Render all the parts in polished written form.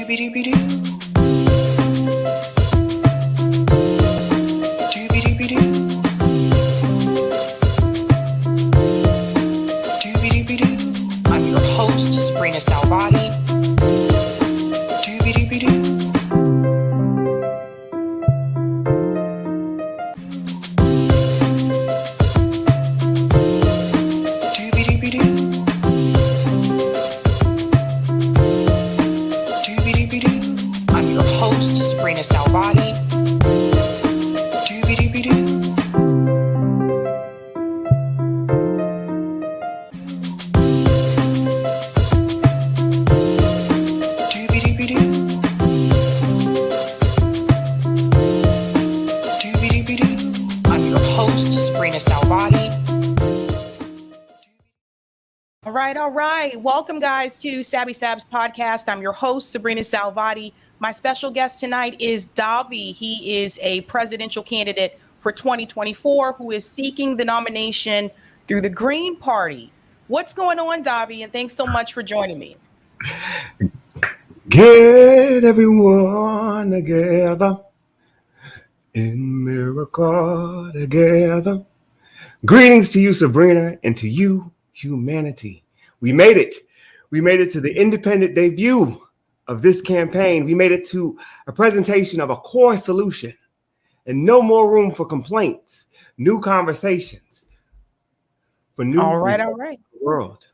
I'm your host, sabrinasalvati. I'm your host, sabrinasalvati. I'm your host, sabrinasalvati. All right. Welcome, guys, to Sabs podcast. I'm your host, sabrinasalvati. My special guest tonight is Davi. He is a presidential candidate for 2024 who is seeking the nomination through the Green Party. What's going on, Davi? And thanks so much for joining me. Get everyone together in miracle together. Greetings to you, Sabrina, and to you, humanity. We made it. We made it to the independent debut of this campaign. We made it to a presentation of a core solution and no more room for complaints, new conversations for new All right. world.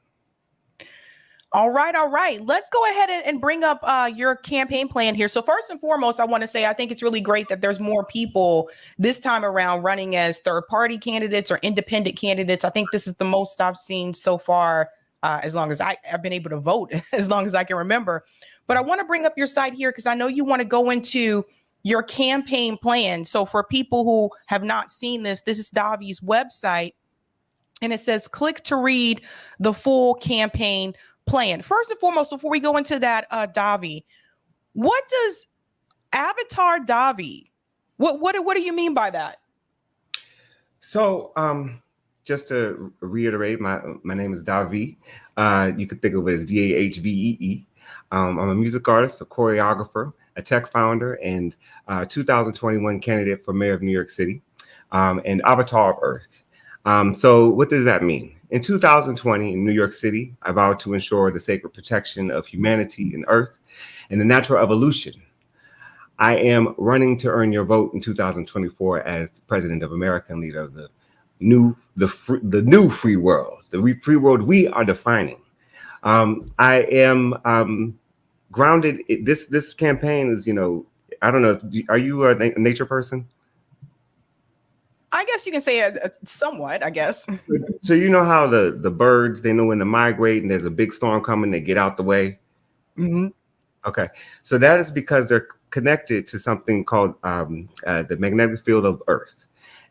All right. Let's go ahead and bring up your campaign plan here. So first and foremost, I want to say I think it's really great that there's more people this time around running as third-party candidates or independent candidates. I think this is the most I've seen so far, as long as I've been able to vote, as long as I can remember. But I want to bring up your site here because I know you want to go into your campaign plan. So for people who have not seen this is Davi's website, and it says click to read the full campaign plan. First and foremost, before we go into that, Davi, what does Avatar Davi? What do you mean by that? So, just to reiterate, my name is Davi. You could think of it as Dahvee. I'm a music artist, a choreographer, a tech founder, and 2021 candidate for mayor of New York City, and avatar of Earth. So what does that mean? In 2020 in New York City, I vowed to ensure the sacred protection of humanity and Earth and the natural evolution. I am running to earn your vote in 2024 as the President of America and leader of the new free world, the free world we are defining. I am grounded. This campaign is, I don't know. Are you a nature person? I guess you can say it somewhat, I guess. So you know how the birds, they know when to migrate and there's a big storm coming, they get out the way? Mm-hmm. Okay. So that is because they're connected to something called the magnetic field of Earth.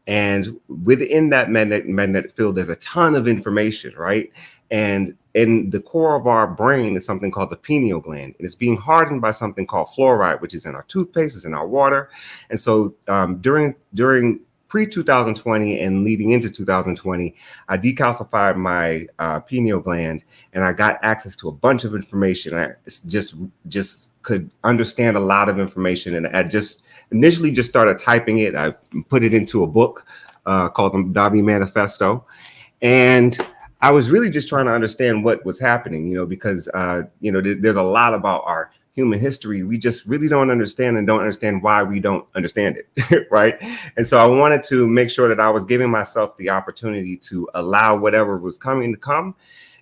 And within that magnetic field, there's a ton of information, right? And in the core of our brain is something called the pineal gland, and it's being hardened by something called fluoride, which is in our toothpaste, is in our water. And so during pre-2020 and leading into 2020, I decalcified my pineal gland, and I got access to a bunch of information. I just could understand a lot of information, and I just initially started typing it. I put it into a book called the Davi Manifesto, and I was really just trying to understand what was happening, because there's a lot about our human history we just really don't understand, and don't understand why we don't understand it, right? And so I wanted to make sure that I was giving myself the opportunity to allow whatever was coming to come.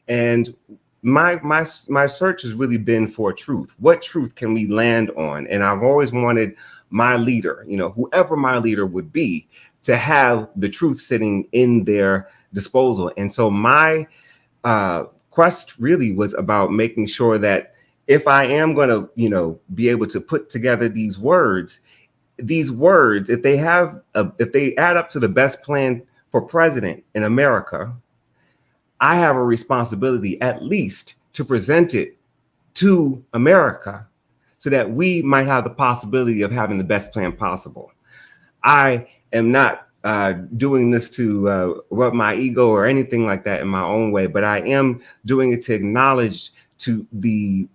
And my search has really been for truth. What truth can we land on? And I've always wanted my leader, whoever my leader would be, to have the truth sitting in their disposal. And so my quest really was about making sure that if I am going to, be able to put together these words, if they add up to the best plan for president in America, I have a responsibility at least to present it to America so that we might have the possibility of having the best plan possible. I am not doing this to rub my ego or anything like that in my own way, but I am doing it to acknowledge to the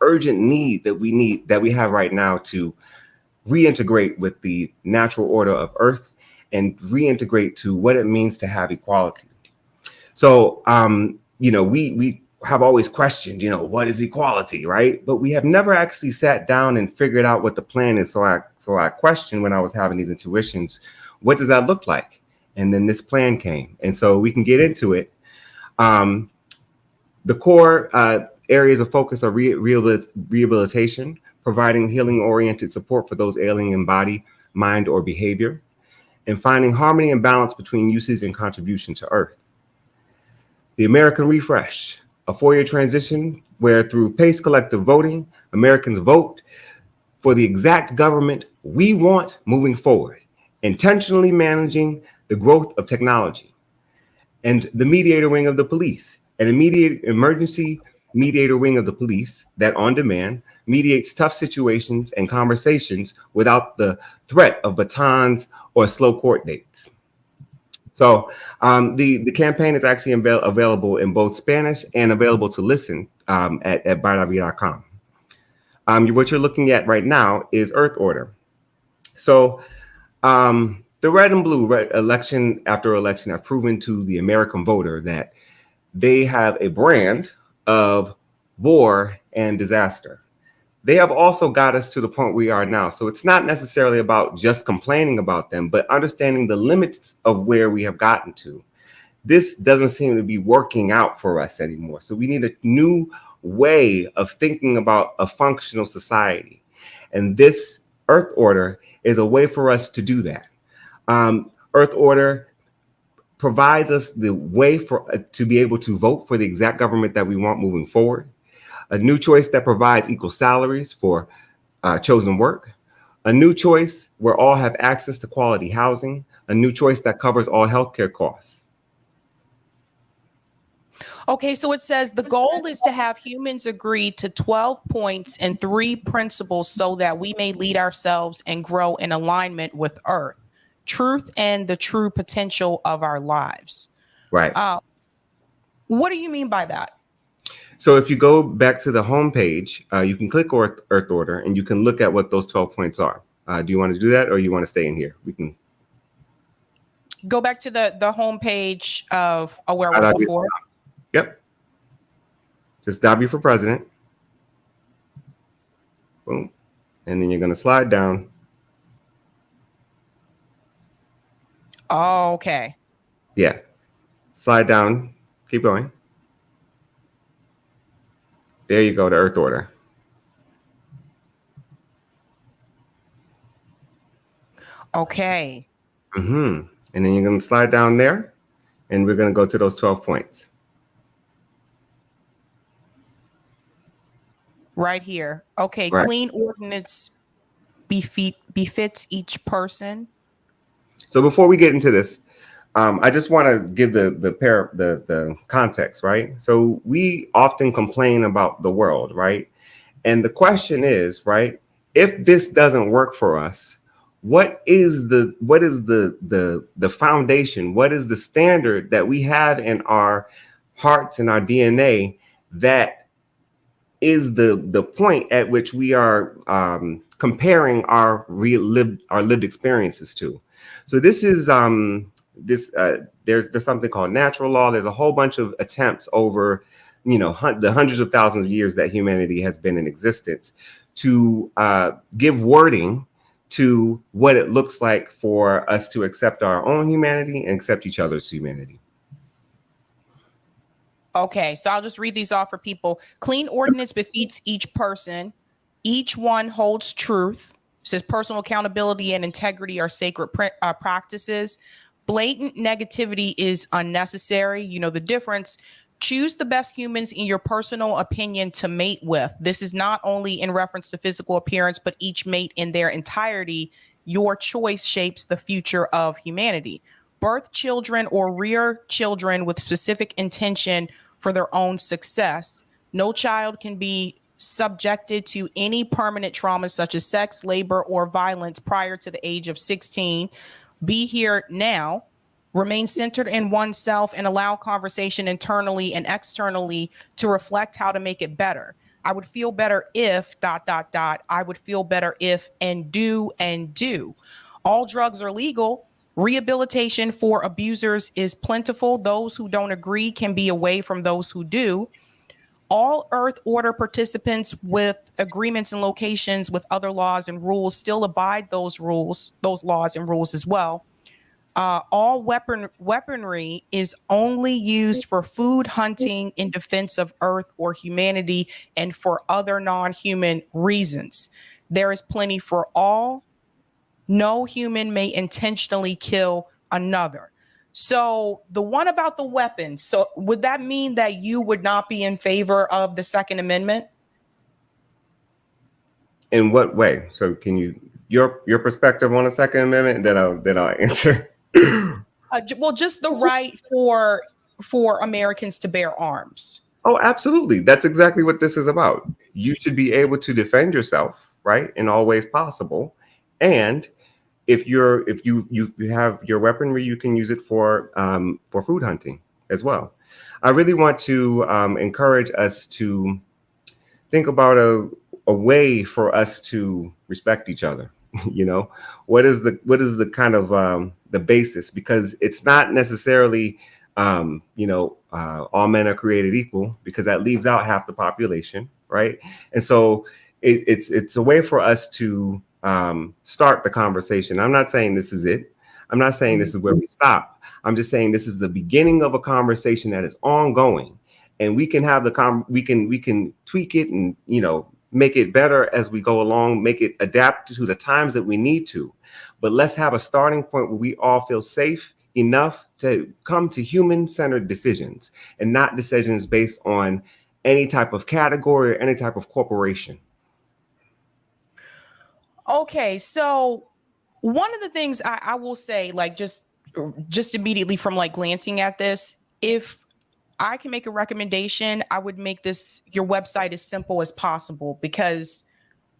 urgent need that we have right now to reintegrate with the natural order of Earth and reintegrate to what it means to have equality. So, we have always questioned, what is equality, right? But we have never actually sat down and figured out what the plan is. So I questioned when I was having these intuitions, what does that look like? And then this plan came. And so we can get into it. The core areas of focus are rehabilitation, providing healing-oriented support for those ailing in body, mind, or behavior, and finding harmony and balance between uses and contribution to Earth. The American Refresh, a 4-year transition where through PACE collective voting, Americans vote for the exact government we want moving forward, intentionally managing the growth of technology. And the mediator wing of the police, an immediate emergency mediator wing of the police that on demand mediates tough situations and conversations without the threat of batons or slow court dates. So the campaign is actually available in both Spanish and available to listen at Diva'sDoodles.com. What you're looking at right now is Earth Order. So the red and blue election after election have proven to the American voter that they have a brand of war and disaster. They have also got us to the point we are now. So it's not necessarily about just complaining about them, but understanding the limits of where we have gotten to. This doesn't seem to be working out for us anymore. So we need a new way of thinking about a functional society. And this Earth Order is a way for us to do that. Earth Order provides us the way to be able to vote for the exact government that we want moving forward. A new choice that provides equal salaries for chosen work. A new choice where all have access to quality housing. A new choice that covers all healthcare costs. Okay, so it says the goal is to have humans agree to 12 points and 3 principles so that we may lead ourselves and grow in alignment with Earth, truth, and the true potential of our lives. Right. What do you mean by that? So if you go back to the home page, you can click Earth Order and you can look at what those 12 points are. Do you want to do that or you want to stay in here? We can go back to the home page of where was before. Yep. Just Davi for president. Boom. And then you're going to slide down. Oh, okay. Yeah. Slide down. Keep going. There you go, the Earth Order. Okay. And then you're going to slide down there, and we're going to go to those 12 points. Right here. Okay. Right. Clean ordinance befits each person. So before we get into this, I just want to give the context, right? So we often complain about the world, right? And the question is, right, if this doesn't work for us, what is the foundation? What is the standard that we have in our hearts and our DNA that is the point at which we are comparing our lived experiences to? So this is there's something called natural law. There's a whole bunch of attempts over, the hundreds of thousands of years that humanity has been in existence to give wording to what it looks like for us to accept our own humanity and accept each other's humanity. Okay, so I'll just read these off for people. Clean ordinance befits each person. Each one holds truth. It says personal accountability and integrity are sacred practices. Blatant negativity is unnecessary. You know the difference. Choose the best humans in your personal opinion to mate with. This is not only in reference to physical appearance, but each mate in their entirety. Your choice shapes the future of humanity. Birth children or rear children with specific intention for their own success. No child can be subjected to any permanent trauma such as sex, labor, or violence prior to the age of 16. Be here now. Remain centered in oneself and allow conversation internally and externally to reflect how to make it better. I would feel better if dot dot dot. I would feel better if and do and do. All drugs are legal. Rehabilitation for abusers is plentiful. Those who don't agree can be away from those who do. All Earth Order participants with agreements and locations with other laws and rules still abide those rules, those laws and rules as well. All weaponry is only used for food hunting in defense of Earth or humanity and for other non-human reasons. There is plenty for all. No human may intentionally kill another. So the one about the weapons, so would that mean that you would not be in favor of the Second Amendment? In what way? So can you your perspective on the Second Amendment, and then I'll answer. Well, just the right for Americans to bear arms. Oh, absolutely. That's exactly what this is about. You should be able to defend yourself, right, in all ways possible. And if you have your weaponry, you can use it for food hunting as well. I really want to encourage us to think about a way for us to respect each other. You know, what is the kind of the basis? Because it's not necessarily all men are created equal, because that leaves out half the population, right? And so it's a way for us to start the conversation. I'm not saying this is it. I'm not saying this is where we stop. I'm just saying this is the beginning of a conversation that is ongoing, and we can have we can tweak it and make it better as we go along, make it adapt to the times that we need to. But let's have a starting point where we all feel safe enough to come to human-centered decisions and not decisions based on any type of category or any type of corporation. Okay, so one of the things I will say, like just immediately from like glancing at this, if I can make a recommendation, I would make your website as simple as possible, because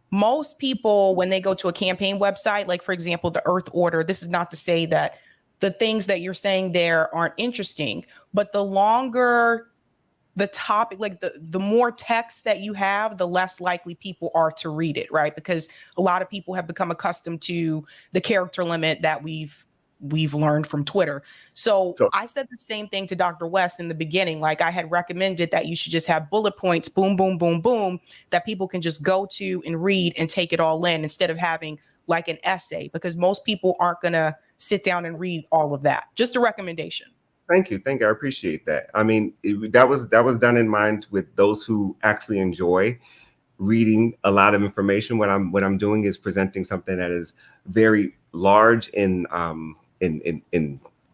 most people, when they go to a campaign website, like for example, the Earth Order, this is not to say that the things that you're saying there aren't interesting, but the longer the topic, like the more text that you have, the less likely people are to read it, right? Because a lot of people have become accustomed to the character limit that we've learned from Twitter. So I said the same thing to Dr. West in the beginning. Like, I had recommended that you should just have bullet points, boom, boom, boom, boom, that people can just go to and read and take it all in, instead of having like an essay, because most people aren't going to sit down and read all of that. Just a recommendation. Thank you. I appreciate that. I mean, that was done in mind with those who actually enjoy reading a lot of information. What I'm doing is presenting something that is very large in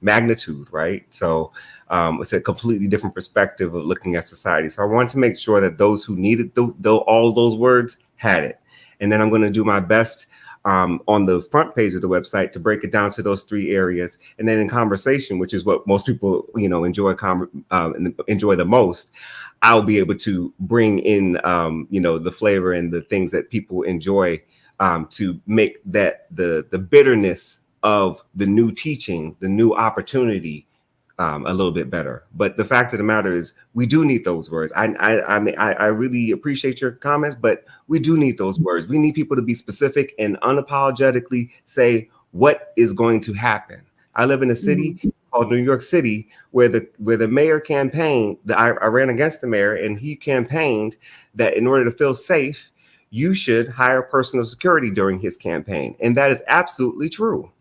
magnitude, right? So it's a completely different perspective of looking at society. So I wanted to make sure that those who needed all those words had it. And then I'm going to do my best on the front page of the website to break it down to those three areas. And then in conversation, which is what most people, enjoy the most, I'll be able to bring in, the flavor and the things that people enjoy, to make that the bitterness of the new teaching, the new opportunity, a little bit better. But the fact of the matter is, we do need those words. I really appreciate your comments, but we do need those words. We need people to be specific and unapologetically say what is going to happen. I live in a city called New York City, where the mayor campaigned. I ran against the mayor, and he campaigned that in order to feel safe, you should hire personal security during his campaign, and that is absolutely true.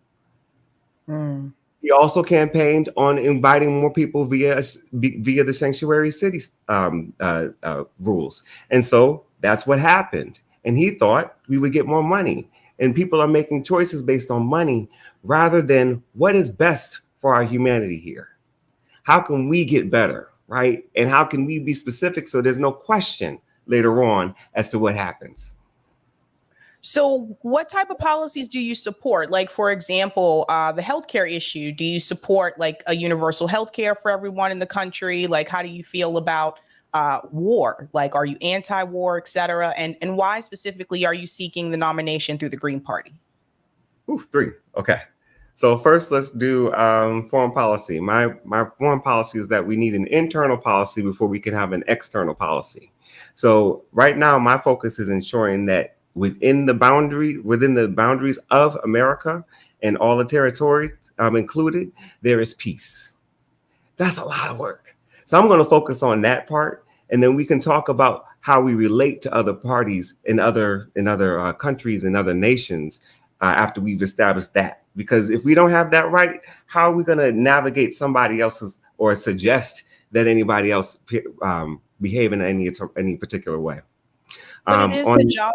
He also campaigned on inviting more people via the sanctuary city rules. And so that's what happened. And he thought we would get more money. And people are making choices based on money rather than what is best for our humanity here. How can we get better, right? And how can we be specific so there's no question later on as to what happens? So what type of policies do you support? Like, for example, the healthcare issue. Do you support like a universal healthcare for everyone in the country? Like, how do you feel about war? Like, are you anti-war, et cetera? And why specifically are you seeking the nomination through the Green Party? Ooh, three. Okay. So first, let's do foreign policy. My foreign policy is that we need an internal policy before we can have an external policy. So right now, my focus is ensuring that within the boundaries of America and all the territories included, there is peace. That's a lot of work. So I'm going to focus on that part, and then we can talk about how we relate to other parties in other countries and other nations after we've established that. Because if we don't have that right, how are we going to navigate somebody else's or suggest that anybody else behave in any particular way? But it is the job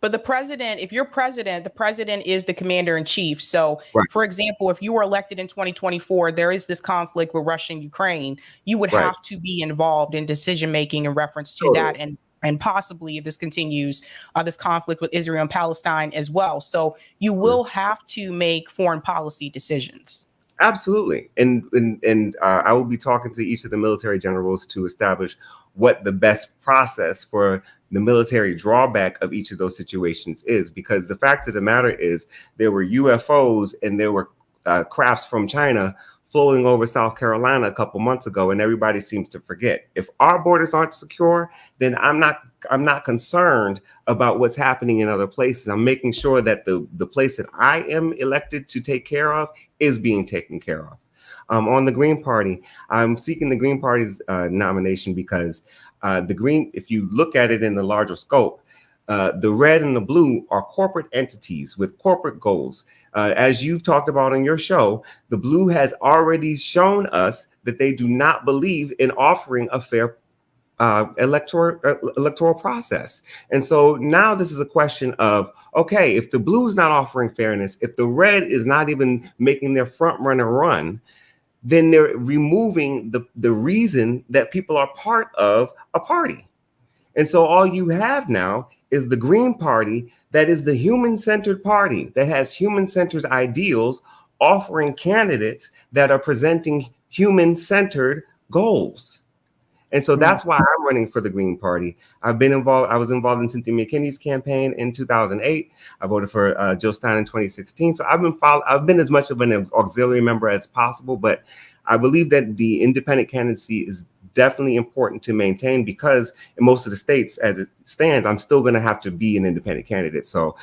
of the president. If you're president, the president is the commander in chief. So, right. For example, if you were elected in 2024, there is this conflict with Russia and Ukraine. You would right. have to be involved in decision making in reference to that, and possibly, if this continues, this conflict with Israel and Palestine as well. So you will have to make foreign policy decisions. Absolutely. And I will be talking to each of the military generals to establish what the best process for the military drawback of each of those situations is. Because the fact of the matter is there were UFOs and there were crafts from China flowing over South Carolina a couple months ago, and everybody seems to forget. If our borders aren't secure, then I'm not concerned about what's happening in other places. I'm making sure that the place that I am elected to take care of is being taken care of. On the Green Party, I'm seeking the Green Party's nomination because the Green, if you look at it in the larger scope, the red and the blue are corporate entities with corporate goals. As you've talked about on your show, the blue has already shown us that they do not believe in offering a fair electoral process. And so now this is a question of, okay, if the blue is not offering fairness, if the red is not even making their front runner run, then they're removing the reason that people are part of a party. And so all you have now is the Green Party that is the human-centered party that has human-centered ideals, offering candidates that are presenting human-centered goals. And so that's why I'm running for the Green Party. I was involved in Cynthia McKinney's campaign in 2008. I voted for Jill Stein in 2016. So I've been as much of an auxiliary member as possible, but I believe that the independent candidacy is definitely important to maintain, because in most of the states, as it stands, I'm still going to have to be an independent candidate. So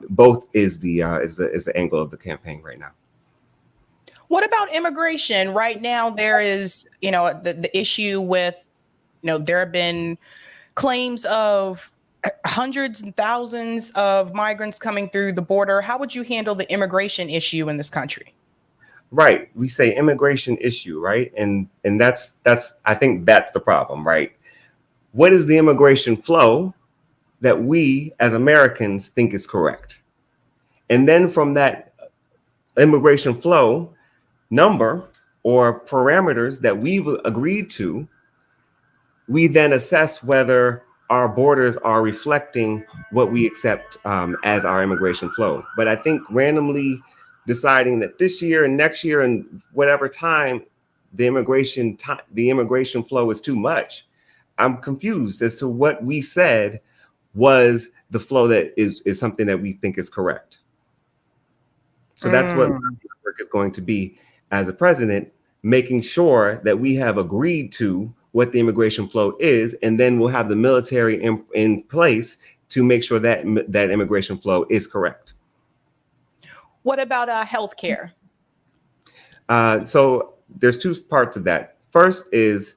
both is the angle of the campaign right now. What about immigration? Right now, there is, the issue with, there have been claims of hundreds and thousands of migrants coming through the border. How would you handle the immigration issue in this country? Right. We say immigration issue, right? And that's I think that's the problem, right? What is the immigration flow that we as Americans think is correct? And then from that immigration flow number or parameters that we've agreed to, we then assess whether our borders are reflecting what we accept as our immigration flow. But I think randomly deciding that this year and next year and whatever time the immigration flow is too much, I'm confused as to what we said was the flow that is something that we think is correct. So that's what my work is going to be as a president, making sure that we have agreed to what the immigration flow is, and then we'll have the military in place to make sure that that immigration flow is correct. What about healthcare? So there's two parts of that. First is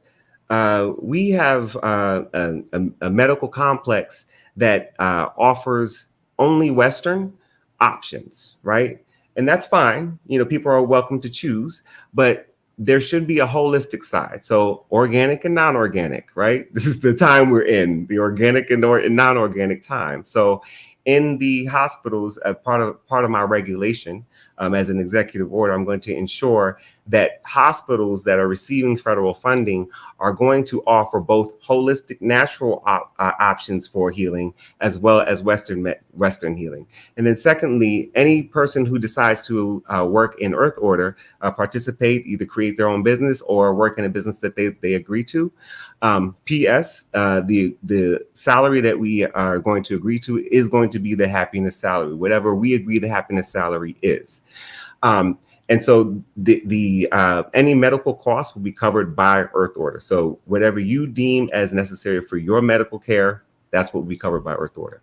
we have a medical complex that offers only Western options, right? And that's fine. People are welcome to choose, but there should be a holistic side. So organic and non-organic, right? This is the time we're in, the organic and non-organic time. So in the hospitals, part of my regulation as an executive order, I'm going to ensure that hospitals that are receiving federal funding are going to offer both holistic natural options for healing as well as Western healing. And then secondly, any person who decides to work in Earth Order, participate, either create their own business or work in a business that they agree to. P.S. The salary that we are going to agree to is going to be the happiness salary, whatever we agree the happiness salary is. And so the any medical costs will be covered by Earth Order. So whatever you deem as necessary for your medical care, that's what will be covered by Earth Order.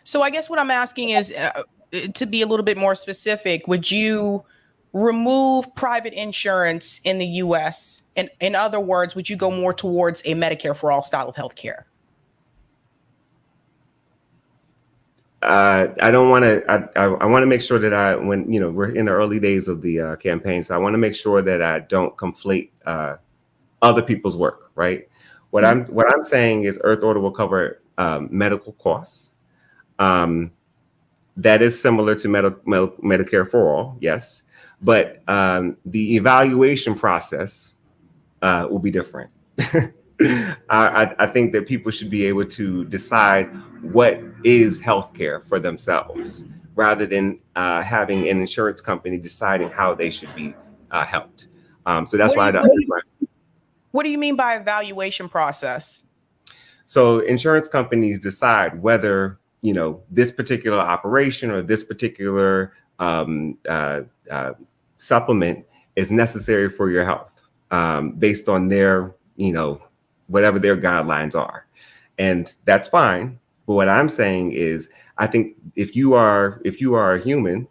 So I guess what I'm asking is, to be a little bit more specific, would you remove private insurance in the U.S.? And in other words, would you go more towards a Medicare for all style of healthcare? I don't want to. I want to make sure that when we're in the early days of the campaign, so I want to make sure that I don't conflate other people's work. Right. What I'm saying is Earth Order will cover medical costs. That is similar to Medicare for all, yes, but the evaluation process will be different. I think that people should be able to decide what is healthcare for themselves, rather than having an insurance company deciding how they should be helped. So that's why. What do you mean by evaluation process? So insurance companies decide whether this particular operation or this particular supplement is necessary for your health, based on their whatever their guidelines are. And that's fine. But what I'm saying is, I think if you are a human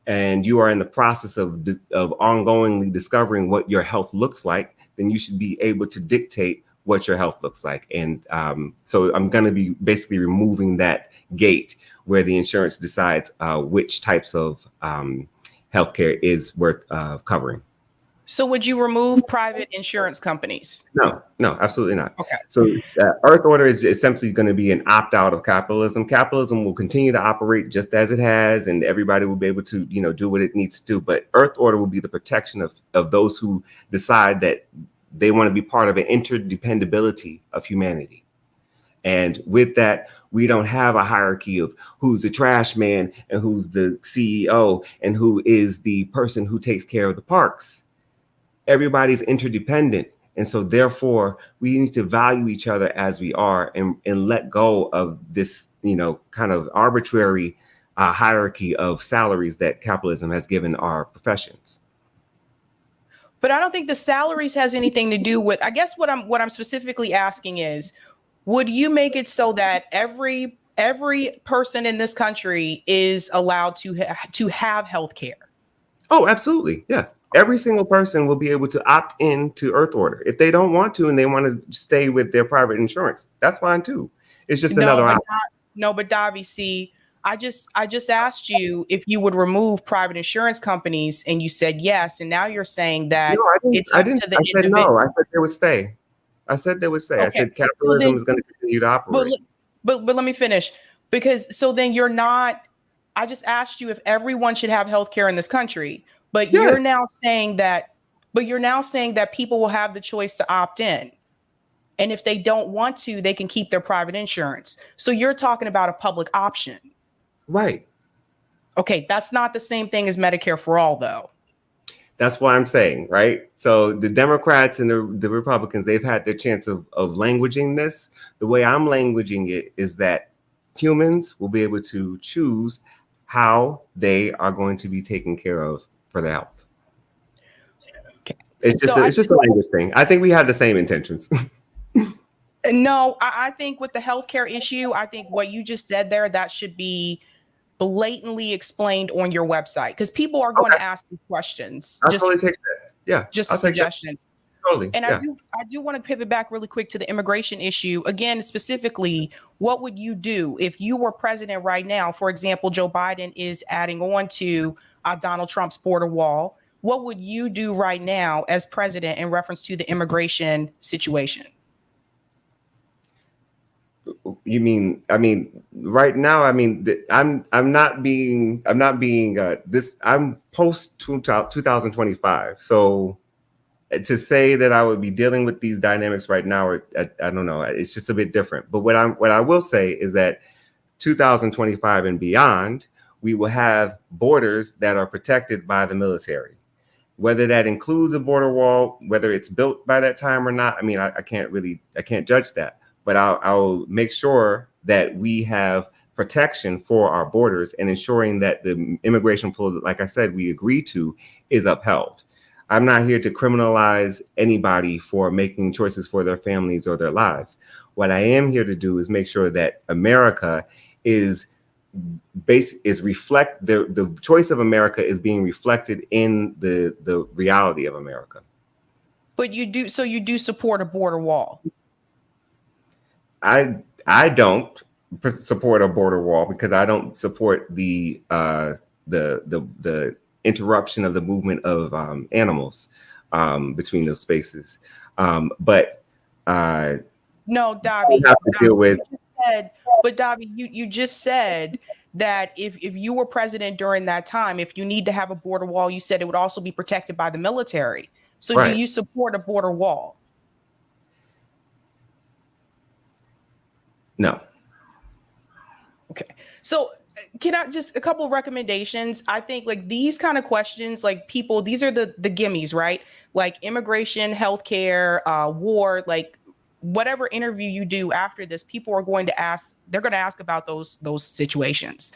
and you are in the process of ongoingly discovering what your health looks like, then you should be able to dictate what your health looks like. And so I'm going to be basically removing that gate where the insurance decides which types of healthcare is worth covering. So would you remove private insurance companies? No, absolutely not. Okay. So Earth Order is essentially going to be an opt-out of capitalism. Capitalism will continue to operate just as it has, and everybody will be able to, do what it needs to do. But Earth Order will be the protection of those who decide that they want to be part of an interdependability of humanity. And with that, we don't have a hierarchy of who's the trash man and who's the CEO and who is the person who takes care of the parks. Everybody's interdependent. And so therefore, we need to value each other as we are and let go of this, kind of arbitrary hierarchy of salaries that capitalism has given our professions. But I don't think the salaries has anything to do with, I guess what I'm specifically asking is, would you make it so that every person in this country is allowed to have health care? Oh, absolutely. Yes. Every single person will be able to opt in to Earth Order. If they don't want to and they want to stay with their private insurance, that's fine too. It's just another option. But Davi, see, I just asked you if you would remove private insurance companies, and you said yes, and now you're saying that it's up to the individual. No, I said they would stay. I said they would stay. Okay. I said capitalism is going to continue to operate. But let me finish, because so then you're not. I just asked you if everyone should have health care in this country, but yes. You're now saying that people will have the choice to opt in. And if they don't want to, they can keep their private insurance. So you're talking about a public option. Right. Okay, that's not the same thing as Medicare for all, though. That's what I'm saying, right? So the Democrats and the Republicans, they've had their chance of languaging this. The way I'm languaging it is that humans will be able to choose how they are going to be taken care of for their health. Okay. It's just a language thing. I think we have the same intentions. No, I think with the healthcare issue, I think what you just said there, that should be blatantly explained on your website, because people are going to ask these questions. I'll totally take that. Yeah. Just a suggestion. Totally. And yeah. I do want to pivot back really quick to the immigration issue. Again, specifically, what would you do if you were president right now? For example, Joe Biden is adding on to Donald Trump's border wall. What would you do right now as president in reference to the immigration situation? You mean? I mean, right now. I mean, I'm not being. This. I'm post 2025. So to say that I would be dealing with these dynamics right now, or I don't know. It's just a bit different. But what I will say is that 2025 and beyond, we will have borders that are protected by the military. Whether that includes a border wall, whether it's built by that time or not, I mean, I can't judge that. But I'll make sure that we have protection for our borders and ensuring that the immigration flow, like I said, we agree to, is upheld. I'm not here to criminalize anybody for making choices for their families or their lives. What I am here to do is make sure that America is reflect the choice of America is being reflected in the reality of America. But you do support a border wall. I don't support a border wall because I don't support the interruption of the movement of animals between those spaces. But no, Davi, have to deal with. But Davi, you just said that if you were president during that time, if you need to have a border wall, you said it would also be protected by the military. So Right. Do you support a border wall? No. Okay. So can I just a couple of recommendations? I think like these kind of questions, like people, these are the gimmies, right? Like immigration, healthcare, war, like whatever interview you do after this, people are going to ask, they're going to ask about those situations.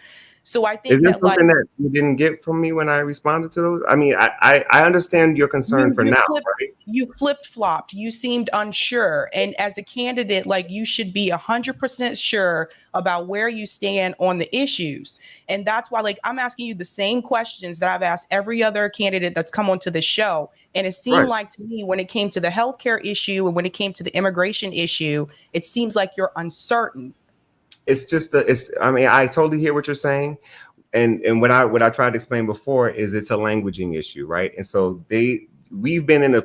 So I think Is there that something that you didn't get from me when I responded to those? I mean, I understand your concern for now, right? You flip-flopped. You seemed unsure. And as a candidate, like you should be 100% sure about where you stand on the issues. And that's why, like, I'm asking you the same questions that I've asked every other candidate that's come onto the show. And it seemed like to me, when it came to the healthcare issue and when it came to the immigration issue, it seems like you're uncertain. It's just I mean, I totally hear what you're saying. And what I tried to explain before is it's a languaging issue, right? And so we've been in a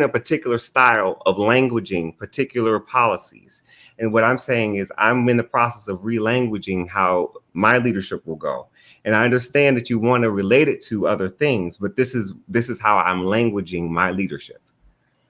particular style of languaging particular policies. And what I'm saying is I'm in the process of relanguaging how my leadership will go. And I understand that you want to relate it to other things, but this is how I'm languaging my leadership.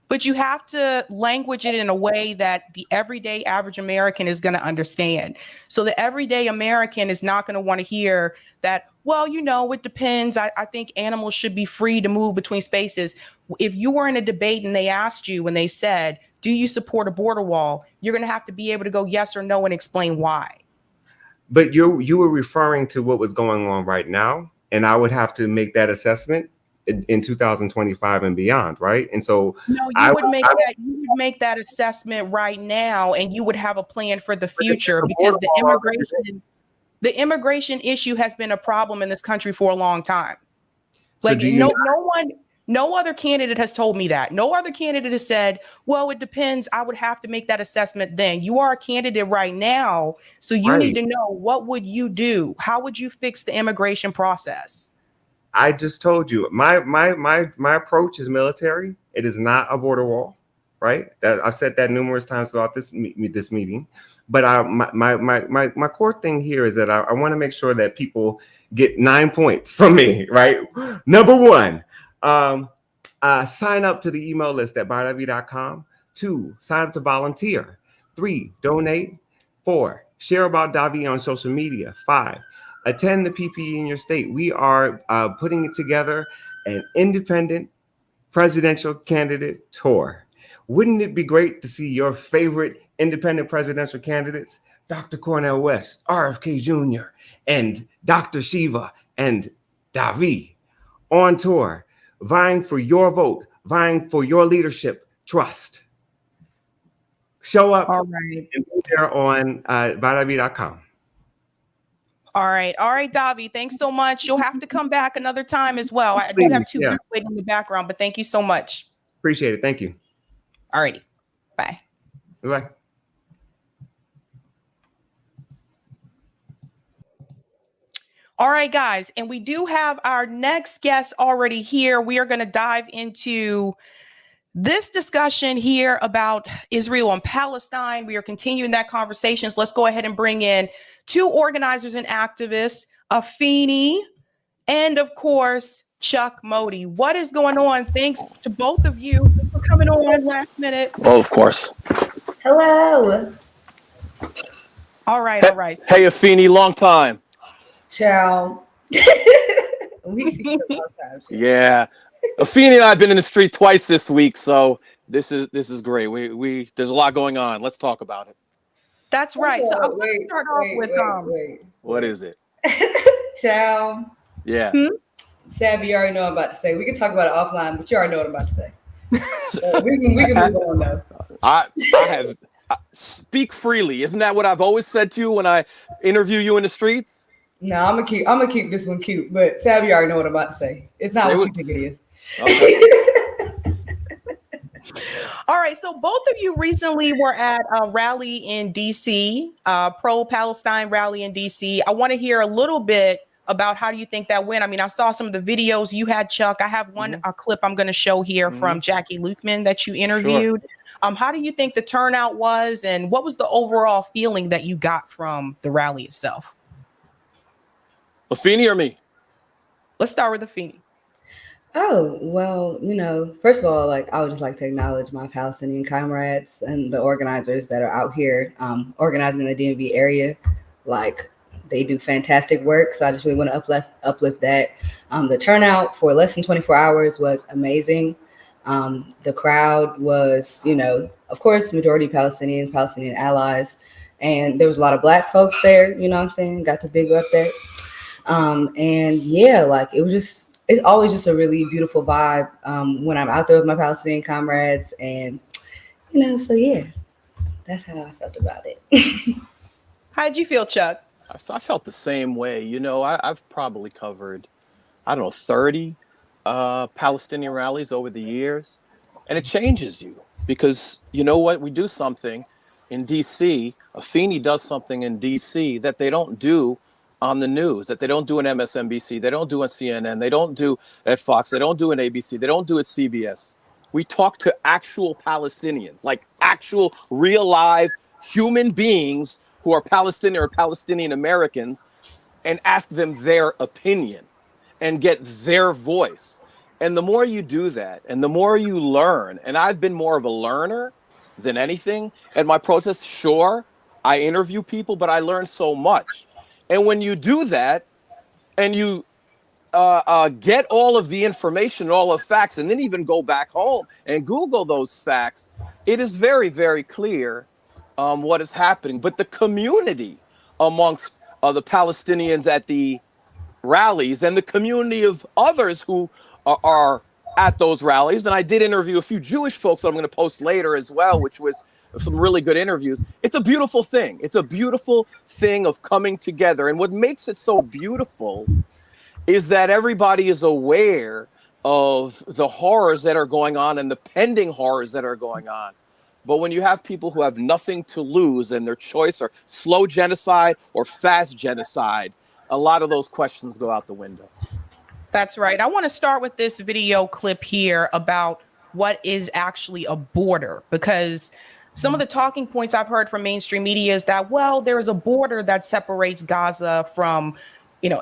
But you have to language it in a way that the everyday average American is going to understand. So the everyday American is not going to want to hear that, well, you know, it depends. I think animals should be free to move between spaces. If you were in a debate and they asked you when they said, do you support a border wall? You're going to have to be able to go yes or no and explain why. But you were referring to what was going on right now, and I would have to make that assessment in 2025 and beyond, right? And so no, you would make that assessment right now, and you would have a plan for the future because the immigration issue has been a problem in this country for a long time. So like no other candidate has told me that. No other candidate has said, well, it depends. I would have to make that assessment then. You are a candidate right now. So you need to know, what would you do? How would you fix the immigration process? I just told you my approach is military. It is not a border wall, right? I've said that numerous times throughout this meeting. But my core thing here is that I want to make sure that people get 9 points from me, right? Number one, sign up to the email list at Diva'sDoodles.com. 2, sign up to volunteer. 3, donate. 4, share about Davi on social media. 5, attend the PPE in your state. We are putting together an independent presidential candidate tour. Wouldn't it be great to see your favorite independent presidential candidates, Dr. Cornel West, RFK Jr., and Dr. Shiva and Davi on tour, vying for your vote, vying for your leadership trust? Show up and be there on Diva'sDoodles.com. All right, Davi. Thanks so much. You'll have to come back another time as well. I do have 2 guests waiting in the background, but thank you so much. Appreciate it. Thank you. All righty. Bye. Bye. All right, guys. And we do have our next guest already here. We are going to dive into this discussion here about Israel and Palestine, we are continuing that conversation. So let's go ahead and bring in two organizers and activists, Afeni and, of course, Chuck Modi. What is going on? Thanks to both of you for coming on last minute. Oh, of course. Hello. All right, all right. Hey, Afeni, long time. Ciao. We see you a long time. Yeah. Afeni and I have been in the street twice this week, so this is great. We there's a lot going on. Let's talk about it. That's right. So I'm going to start off with what is it? Ciao. Yeah. Sabby, you already know what I'm about to say. We can talk about it offline, but you already know what I'm about to say. We can move on though. I have speak freely. Isn't that what I've always said to you when I interview you in the streets? No, I'm gonna keep this one cute, but Sabby, you already know what I'm about to say. It's not what you think it is. Okay. All right, so both of you recently were at a rally in DC, pro-Palestine rally in DC. I want to hear a little bit about how do you think that went. I mean, I saw some of the videos you had, Chuck. I have one a clip I'm going to show here from Jackie Lukeman that you interviewed. Sure. How do you think the turnout was, and what was the overall feeling that you got from the rally itself? Afeni or me? Let's start with Afeni. Oh, well, first of all, I would just like to acknowledge my Palestinian comrades and the organizers that are out here organizing in the DMV area. They do fantastic work. So I just really want to uplift that. The turnout for less than 24 hours was amazing. The crowd was, of course, majority Palestinians, Palestinian allies. And there was a lot of Black folks there, got the big up there. And yeah, it's always just a really beautiful vibe when I'm out there with my Palestinian comrades. And, so yeah, that's how I felt about it. How'd you feel, Chuck? I felt the same way. I've probably covered, 30 Palestinian rallies over the years. And it changes you because you know what? We do something in DC. Afeni does something in DC that they don't do on the news, that they don't do on MSNBC, they don't do on CNN, they don't do at Fox, they don't do on ABC, they don't do at CBS. We talk to actual Palestinians, like actual real live human beings who are Palestinian or Palestinian Americans, and ask them their opinion and get their voice. And the more you do that and the more you learn, and I've been more of a learner than anything at my protests. Sure, I interview people, but I learn so much. And when you do that and you get all of the information, all the facts, and then even go back home and Google those facts, it is very, very clear what is happening. But the community amongst the Palestinians at the rallies and the community of others who are at those rallies, and I did interview a few Jewish folks that I'm going to post later as well, which was some really good interviews. It's a beautiful thing. It's a beautiful thing of coming together. And what makes it so beautiful is that everybody is aware of the horrors that are going on and the pending horrors that are going on. But when you have people who have nothing to lose and their choice are slow genocide or fast genocide, a lot of those questions go out the window. That's right. I want to start with this video clip here about what is actually a border, because some of the talking points I've heard from mainstream media is that, well, there is a border that separates Gaza from,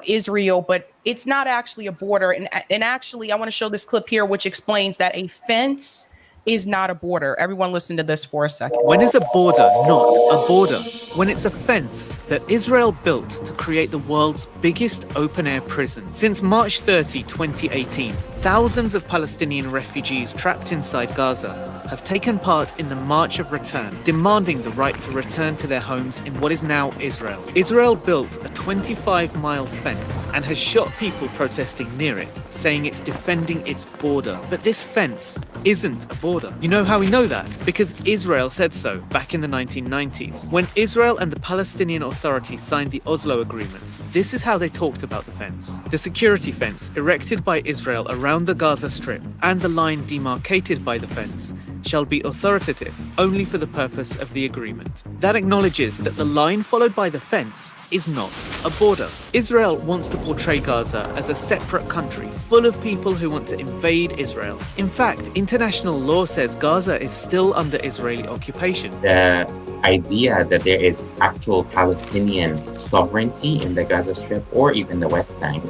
Israel, but it's not actually a border. And actually, I want to show this clip here, which explains that a fence is not a border. Everyone listen to this for a second. When is a border not a border? When it's a fence that Israel built to create the world's biggest open-air prison. Since March 30, 2018, thousands of Palestinian refugees trapped inside Gaza have taken part in the March of Return, demanding the right to return to their homes in what is now Israel. Israel built a 25-mile fence and has shot people protesting near it, saying it's defending its border. But this fence isn't a border. You know how we know that? Because Israel said so back in the 1990s. When Israel and the Palestinian Authority signed the Oslo agreements, this is how they talked about the fence. The security fence erected by Israel around the Gaza Strip and the line demarcated by the fence shall be authoritative only for the purpose of the agreement. That acknowledges that the line followed by the fence is not a border. Israel wants to portray Gaza as a separate country full of people who want to invade Israel. In fact, international law says Gaza is still under Israeli occupation. The idea that there is actual Palestinian sovereignty in the Gaza Strip or even the West Bank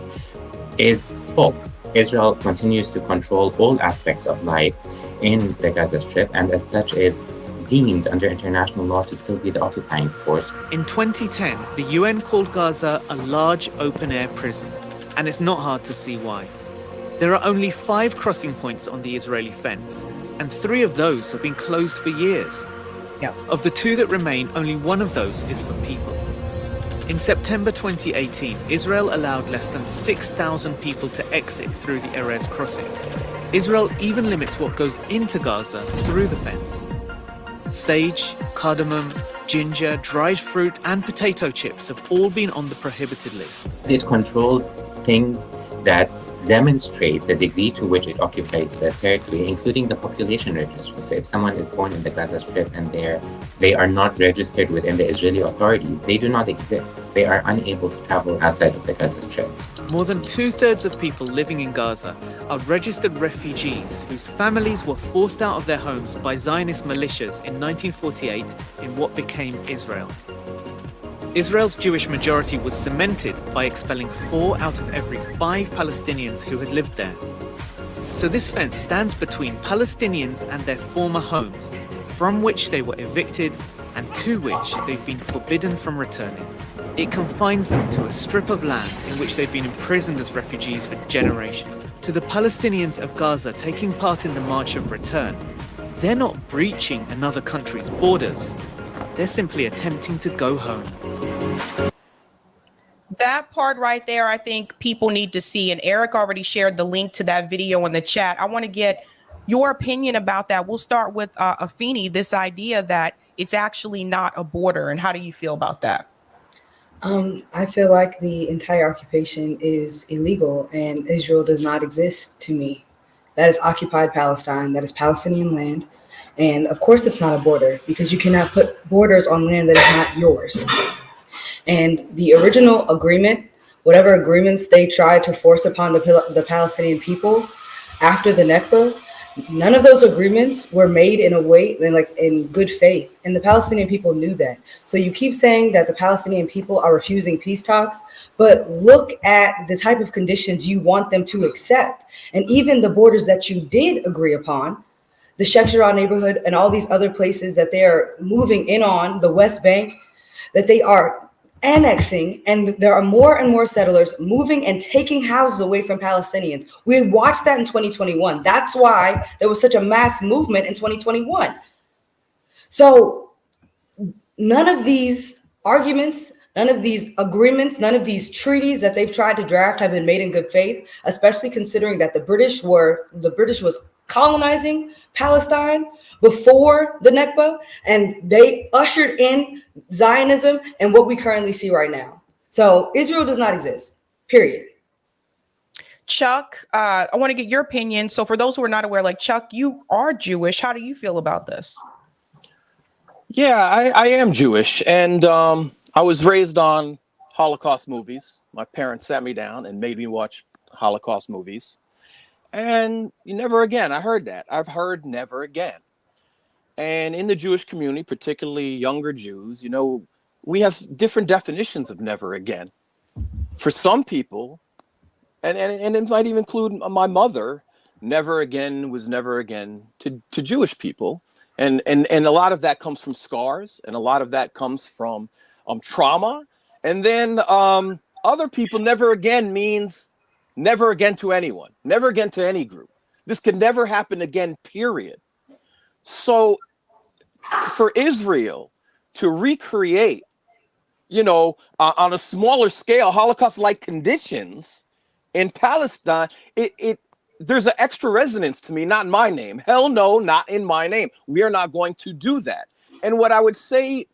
is false. Israel continues to control all aspects of life in the Gaza Strip, and as such is deemed under international law to still be the occupying force. In 2010, the UN called Gaza a large open-air prison, and it's not hard to see why. There are only 5 crossing points on the Israeli fence, and 3 of those have been closed for years. Yeah. Of the 2 that remain, only 1 of those is for people. In September 2018, Israel allowed less than 6,000 people to exit through the Erez crossing. Israel even limits what goes into Gaza through the fence. Sage, cardamom, ginger, dried fruit, and potato chips have all been on the prohibited list. It controls things that demonstrate the degree to which it occupies the territory, including the population registry. So if someone is born in the Gaza Strip and they are not registered within the Israeli authorities, they do not exist. They are unable to travel outside of the Gaza Strip. More than 2/3 of people living in Gaza are registered refugees whose families were forced out of their homes by Zionist militias in 1948 in what became Israel. Israel's Jewish majority was cemented by expelling 4 out of every 5 Palestinians who had lived there. So this fence stands between Palestinians and their former homes, from which they were evicted and to which they've been forbidden from returning. It confines them to a strip of land in which they've been imprisoned as refugees for generations. To the Palestinians of Gaza taking part in the March of Return, they're not breaching another country's borders. They're simply attempting to go home. That part right there, I think people need to see. And Eric already shared the link to that video in the chat. I want to get your opinion about that. We'll start with Afeni, this idea that it's actually not a border. And how do you feel about that? I feel like the entire occupation is illegal and Israel does not exist to me. That is occupied Palestine. That is Palestinian land. And of course, it's not a border because you cannot put borders on land that is not yours. And the original agreement, whatever agreements they tried to force upon the Palestinian people after the Nakba, none of those agreements were made in a way like in good faith. And the Palestinian people knew that. So you keep saying that the Palestinian people are refusing peace talks, but look at the type of conditions you want them to accept. And even the borders that you did agree upon, the Sheikh Jarrah neighborhood and all these other places that they are moving in on, the West Bank, that they are annexing, and there are more and more settlers moving and taking houses away from Palestinians. We watched that in 2021. That's why there was such a mass movement in 2021. So none of these arguments, none of these agreements, none of these treaties that they've tried to draft have been made in good faith, especially considering that the British was colonizing Palestine before the Nakba, and they ushered in Zionism and what we currently see right now. So Israel does not exist, period. Chuck, I want to get your opinion. So for those who are not aware, like Chuck, you are Jewish. How do you feel about this? Yeah, I am Jewish, and I was raised on Holocaust movies. My parents sat me down and made me watch Holocaust movies. And never again. I heard that. I've heard never again. And in the Jewish community, particularly younger Jews, we have different definitions of never again. For some people, and it might even include my mother, never again was never again to Jewish people. And a lot of that comes from scars, and a lot of that comes from trauma. And then other people, never again means never again to anyone, never again to any group. This could never happen again, period. So for Israel to recreate, on a smaller scale, Holocaust-like conditions in Palestine, there's an extra resonance to me, not in my name. Hell no, not in my name. We are not going to do that. And what I would say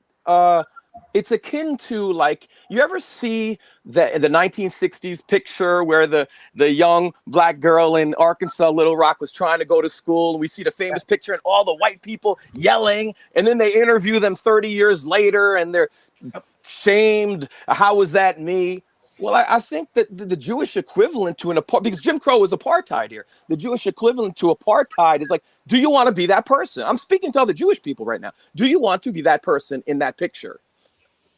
it's akin to, like, you ever see the 1960s picture where the young black girl in Arkansas, Little Rock, was trying to go to school, and we see the famous picture and all the white people yelling, and then they interview them 30 years later and they're shamed. How was that me? Well, I think that the Jewish equivalent to because Jim Crow is apartheid here. The Jewish equivalent to apartheid is like, do you want to be that person? I'm speaking to other Jewish people right now. Do you want to be that person in that picture?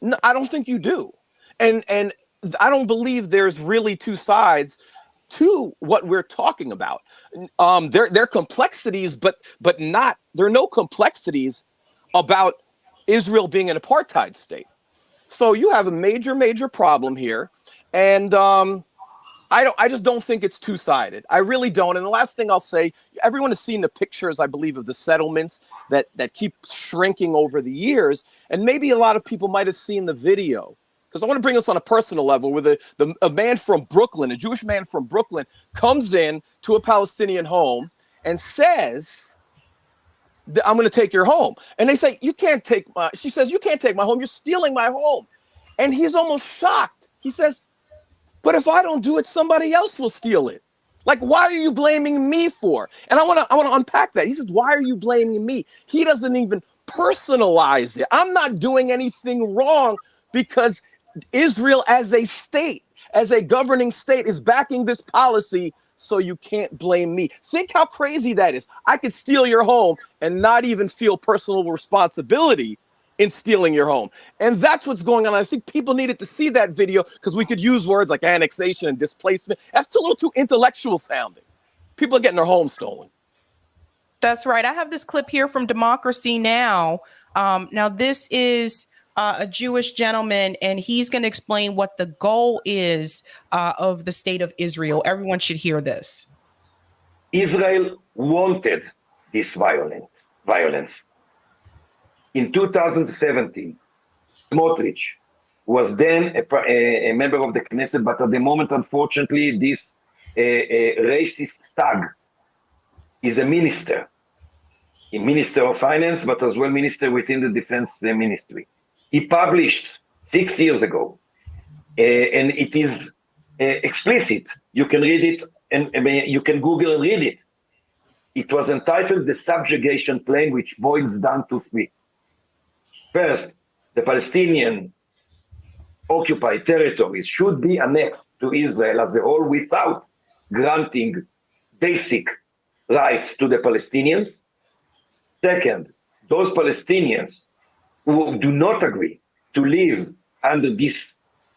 No, I don't think you do. And I don't believe there's really two sides to what we're talking about. There are complexities, but there are no complexities about Israel being an apartheid state. So you have a major problem here, and I just don't think it's two-sided. I really don't. And the last thing I'll say, everyone has seen the pictures, I believe, of the settlements that keep shrinking over the years, and maybe a lot of people might have seen the video. Because I want to bring this on a personal level, where a man from Brooklyn, a Jewish man from Brooklyn, comes in to a Palestinian home and says, I'm going to take your home. And they say, she says, you can't take my home. You're stealing my home. And he's almost shocked. He says, but if I don't do it, somebody else will steal it. Like, why are you blaming me for? And I want to unpack that. He says, why are you blaming me? He doesn't even personalize it. I'm not doing anything wrong because Israel as a state, as a governing state, is backing this policy, so you can't blame me. Think how crazy that is. I could steal your home and not even feel personal responsibility in stealing your home. And that's what's going on. I think people needed to see that video, because we could use words like annexation and displacement. That's a little too intellectual sounding. People are getting their homes stolen. That's right. I have this clip here from Democracy Now! Now, this is a Jewish gentleman, and he's going to explain what the goal is of the state of Israel. Everyone should hear this. Israel wanted this violence. In 2017, Smotrich was then a member of the Knesset, but at the moment, unfortunately, this racist thug is a minister of finance, but as well minister within the defense ministry. He published 6 years ago, and it is explicit. You can read it, and you can Google and read it. It was entitled The Subjugation Plan, which boils down to three. First, the Palestinian occupied territories should be annexed to Israel as a whole without granting basic rights to the Palestinians. Second, those Palestinians who do not agree to live under this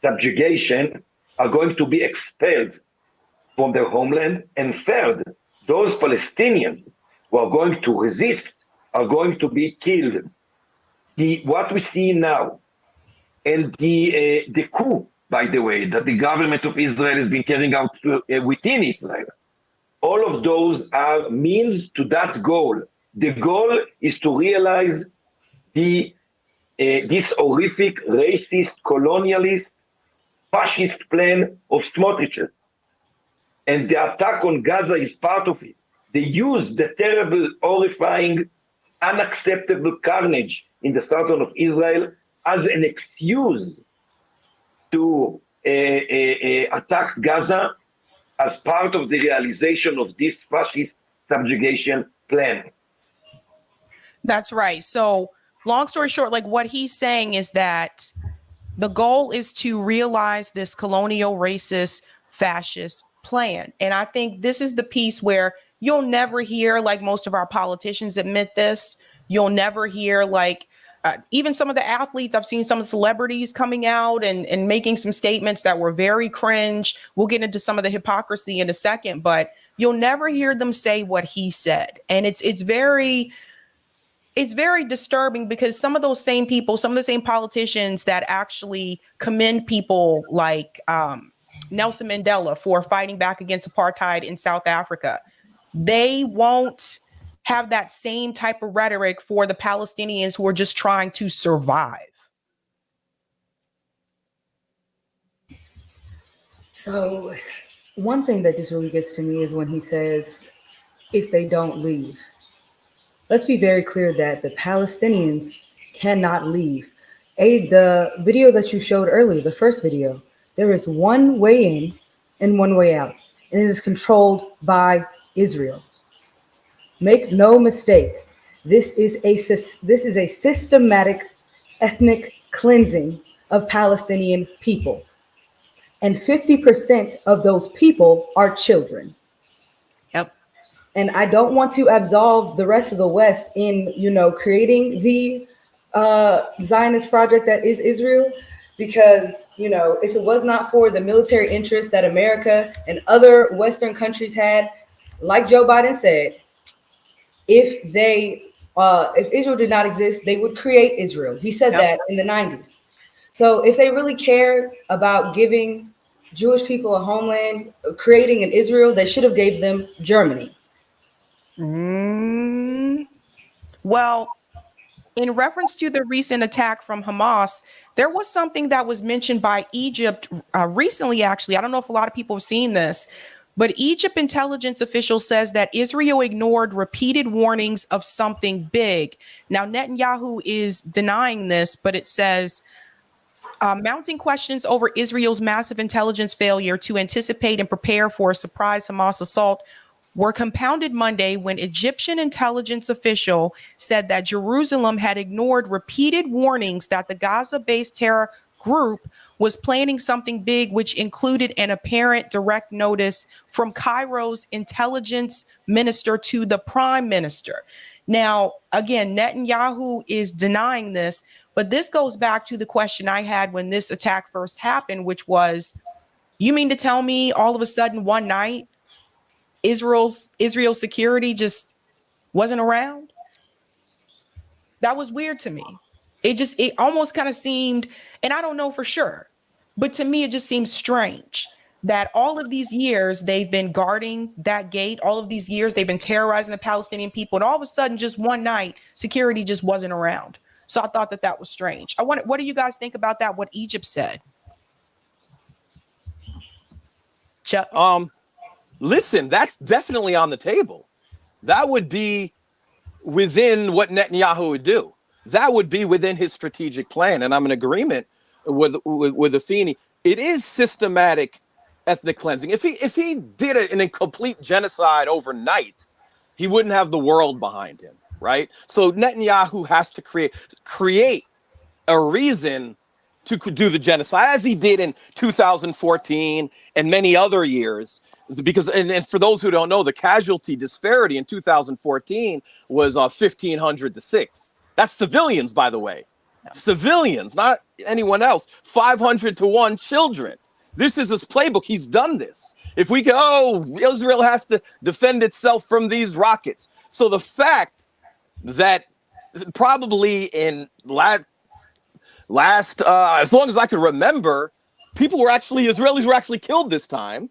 subjugation are going to be expelled from their homeland. And third, those Palestinians who are going to resist are going to be killed. What we see now, and the coup, by the way, that the government of Israel has been carrying out within Israel, all of those are means to that goal. The goal is to realize this horrific, racist, colonialist, fascist plan of Smotrich's. And the attack on Gaza is part of it. They use the terrible, horrifying, unacceptable carnage in the southern of Israel as an excuse to attack Gaza as part of the realization of this fascist subjugation plan. That's right. So long story short, like what he's saying is that the goal is to realize this colonial, racist, fascist plan. And I think this is the piece where you'll never hear, like most of our politicians admit this. You'll never hear like even some of the athletes. I've seen some of the celebrities coming out and making some statements that were very cringe. We'll get into some of the hypocrisy in a second, but you'll never hear them say what he said. And it's very disturbing, because some of those same people, some of the same politicians that actually commend people like Nelson Mandela for fighting back against apartheid in South Africa, they won't have that same type of rhetoric for the Palestinians who are just trying to survive. So one thing that just really gets to me is when he says, if they don't leave. Let's be very clear that the Palestinians cannot leave. The video that you showed earlier, the first video, there is one way in and one way out, and it is controlled by Israel. Make no mistake, this is a systematic ethnic cleansing of Palestinian people, and 50% of those people are children. Yep. And I don't want to absolve the rest of the West in, creating the Zionist project that is Israel, because, if it was not for the military interests that America and other Western countries had, like Joe Biden said, if Israel did not exist, they would create Israel. He said that in the 90s. So if they really care about giving Jewish people a homeland, creating an Israel, they should have gave them Germany. Well, in reference to the recent attack from Hamas, there was something that was mentioned by Egypt recently, actually. I don't know if a lot of people have seen this, but Egypt intelligence official says that Israel ignored repeated warnings of something big. Now, Netanyahu is denying this, but it says, mounting questions over Israel's massive intelligence failure to anticipate and prepare for a surprise Hamas assault were compounded Monday when Egyptian intelligence official said that Jerusalem had ignored repeated warnings that the Gaza-based terror group was planning something big, which included an apparent direct notice from Cairo's intelligence minister to the prime minister. Now, again, Netanyahu is denying this, but this goes back to the question I had when this attack first happened, which was, you mean to tell me all of a sudden one night, Israel's security just wasn't around? That was weird to me. It almost kind of seemed, and I don't know for sure, but to me, it just seems strange that all of these years they've been guarding that gate. All of these years they've been terrorizing the Palestinian people. And all of a sudden, just one night, security just wasn't around. So I thought that was strange. What do you guys think about that? What Egypt said? Chuck? Listen, that's definitely on the table. That would be within what Netanyahu would do. That would be within his strategic plan. And I'm in agreement with Afeni. It is systematic ethnic cleansing. If he did it in a complete genocide overnight, he wouldn't have the world behind him, right? So Netanyahu has to create a reason to do the genocide, as he did in 2014 and many other years. Because, and for those who don't know, the casualty disparity in 2014 was 1,500 to 6. That's civilians, by the way. Civilians, not anyone else. 500 to 1 children. This is his playbook. He's done this. If we go, Israel has to defend itself from these rockets. So the fact that probably in last, as long as I can remember, Israelis were actually killed this time.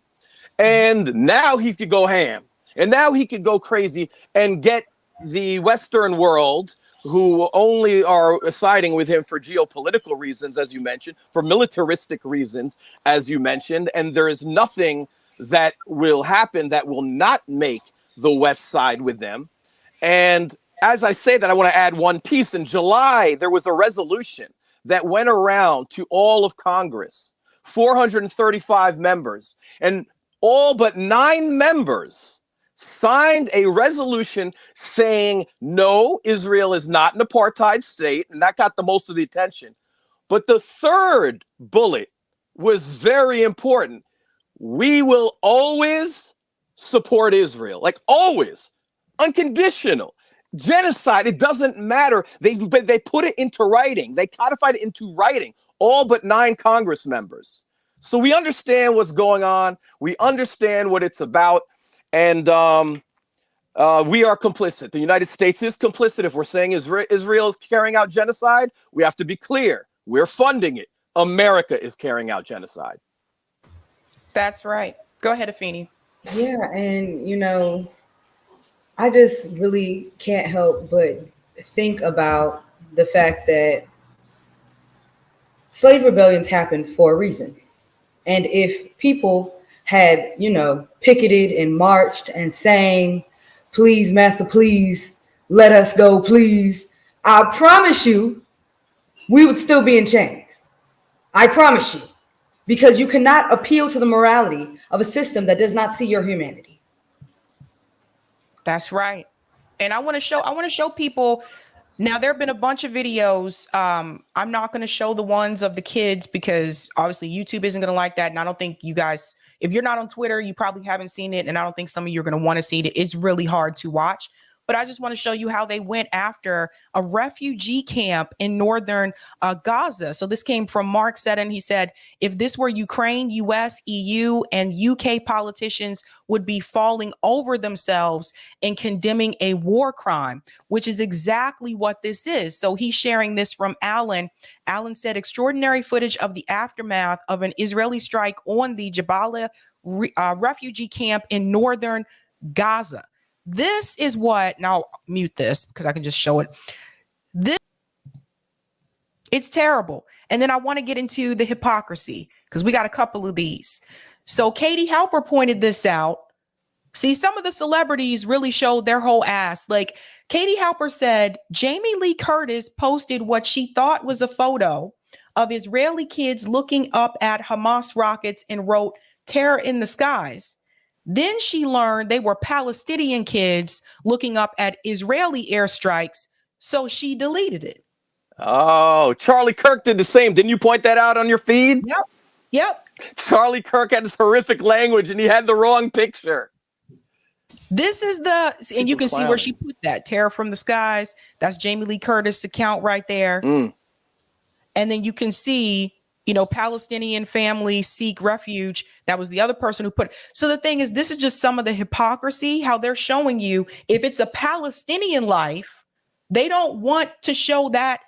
And now he could go ham. And now he could go crazy and get the Western world, who only are siding with him for geopolitical reasons, as you mentioned, for militaristic reasons, as you mentioned. And there is nothing that will happen that will not make the West side with them. And as I say that, I want to add one piece. In July, there was a resolution that went around to all of Congress, 435 members, and all but 9 members signed a resolution saying, no, Israel is not an apartheid state. And that got the most of the attention. But the third bullet was very important. We will always support Israel, like always, unconditional. Genocide, it doesn't matter. They put it into writing. They codified it into writing, all but 9 Congress members. So we understand what's going on. We understand what it's about. And we are complicit. The United States is complicit. If we're saying Israel is carrying out genocide, we have to be clear. We're funding it. America is carrying out genocide. That's right. Go ahead, Afeni. Yeah, and I just really can't help but think about the fact that slave rebellions happen for a reason. And if people had, picketed and marched and sang, please, massa, please, let us go, please, I promise you, we would still be in chains. I promise you, because you cannot appeal to the morality of a system that does not see your humanity. That's right. And I want to show people. Now, there have been a bunch of videos. I'm not going to show the ones of the kids because obviously YouTube isn't going to like that. And I don't think you guys, if you're not on Twitter, you probably haven't seen it. And I don't think some of you are going to want to see it. It's really hard to watch. But I just want to show you how they went after a refugee camp in northern Gaza. So this came from Mark Seddon. He said, if this were Ukraine, US, EU, and UK politicians would be falling over themselves and condemning a war crime, which is exactly what this is. So he's sharing this from Alan. Alan said, extraordinary footage of the aftermath of an Israeli strike on the Jabalia refugee camp in northern Gaza. This is what, now I'll mute this because I can just show it. It's terrible. And then I want to get into the hypocrisy because we got a couple of these. So Katie Halper pointed this out. See, some of the celebrities really showed their whole ass. Like Katie Halper said, Jamie Lee Curtis posted what she thought was a photo of Israeli kids looking up at Hamas rockets and wrote terror in the skies. Then she learned they were Palestinian kids looking up at Israeli airstrikes, so she deleted it. Oh, Charlie Kirk did the same. Didn't you point that out on your feed? Yep. Charlie Kirk had this horrific language and he had the wrong picture. This is and you can see where she put that. Terror from the skies. That's Jamie Lee Curtis' account right there. And then you can see, Palestinian families seek refuge. That was the other person who put it. So the thing is, this is just some of the hypocrisy, how they're showing you if it's a Palestinian life, they don't want to show that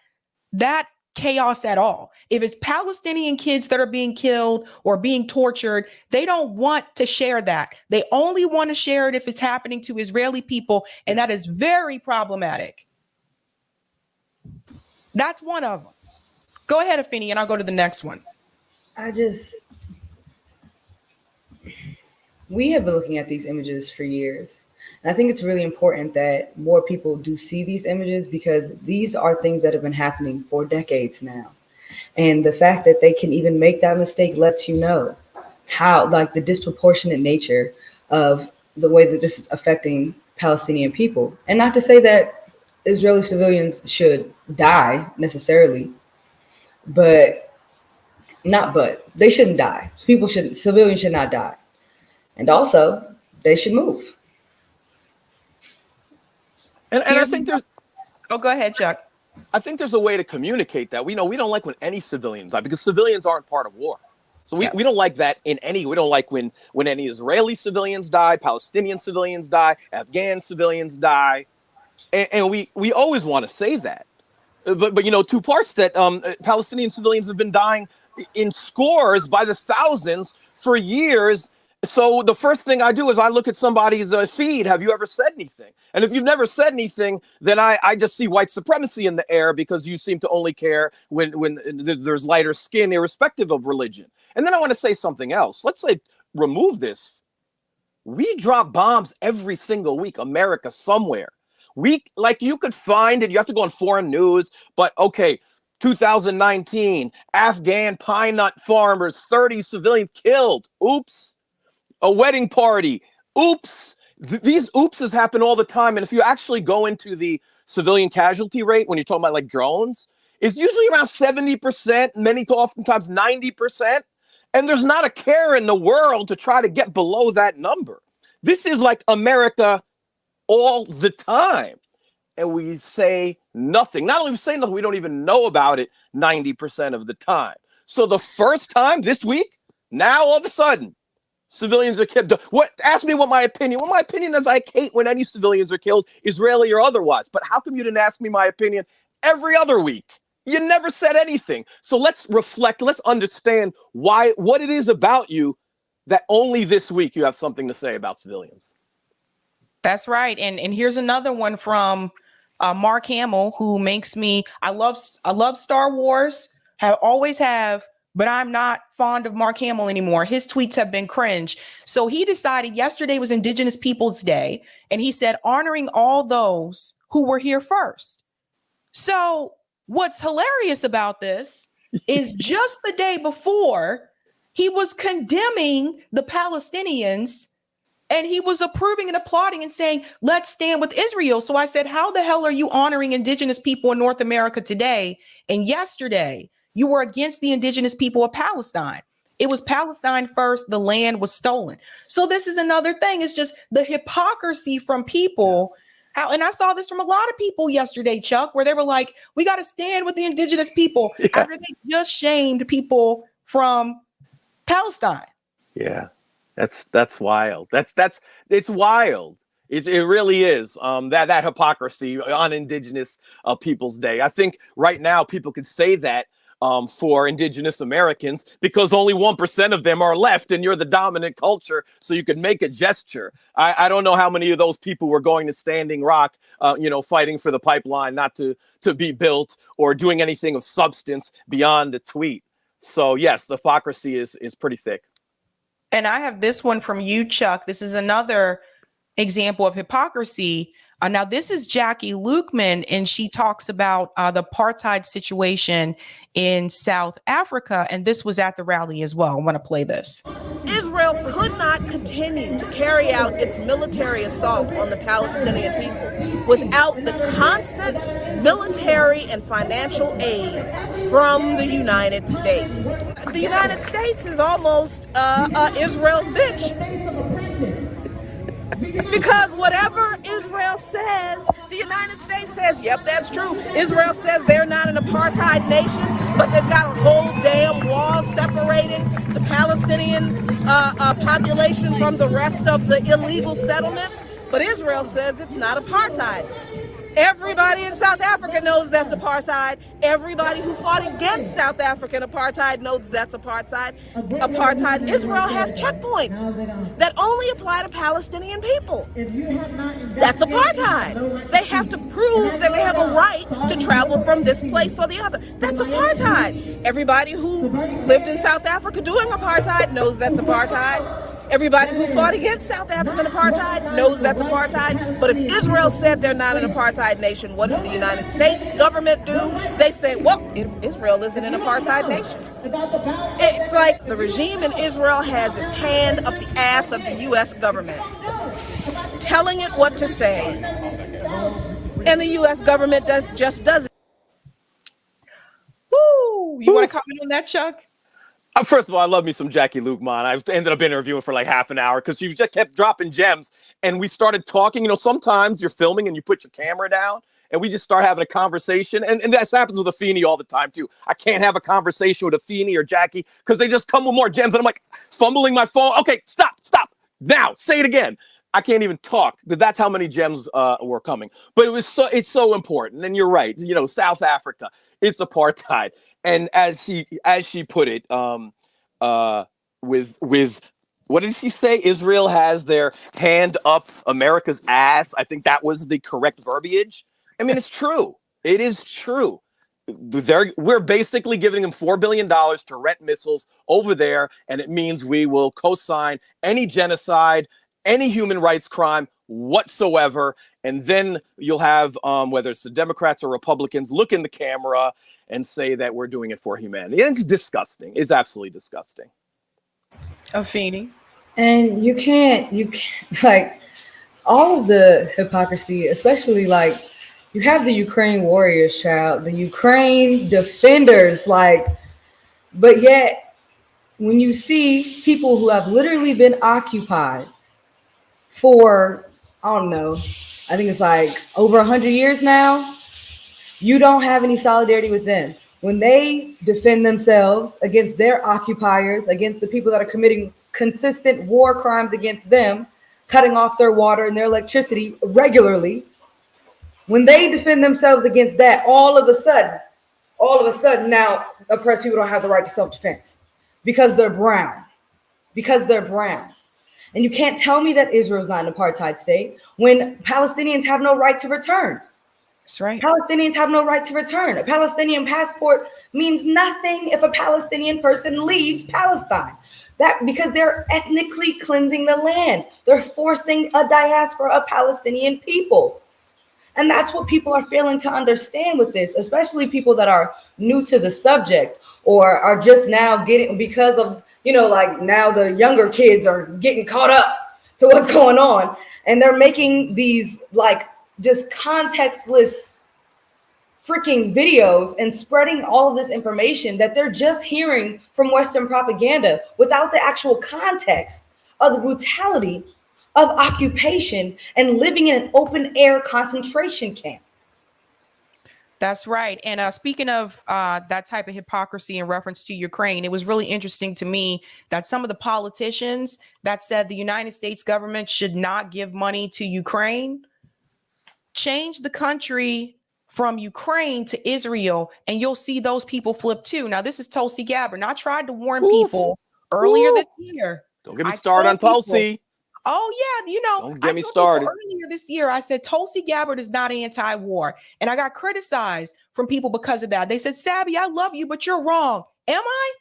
chaos at all. If it's Palestinian kids that are being killed or being tortured, they don't want to share that. They only want to share it if it's happening to Israeli people. And that is very problematic. That's one of them. Go ahead, Afeni, and I'll go to the next one. We have been looking at these images for years. And I think it's really important that more people do see these images because these are things that have been happening for decades now. And the fact that they can even make that mistake lets you know how, like, the disproportionate nature of the way that this is affecting Palestinian people. And not to say that Israeli civilians should die necessarily, but they shouldn't die. Civilians should not die. And also, they should move. And I think there's... Oh, go ahead, Chuck. I think there's a way to communicate that. We don't like when any civilians die because civilians aren't part of war. So we don't like that we don't like when any Israeli civilians die, Palestinian civilians die, Afghan civilians die. And we always want to say that. But two parts that Palestinian civilians have been dying in scores by the thousands for years. So the first thing I do is I look at somebody's feed. Have you ever said anything? And if you've never said anything, then I just see white supremacy in the air because you seem to only care when there's lighter skin, irrespective of religion. And then I want to say something else. Let's say remove this. We drop bombs every single week, America somewhere. You could find it. You have to go on foreign news. But okay, 2019, Afghan pine nut farmers, 30 civilians killed. Oops. A wedding party. Oops. These oopses happen all the time. And if you actually go into the civilian casualty rate, when you're talking about like drones, it's usually around 70%, oftentimes 90%. And there's not a care in the world to try to get below that number. This is like America all the time. And we say nothing. Not only we say nothing, we don't even know about it 90% of the time. So the first time this week, now all of a sudden, civilians are killed. Ask me what my opinion. Well, my opinion is I hate when any civilians are killed, Israeli or otherwise. But how come you didn't ask me my opinion every other week? You never said anything. So let's reflect. Let's understand what it is about you that only this week you have something to say about civilians. That's right. And here's another one from Mark Hamill, who makes me, I love Star Wars, always have, but I'm not fond of Mark Hamill anymore. His tweets have been cringe. So he decided yesterday was Indigenous Peoples Day, and he said, honoring all those who were here first. So what's hilarious about this is just the day before he was condemning the Palestinians and he was approving and applauding and saying, let's stand with Israel. So I said, how the hell are you honoring indigenous people in North America today? And yesterday, you were against the indigenous people of Palestine. It was Palestine first. The land was stolen. So this is another thing. It's just the hypocrisy from people. And I saw this from a lot of people yesterday, Chuck, where they were like, we got to stand with the indigenous people after they just shamed people from Palestine. Yeah, that's wild. It's wild. It really is. That hypocrisy on Indigenous Peoples Day. I think right now people could say that for Indigenous Americans because only 1% of them are left, and you're the dominant culture, so you can make a gesture. I don't know how many of those people were going to Standing Rock, fighting for the pipeline not to be built or doing anything of substance beyond a tweet. So yes, the hypocrisy is pretty thick. And I have this one from you, Chuck. This is another example of hypocrisy. Now, this is Jackie Lukeman, and she talks about the apartheid situation in South Africa. And this was at the rally as well. I want to play this. Israel could not continue to carry out its military assault on the Palestinian people without the constant military and financial aid from the United States. The United States is almost Israel's bitch. Because whatever Israel says, the United States says, yep, that's true. Israel says they're not an apartheid nation, but they've got a whole damn wall separating the Palestinian population from the rest of the illegal settlements. But Israel says it's not apartheid. Everybody in South Africa knows that's apartheid. Everybody who fought against South African apartheid knows that's apartheid. Israel has checkpoints that only apply to Palestinian people. That's apartheid. They have to prove that they have a right to travel from this place or the other. That's apartheid. Everybody who lived in South Africa doing apartheid knows that's apartheid. Everybody who fought against South African apartheid knows that's apartheid. But if Israel said they're not an apartheid nation, what does the United States government do? They say, well, Israel isn't an apartheid nation. It's like the regime in Israel has its hand up the ass of the U.S. government, telling it what to say. And the U.S. government just does it. Woo! You want to comment on that, Chuck? First of all, I love me some Jackie Lukeman. I ended up interviewing for like half an hour because she just kept dropping gems. And we started talking. Sometimes you're filming and you put your camera down and we just start having a conversation. And that happens with Afeni all the time, too. I can't have a conversation with Afeni or Jackie because they just come with more gems. And I'm like fumbling my phone. Okay, stop. Now, say it again. I can't even talk because that's how many gems were coming. But it's so important. And you're right. South Africa, it's apartheid. And as she put it, with what did she say? Israel has their hand up America's ass. I think that was the correct verbiage. I mean, it's true. It is true. We're basically giving them $4 billion to rent missiles over there, and it means we will co-sign any genocide, any human rights crime whatsoever. And then you'll have, whether it's the Democrats or Republicans, look in the camera and say that we're doing it for humanity. And it's disgusting. It's absolutely disgusting. Afeni. And you can't like all of the hypocrisy, especially like you have the Ukraine warriors, child, the Ukraine defenders, but yet when you see people who have literally been occupied for, I don't know, I think it's like over 100 years now, you don't have any solidarity with them. When they defend themselves against their occupiers, against the people that are committing consistent war crimes against them, cutting off their water and their electricity regularly, when they defend themselves against that, all of a sudden now oppressed people don't have the right to self-defense because they're brown. And you can't tell me that Israel's not an apartheid state when Palestinians have no right to return. That's right. Palestinians have no right to return. A Palestinian passport means nothing if a Palestinian person leaves Palestine. Because they're ethnically cleansing the land. They're forcing a diaspora of Palestinian people. And that's what people are failing to understand with this, especially people that are new to the subject or are just now getting, because of, like now the younger kids are getting caught up to what's going on. And they're making these like just contextless freaking videos and spreading all of this information that they're just hearing from Western propaganda without the actual context of the brutality of occupation and living in an open air concentration camp. That's right. And speaking of that type of hypocrisy in reference to Ukraine, it was really interesting to me that some of the politicians that said the United States government should not give money to Ukraine changed the country from Ukraine to Israel, and you'll see those people flip too. Now, this is Tulsi Gabbard. And I tried to warn people earlier this year. Don't get me started on Tulsi. Oh, yeah. Don't get me started. Earlier this year, I said Tulsi Gabbard is not anti-war. And I got criticized from people because of that. They said, Sabby, I love you, but you're wrong. Am I?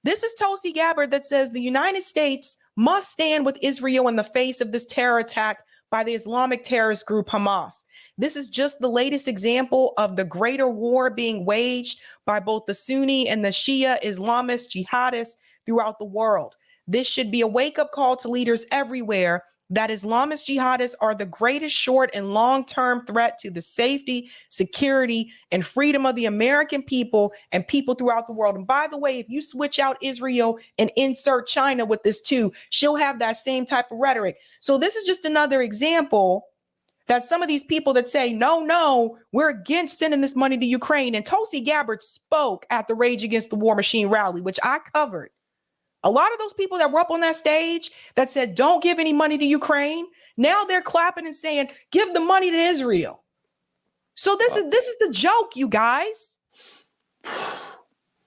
This is Tulsi Gabbard that says the United States must stand with Israel in the face of this terror attack by the Islamic terrorist group Hamas. This is just the latest example of the greater war being waged by both the Sunni and the Shia Islamist jihadists throughout the world. This should be a wake-up call to leaders everywhere that Islamist jihadists are the greatest short and long-term threat to the safety, security, and freedom of the American people and people throughout the world. And by the way, if you switch out Israel and insert China with this too, she'll have that same type of rhetoric. So this is just another example that some of these people that say, no, we're against sending this money to Ukraine. And Tulsi Gabbard spoke at the Rage Against the War Machine rally, which I covered. A lot of those people that were up on that stage that said, don't give any money to Ukraine, now they're clapping and saying, give the money to Israel. So this is the joke, you guys.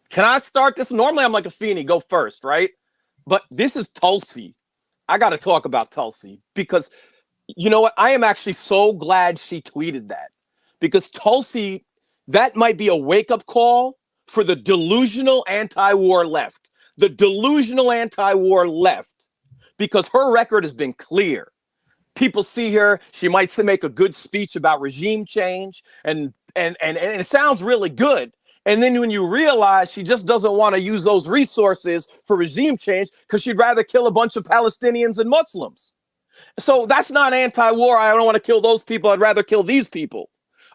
Can I start this? Normally I'm like a Feeny, go first, right? But this is Tulsi. I got to talk about Tulsi because you know what? I am actually so glad she tweeted that, because Tulsi, that might be a wake-up call for the delusional anti-war left. The delusional anti-war left, because her record has been clear. People see her, she might make a good speech about regime change, and it sounds really good. And then when you realize she just doesn't want to use those resources for regime change because she'd rather kill a bunch of Palestinians and Muslims. So that's not anti-war. I don't want to kill those people. I'd rather kill these people.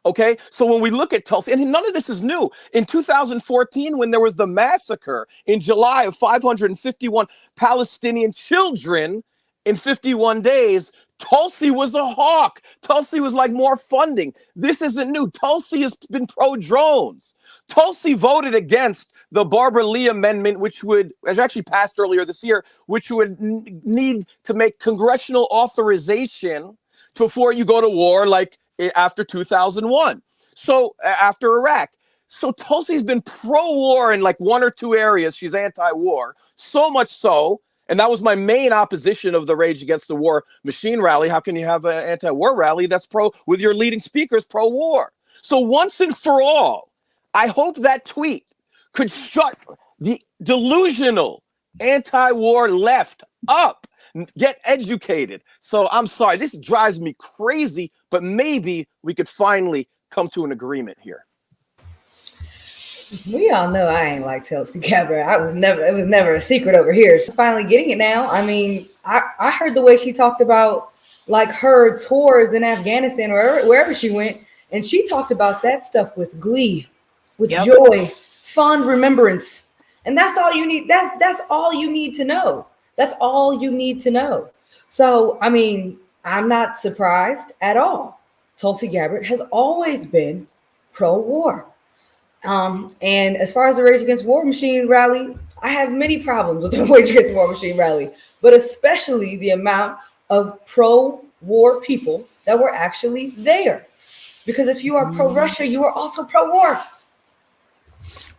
Okay, so when we look at Tulsi, and none of this is new. In 2014, when there was the massacre in July of 551 Palestinian children in 51 days, Tulsi was a hawk. Tulsi was like, more funding. This isn't new. Tulsi has been pro-drones. Tulsi voted against the Barbara Lee amendment, which actually passed earlier this year, which would need to make congressional authorization before you go to war, like after 2001. So after Iraq. So Tulsi's been pro-war in like one or two areas. She's anti-war, so much so. And that was my main opposition of the Rage Against the War Machine rally. How can you have an anti-war rally that's with your leading speakers pro-war? So once and for all, I hope that tweet could shut the delusional anti-war left up. Get educated. So I'm sorry, this drives me crazy, but maybe we could finally come to an agreement here. We all know I ain't like Tulsi Gabbard. It was never a secret over here. She's finally getting it now. I mean, I heard the way she talked about like her tours in Afghanistan or wherever she went, and she talked about that stuff with glee, with joy, fond remembrance. And that's all you need. That's all you need to know. That's all you need to know. So, I mean, I'm not surprised at all. Tulsi Gabbard has always been pro-war. And as far as the Rage Against War Machine rally, I have many problems with the Rage Against War Machine rally, but especially the amount of pro-war people that were actually there. Because if you are pro-Russia, you are also pro-war.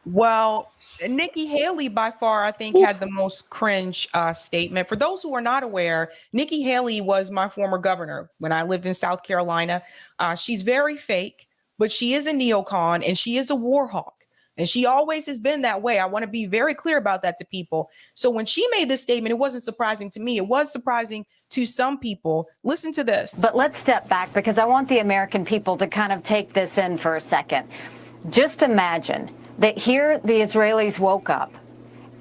Well, Nikki Haley, by far, I think, had the most cringe statement. For those who are not aware, Nikki Haley was my former governor when I lived in South Carolina. She's very fake, but she is a neocon and she is a war hawk. And she always has been that way. I want to be very clear about that to people. So when she made this statement, it wasn't surprising to me. It was surprising to some people. Listen to this. But let's step back, because I want the American people to kind of take this in for a second. Just imagine that here the Israelis woke up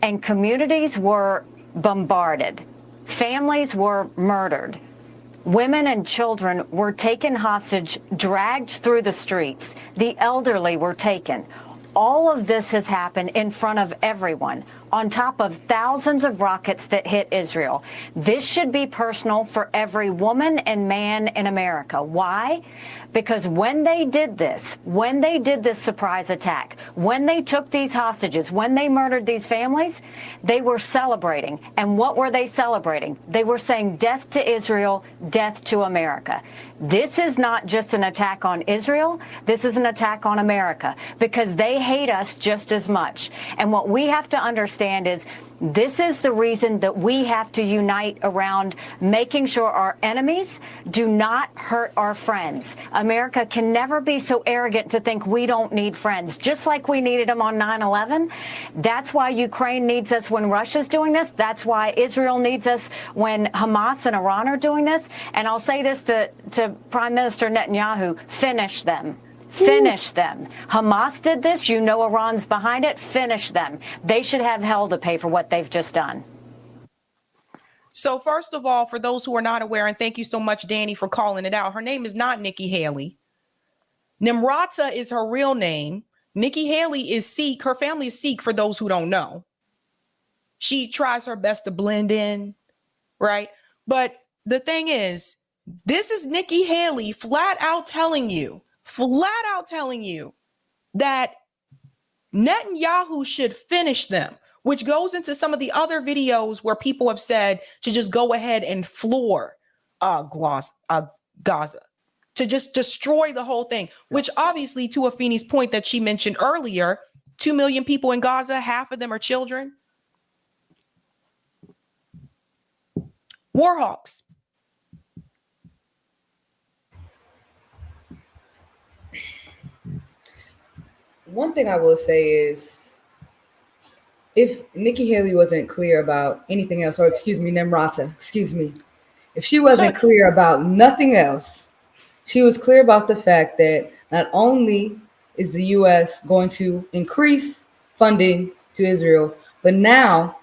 and communities were bombarded. Families were murdered. Women and children were taken hostage, dragged through the streets. The elderly were taken. All of this has happened in front of everyone, on top of thousands of rockets that hit Israel. This should be personal for every woman and man in America. Why? Because when they did this surprise attack, when they took these hostages, when they murdered these families, they were celebrating. And what were they celebrating? They were saying death to Israel, death to America. This is not just an attack on Israel. This is an attack on America, because they hate us just as much. And what we have to understand is this is the reason that we have to unite around making sure our enemies do not hurt our friends. America can never be so arrogant to think we don't need friends, just like we needed them on 9/11. That's why Ukraine needs us when Russia's doing this. That's why Israel needs us when Hamas and Iran are doing this. And I'll say this to Prime Minister Netanyahu: finish them. Finish them. Hamas did this. You know Iran's behind it. Finish them. They should have hell to pay for what they've just done. So first of all, for those who are not aware, and thank you so much, Danny, for calling it out, her name is not Nikki Haley. Nimrata is her real name. Nikki Haley is Sikh. Her family is Sikh, for those who don't know. She tries her best to blend in, right? But the thing is, this is Nikki Haley flat out telling you that Netanyahu should finish them, which goes into some of the other videos where people have said to just go ahead and floor Gaza, to just destroy the whole thing, which obviously, to Afeni's point that she mentioned earlier, 2 million people in Gaza, half of them are children. Warhawks. One thing I will say is, if Nikki Haley wasn't clear about anything else, or excuse me, Nimrata, if she wasn't clear about nothing else, she was clear about the fact that not only is the U.S. going to increase funding to Israel, but now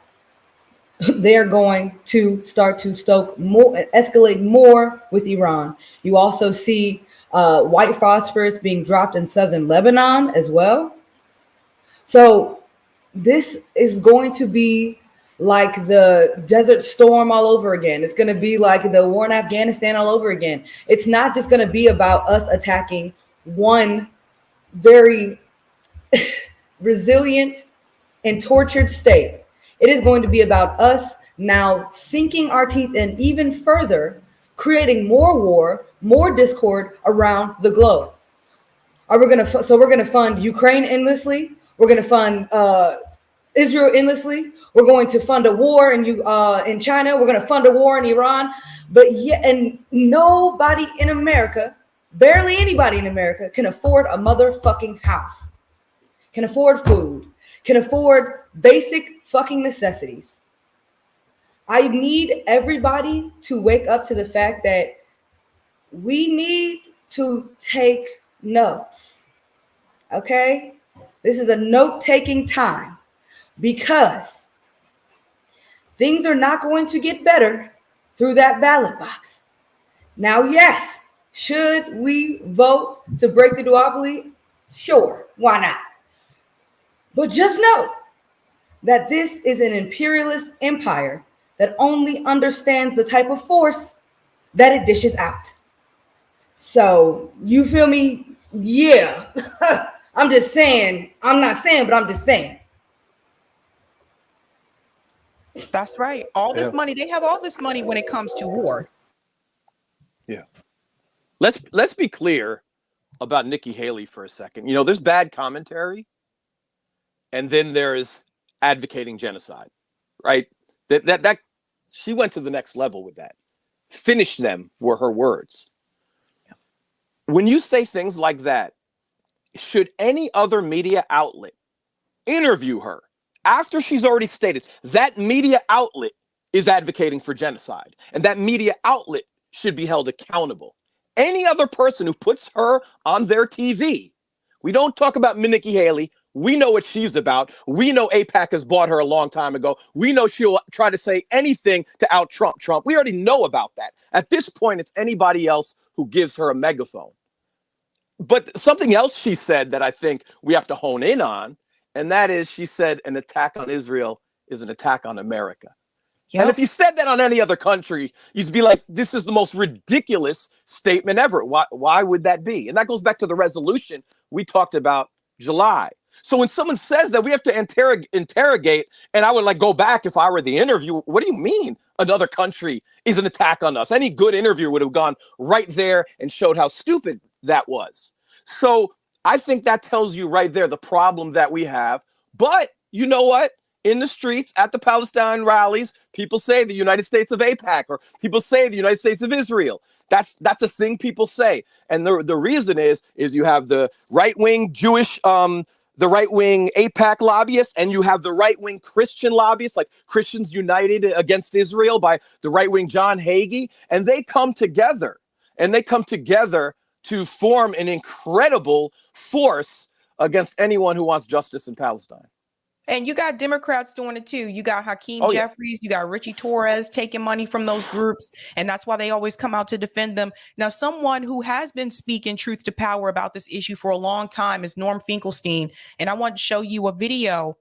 they're going to start to escalate more with Iran. You also see white phosphorus being dropped in southern Lebanon as well. So this is going to be like the Desert Storm all over again. It's going to be like the war in Afghanistan all over again. It's not just going to be about us attacking one very resilient and tortured state. It is going to be about us now sinking our teeth in even further, creating more war, more discord around the globe. We're going to fund Ukraine endlessly. We're going to fund Israel endlessly. We're going to fund a war in China. We're going to fund a war in Iran. And nobody in America, barely anybody in America, can afford a motherfucking house, can afford food, can afford basic fucking necessities. I need everybody to wake up to the fact that we need to take notes. Okay? This is a note-taking time, because things are not going to get better through that ballot box. Now, yes, should we vote to break the duopoly? Sure, why not? But just know that this is an imperialist empire that only understands the type of force that it dishes out. So, you feel me? Yeah. I'm just saying. I'm not saying, but I'm just saying. That's right. All this money, they have all this money when it comes to war. Yeah. Let's be clear about Nikki Haley for a second. You know, there's bad commentary, and then there is advocating genocide, right? That she went to the next level with that. Finish them were her words. When you say things like that, should any other media outlet interview her after she's already stated that media outlet is advocating for genocide, and that media outlet should be held accountable. Any other person who puts her on their TV, we don't talk about Nikki Haley. We know what she's about. We know AIPAC has bought her a long time ago. We know she'll try to say anything to out Trump. We already know about that. At this point, it's anybody else who gives her a megaphone. But something else she said that I think we have to hone in on, and that is she said an attack on Israel is an attack on America. Yep. And if you said that on any other country, you'd be like, this is the most ridiculous statement ever. Why would that be? And that goes back to the resolution we talked about July. So when someone says that, we have to interrogate, and I would like go back if I were the interview. What do you mean another country is an attack on us? Any good interviewer would have gone right there and showed how stupid that was. So I think that tells you right there the problem that we have. But you know what? In the streets, at the Palestine rallies, people say the United States of AIPAC, or people say the United States of Israel. That's a thing people say. And the reason is you have the right-wing Jewish, the right-wing AIPAC lobbyists, and you have the right-wing Christian lobbyists, like Christians United Against Israel by the right-wing John Hagee. And they come together, to form an incredible force against anyone who wants justice in Palestine. And you got Democrats doing it too. You got Hakeem Jeffries, you got Richie Torres taking money from those groups. And that's why they always come out to defend them. Now, someone who has been speaking truth to power about this issue for a long time is Norm Finkelstein. And I want to show you a video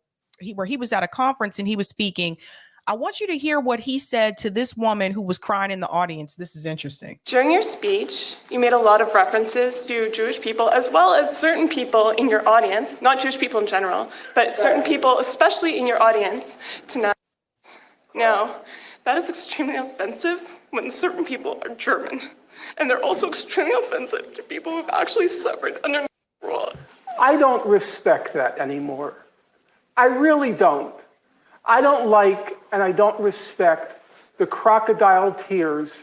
where he was at a conference and he was speaking. I want you to hear what he said to this woman who was crying in the audience. This is interesting. During your speech, you made a lot of references to Jewish people, as well as certain people in your audience, not Jewish people in general, but certain people, especially in your audience, tonight. Now, that is extremely offensive when certain people are German. And they're also extremely offensive to people who've actually suffered under rule. I don't respect that anymore. I really don't. I don't like and I don't respect the crocodile tears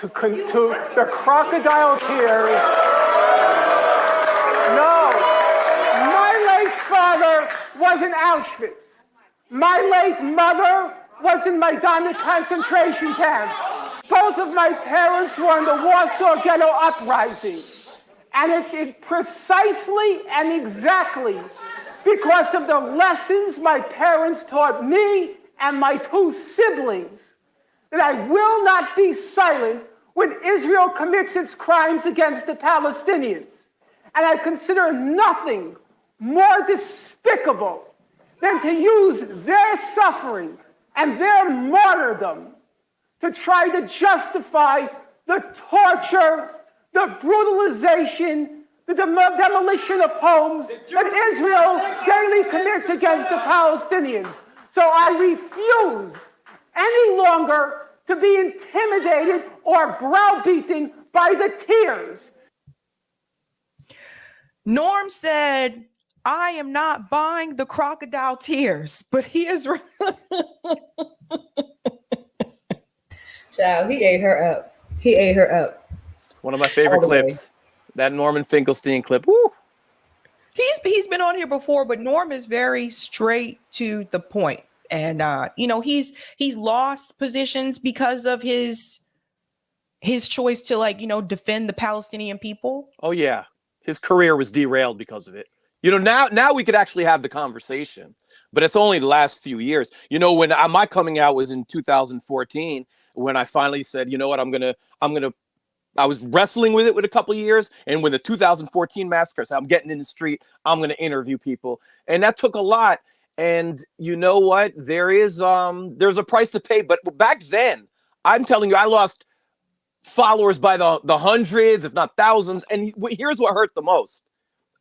the crocodile tears. No, my late father was in Auschwitz. My late mother was in Majdanek concentration camp. Both of my parents were in the Warsaw Ghetto Uprising. And it's precisely and exactly because of the lessons my parents taught me and my two siblings that I will not be silent when Israel commits its crimes against the Palestinians. And I consider nothing more despicable than to use their suffering and their martyrdom to try to justify the torture, the brutalization, the demolition of homes that Israel daily commits against the Palestinians. So I refuse any longer to be intimidated or browbeaten by the tears. Norm said, I am not buying the crocodile tears, but he is. Child, he ate her up. He ate her up. It's one of my favorite clips. That Norman Finkelstein clip. Woo! He's been on here before, but Norm is very straight to the point. And he's lost positions because of his choice to defend the Palestinian people. Oh yeah. His career was derailed because of it. Now we could actually have the conversation, but it's only the last few years. When my coming out was in 2014, when I finally said, you know what, I was wrestling with it with a couple of years. And when the 2014 massacre, so I'm getting in the street, I'm going to interview people. And that took a lot. And you know what? There's a price to pay. But back then, I'm telling you, I lost followers by the hundreds, if not thousands. And here's what hurt the most.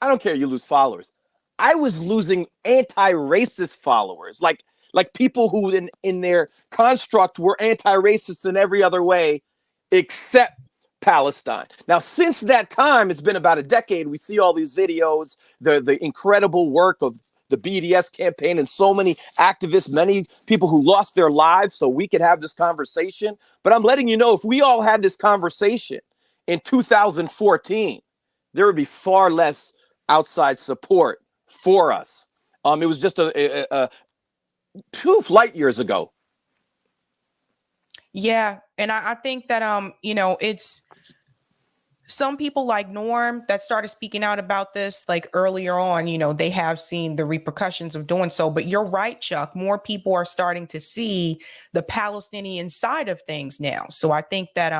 I don't care you lose followers. I was losing anti-racist followers, like people who in their construct were anti-racist in every other way except Palestine. Now, since that time, it's been about a decade. We see all these videos, the incredible work of the BDS campaign and so many activists, many people who lost their lives so we could have this conversation. But I'm letting you know, if we all had this conversation in 2014, there would be far less outside support for us. It was just 2 light years ago. Yeah. And I think that, you know, it's some people like Norm that started speaking out about this like earlier on, you know, they have seen the repercussions of doing so. But you're right, Chuck. More people are starting to see the Palestinian side of things now. So I think that,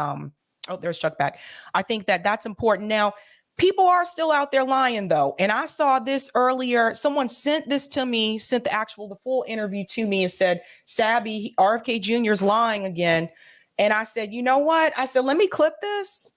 oh, there's Chuck back. I think that that's important. Now, people are still out there lying, though. And I saw this earlier. Someone sent this to me, sent the full interview to me and said, Sabby, RFK Jr. is lying again. And I said, you know what? I said, let me clip this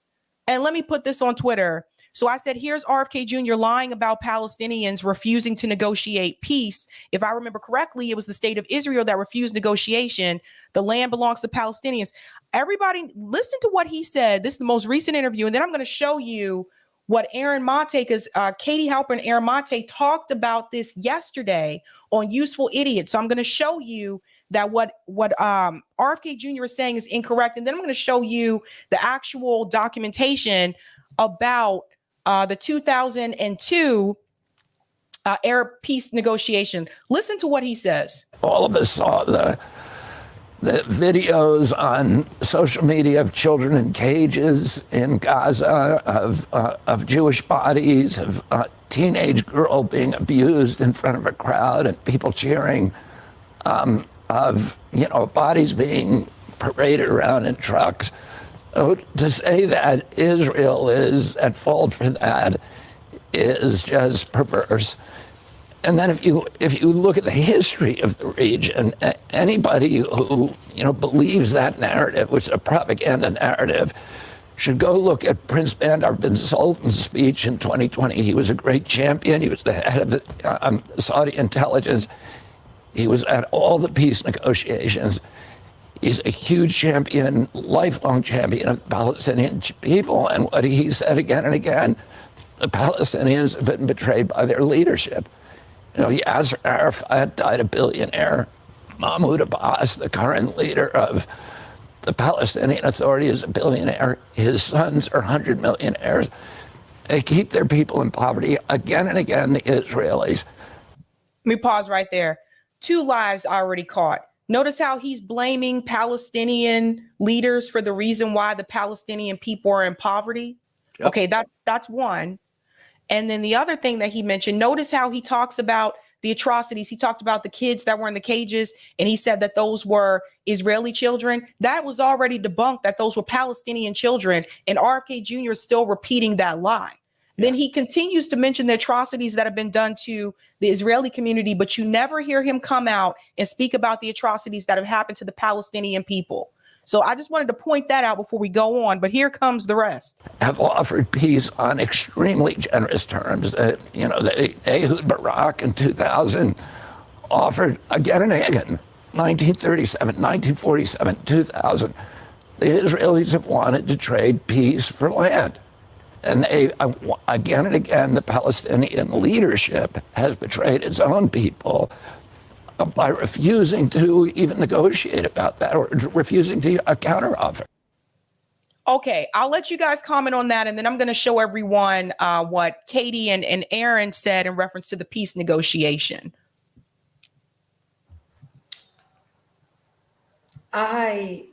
and let me put this on Twitter. So I said, here's RFK Jr. lying about Palestinians refusing to negotiate peace. If I remember correctly, it was the state of Israel that refused negotiation. The land belongs to Palestinians. Everybody listen to what he said. This is the most recent interview. And then I'm going to show you what Aaron Mate, because Katie Halper and Aaron Mate talked about this yesterday on Useful Idiots. So I'm going to show you that what RFK Jr. is saying is incorrect. And then I'm going to show you the actual documentation about the 2002 Arab peace negotiation. Listen to what he says. All of us saw the videos on social media of children in cages in Gaza, of Jewish bodies, of a teenage girl being abused in front of a crowd and people cheering, of, you know, bodies being paraded around in trucks. So to say that Israel is at fault for that is just perverse. And then if you look at the history of the region, anybody who, you know, believes that narrative, which is a propaganda narrative, should go look at Prince Bandar bin Sultan's speech in 2020. He was a great champion. He was the head of the Saudi intelligence. He was at all the peace negotiations. He's a huge champion, lifelong champion of the Palestinian people. And what he said again and again, the Palestinians have been betrayed by their leadership. You know, Yasser Arafat died a billionaire. Mahmoud Abbas, the current leader of the Palestinian Authority, is a billionaire. His sons are 100 millionaires. They keep their people in poverty again and again, the Israelis. Let me pause right there. 2 lies I already caught. Notice how he's blaming Palestinian leaders for the reason why the Palestinian people are in poverty. Yep. Okay, that's one. And then the other thing that he mentioned, notice how he talks about the atrocities. He talked about the kids that were in the cages, and he said that those were Israeli children. That was already debunked, that those were Palestinian children, and RFK Jr. is still repeating that lie. Yeah. Then he continues to mention the atrocities that have been done to the Israeli community, but you never hear him come out and speak about the atrocities that have happened to the Palestinian people. So I just wanted to point that out before we go on, but here comes the rest. Have offered peace on extremely generous terms. You know, Ehud Barak in 2000 offered again and again, 1937, 1947, 2000. The Israelis have wanted to trade peace for land. And they, again and again, the Palestinian leadership has betrayed its own people by refusing to even negotiate about that or refusing to a counteroffer. Okay, I'll let you guys comment on that, and then I'm going to show everyone what Katie and Aaron said in reference to the peace negotiation. I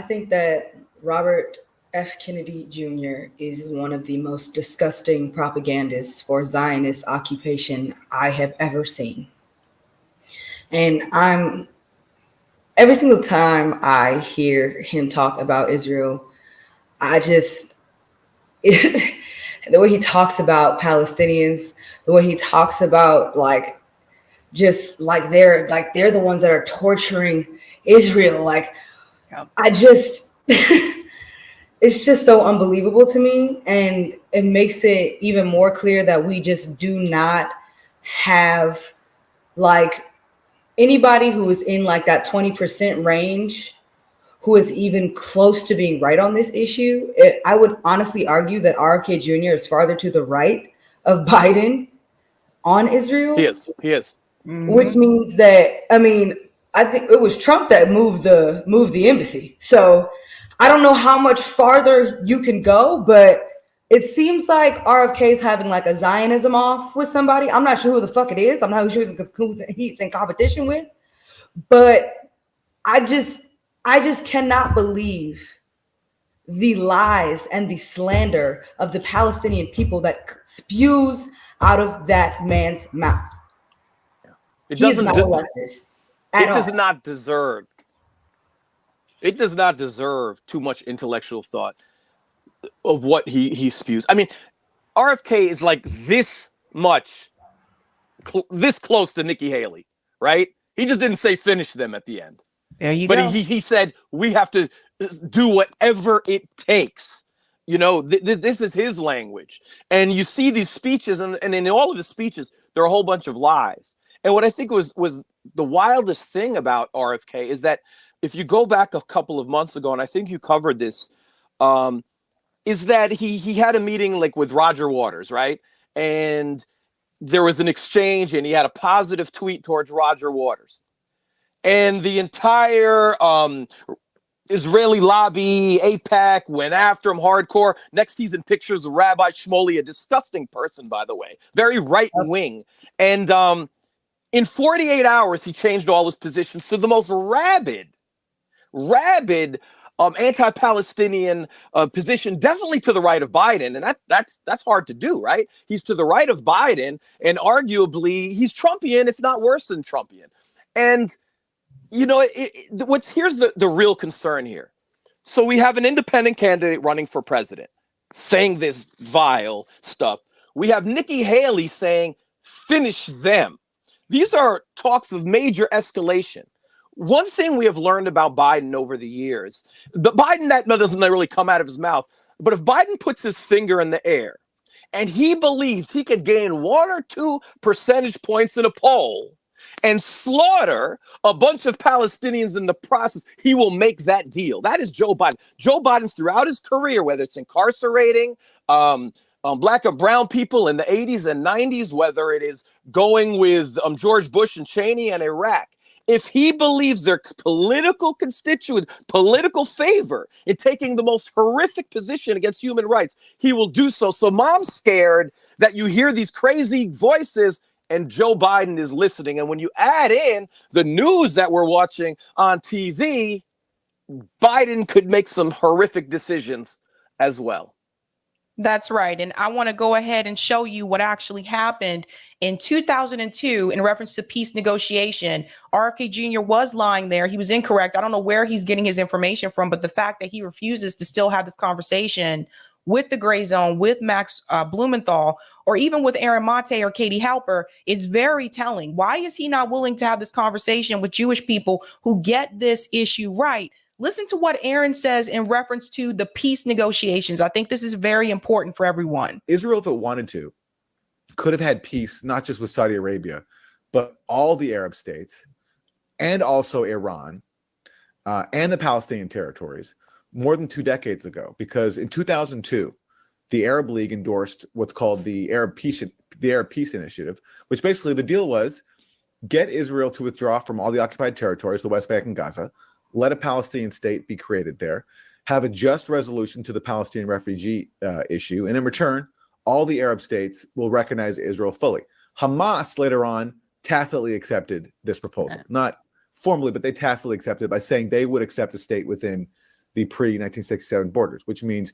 think that Robert F. Kennedy Jr. is one of the most disgusting propagandists for Zionist occupation I have ever seen. And every single time I hear him talk about Israel, the way he talks about Palestinians, the way he talks about they're the ones that are torturing Israel. It's just so unbelievable to me. And it makes it even more clear that we just do not have anybody who is in that 20% range who is even close to being right on this issue. I would honestly argue that RFK Jr. is farther to the right of Biden on Israel. He is. Mm-hmm. Which means that, I think it was Trump that moved the embassy. So I don't know how much farther you can go, but it seems like RFK is having a Zionism off with somebody. I'm not sure who the fuck it is. I'm not sure who he's in competition with. But I just cannot believe the lies and the slander of the Palestinian people that spews out of that man's mouth. It He is doesn't. not a leftist at It does all. not deserve. It does not deserve too much intellectual thought of what he spews. I mean, RFK is like this much, this close to Nikki Haley, right? He just didn't say finish them at the end. There you But go. he said we have to do whatever it takes. You know, this is his language. And you see these speeches, and in all of his speeches, there are a whole bunch of lies. And what I think was the wildest thing about RFK is that if you go back a couple of months ago, and I think you covered this, is that he had a meeting like with Roger Waters, right? And there was an exchange, and he had a positive tweet towards Roger Waters. And the entire Israeli lobby, AIPAC, went after him hardcore. Next, he's in pictures of Rabbi Shmuley, a disgusting person, by the way, very right-wing. And in 48 hours, he changed all his positions to the most rabid anti-Palestinian position, definitely to the right of Biden. And that's hard to do, right? He's to the right of Biden, and arguably he's Trumpian, if not worse than Trumpian. And you know, here's the real concern here. So we have an independent candidate running for president saying this vile stuff. We have Nikki Haley saying, finish them. These are talks of major escalation. One thing we have learned about Biden over the years, but Biden, that doesn't really come out of his mouth, but if Biden puts his finger in the air and he believes he could gain 1 or 2 percentage points in a poll and slaughter a bunch of Palestinians in the process, he will make that deal. That is Joe Biden. Joe Biden, throughout his career, whether it's incarcerating black and brown people in the 80s and 90s, whether it is going with George Bush and Cheney and Iraq, if he believes their political constituents, political favor in taking the most horrific position against human rights, he will do so. So mom's scared that you hear these crazy voices and Joe Biden is listening. And when you add in the news that we're watching on TV, Biden could make some horrific decisions as well. That's right. And I want to go ahead and show you what actually happened in 2002 in reference to peace negotiation. RFK Jr. was lying there. He was incorrect. I don't know where he's getting his information from, but the fact that he refuses to still have this conversation with the Gray Zone, with Max Blumenthal, or even with Aaron Mate or Katie Halper, it's very telling. Why is he not willing to have this conversation with Jewish people who get this issue right? Listen to what Aaron says in reference to the peace negotiations. I think this is very important for everyone. Israel, if it wanted to, could have had peace, not just with Saudi Arabia, but all the Arab states and also Iran and the Palestinian territories more than 2 decades ago. Because in 2002, the Arab League endorsed what's called the Arab Peace Initiative, which basically the deal was get Israel to withdraw from all the occupied territories, the West Bank and Gaza, let a Palestinian state be created there, have a just resolution to the Palestinian refugee issue, and in return, all the Arab states will recognize Israel fully. Hamas later on tacitly accepted this proposal, not formally, but they tacitly accepted by saying they would accept a state within the pre-1967 borders, which means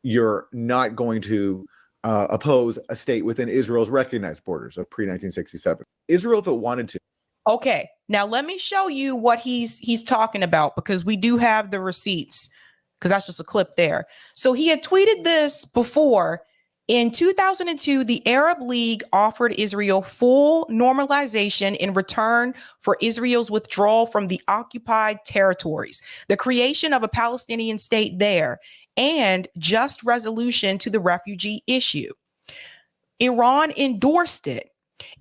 you're not going to oppose a state within Israel's recognized borders of pre-1967. Israel, if it wanted to. Okay, now let me show you what he's talking about, because we do have the receipts, because that's just a clip there. So he had tweeted this before. In 2002, the Arab League offered Israel full normalization in return for Israel's withdrawal from the occupied territories, the creation of a Palestinian state there, and just resolution to the refugee issue. Iran endorsed it.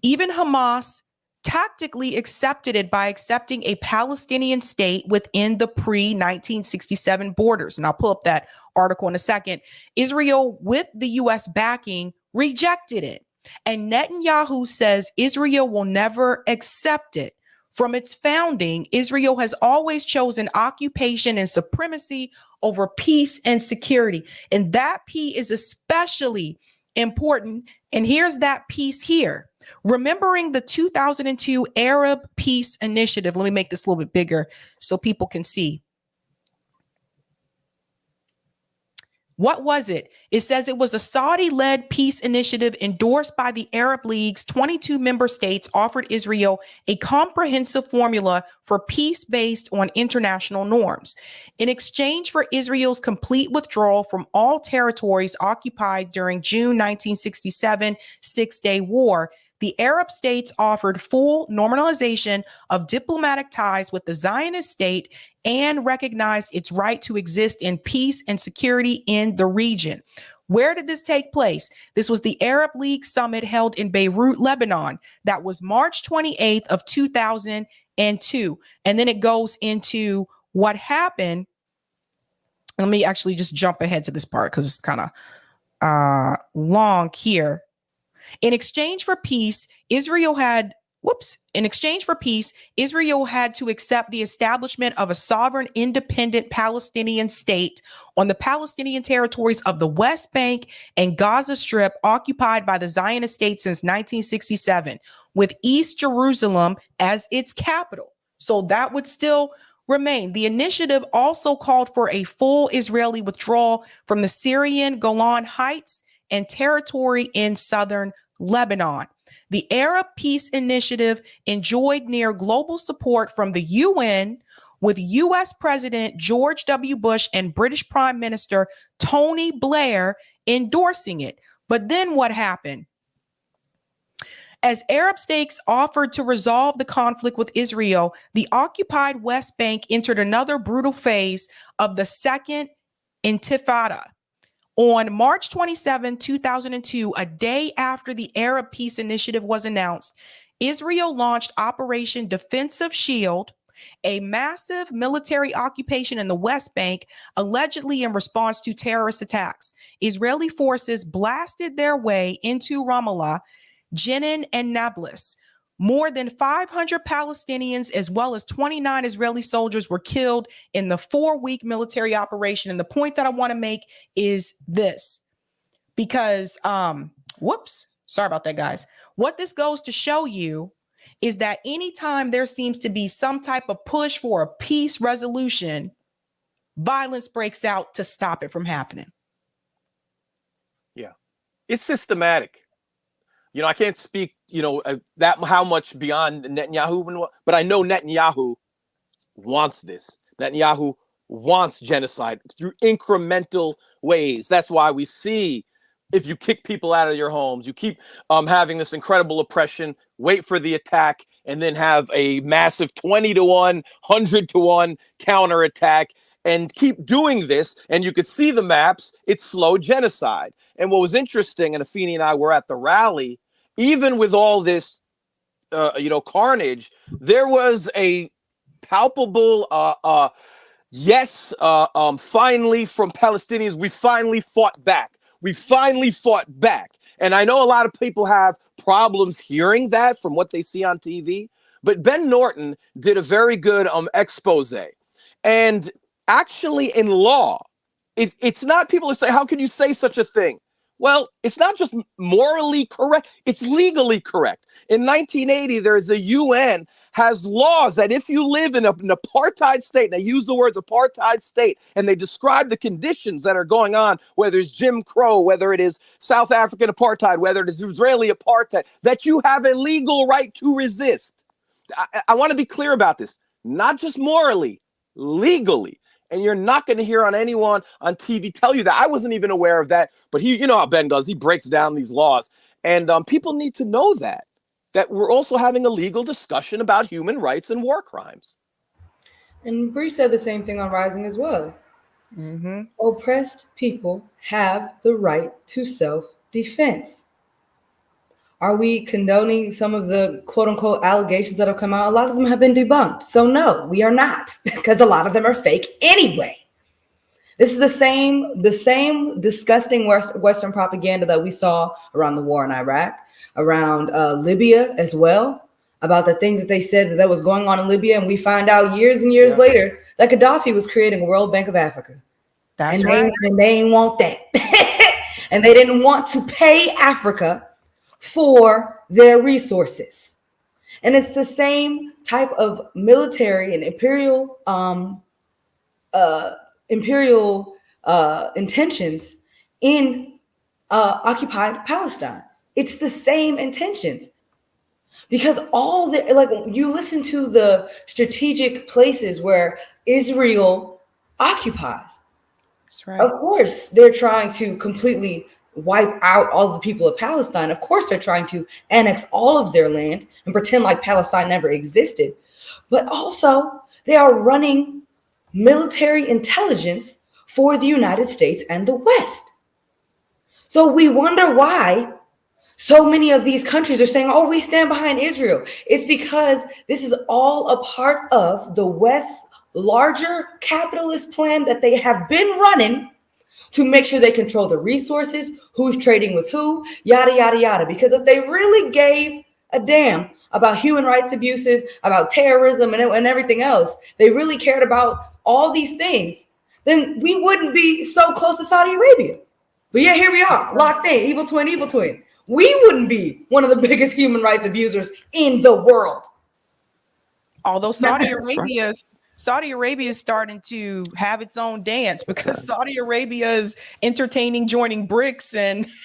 Even Hamas tactically accepted it by accepting a Palestinian state within the pre-1967 borders. And I'll pull up that article in a second. Israel, with the U.S. backing, rejected it. And Netanyahu says Israel will never accept it. From its founding, Israel has always chosen occupation and supremacy over peace and security. And that P is especially important. And here's that piece here. Remembering the 2002 Arab Peace Initiative. Let me make this a little bit bigger so people can see. What was it? It says it was a Saudi-led peace initiative endorsed by the Arab League's 22 member states, offered Israel a comprehensive formula for peace based on international norms. In exchange for Israel's complete withdrawal from all territories occupied during June 1967 Six-Day War, the Arab states offered full normalization of diplomatic ties with the Zionist state and recognized its right to exist in peace and security in the region. Where did this take place? This was the Arab League summit held in Beirut, Lebanon. That was March 28th of 2002. And then it goes into what happened. Let me actually just jump ahead to this part because it's kind of long here. In exchange for peace, Israel had to accept the establishment of a sovereign, independent Palestinian state on the Palestinian territories of the West Bank and Gaza Strip occupied by the Zionist state since 1967, with East Jerusalem as its capital. So that would still remain. The initiative also called for a full Israeli withdrawal from the Syrian Golan Heights and territory in southern Lebanon. The Arab Peace Initiative enjoyed near global support from the UN, with U.S. President George W. Bush and British Prime Minister Tony Blair endorsing it. But then what happened? As Arab states offered to resolve the conflict with Israel, the occupied West Bank entered another brutal phase of the Second Intifada. On March 27, 2002, a day after the Arab Peace Initiative was announced, Israel launched Operation Defensive Shield, a massive military occupation in the West Bank, allegedly in response to terrorist attacks. Israeli forces blasted their way into Ramallah, Jenin, and Nablus. More than 500 Palestinians, as well as 29 Israeli soldiers, were killed in the 4-week military operation. And the point that I want to make is this, because, sorry about that, guys. What this goes to show you is that anytime there seems to be some type of push for a peace resolution, violence breaks out to stop it from happening. Yeah, it's systematic. You know, I can't speak, that how much beyond Netanyahu, but I know Netanyahu wants this. Netanyahu wants genocide through incremental ways. That's why we see, if you kick people out of your homes, you keep having this incredible oppression, wait for the attack, and then have a massive 20-to-1, 100-to-1 counterattack, and keep doing this. And you could see the maps. It's slow genocide. And what was interesting, and Afeni and I were at the rally, even with all this, carnage, there was a palpable yes, finally, from Palestinians, we finally fought back. We finally fought back. And I know a lot of people have problems hearing that from what they see on TV, but Ben Norton did a very good expose. And actually in law, it's not, people say, how can you say such a thing? Well, it's not just morally correct, it's legally correct. In 1980, there's a UN has laws that if you live in an apartheid state, and they use the words apartheid state, and they describe the conditions that are going on, whether it's Jim Crow, whether it is South African apartheid, whether it is Israeli apartheid, that you have a legal right to resist. I want to be clear about this, not just morally, legally. And you're not going to hear on anyone on TV tell you that. I wasn't even aware of that. But he, you know how Ben does. He breaks down these laws. And people need to know that we're also having a legal discussion about human rights and war crimes. And Bree said the same thing on Rising as well. Mm-hmm. Oppressed people have the right to self-defense. Are we condoning some of the quote-unquote allegations that have come out? A lot of them have been debunked. So no, we are not, because a lot of them are fake anyway. This is the same disgusting Western propaganda that we saw around the war in Iraq, around Libya as well, about the things that they said that was going on in Libya. And we find out years and years later that Gaddafi was creating a World Bank of Africa. That's right. And they didn't want that. And they didn't want to pay Africa for their resources. And it's the same type of military and imperial intentions in occupied Palestine. It's the same intentions. Because all the, like, you listen to the strategic places where Israel occupies. That's right. Of course, they're trying to completely wipe out all the people of Palestine. Of course, they're trying to annex all of their land and pretend like Palestine never existed. But also, they are running military intelligence for the United States and the West. So we wonder why so many of these countries are saying, oh, we stand behind Israel. It's because this is all a part of the West's larger capitalist plan that they have been running to make sure they control the resources, who's trading with who, yada, yada, yada. Because if they really gave a damn about human rights abuses, about terrorism and everything else, they really cared about all these things, then we wouldn't be so close to Saudi Arabia. But yeah, here we are, locked in, evil twin, evil twin. We wouldn't be one of the biggest human rights abusers in the world. Although Saudi Arabia is starting to have its own dance, because Saudi Arabia is entertaining joining BRICS,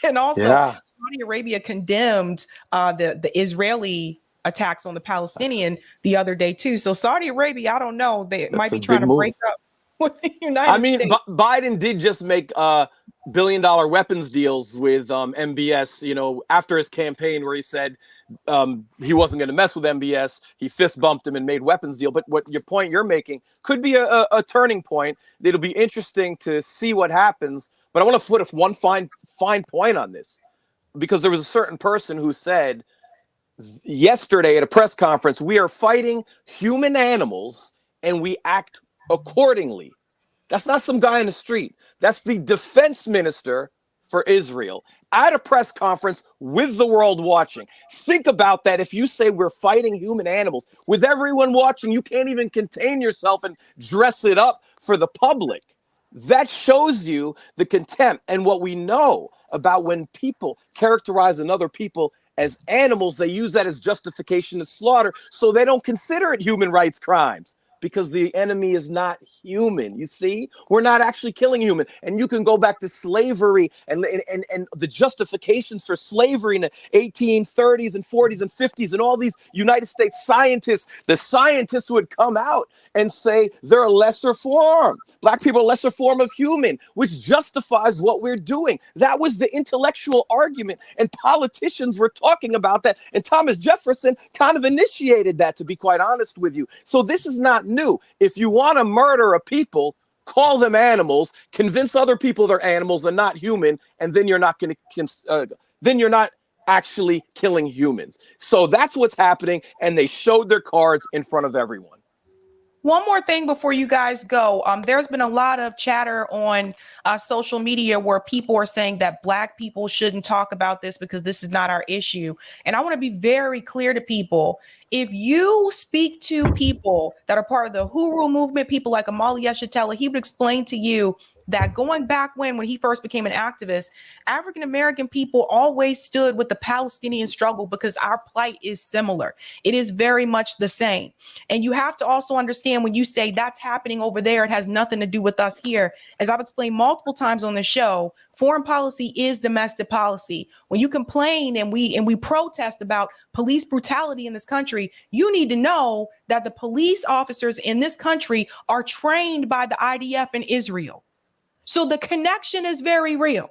and also Saudi Arabia condemned the Israeli attacks on the Palestinian the other day too. So Saudi Arabia, I don't know, they might be trying to break up with the United States. Biden did just make billion-dollar weapons deals with MBS, you know, after his campaign where he said he wasn't going to mess with MBS. He fist bumped him and made weapons deal. But what your point you're making could be a turning point. It'll be interesting to see what happens. But I want to put one fine point on this, because there was a certain person who said yesterday at a press conference, we are fighting human animals and we act accordingly. That's not some guy in the street. That's the defense minister for Israel at a press conference with the world watching. Think about that. If you say we're fighting human animals with everyone watching, you can't even contain yourself and dress it up for the public. That shows you the contempt. And what we know about when people characterize another people as animals, they use that as justification to slaughter, so they don't consider it human rights crimes. Because the enemy is not human. You see, we're not actually killing human. And you can go back to slavery and the justifications for slavery in the 1830s and 40s and 50s, and all these United States scientists. The scientists would come out and say they're a lesser form. Black people are a lesser form of human, which justifies what we're doing. That was the intellectual argument, and politicians were talking about that. And Thomas Jefferson kind of initiated that, to be quite honest with you. So this is not new. If you want to murder a people, call them animals, convince other people they're animals and not human, and then you're not going to then you're not actually killing humans. So that's what's happening, and they showed their cards in front of everyone. One more thing before you guys go. There's been a lot of chatter on social media where people are saying that Black people shouldn't talk about this because this is not our issue. And I want to be very clear to people. If you speak to people that are part of the Huru movement, people like Amali Yeshatela, he would explain to you that going back when he first became an activist, African-American people always stood with the Palestinian struggle because our plight is similar. It is very much the same. And you have to also understand, when you say that's happening over there, it has nothing to do with us here. As I've explained multiple times on the show, foreign policy is domestic policy. When you complain and we protest about police brutality in this country, you need to know that the police officers in this country are trained by the IDF in Israel. So the connection is very real.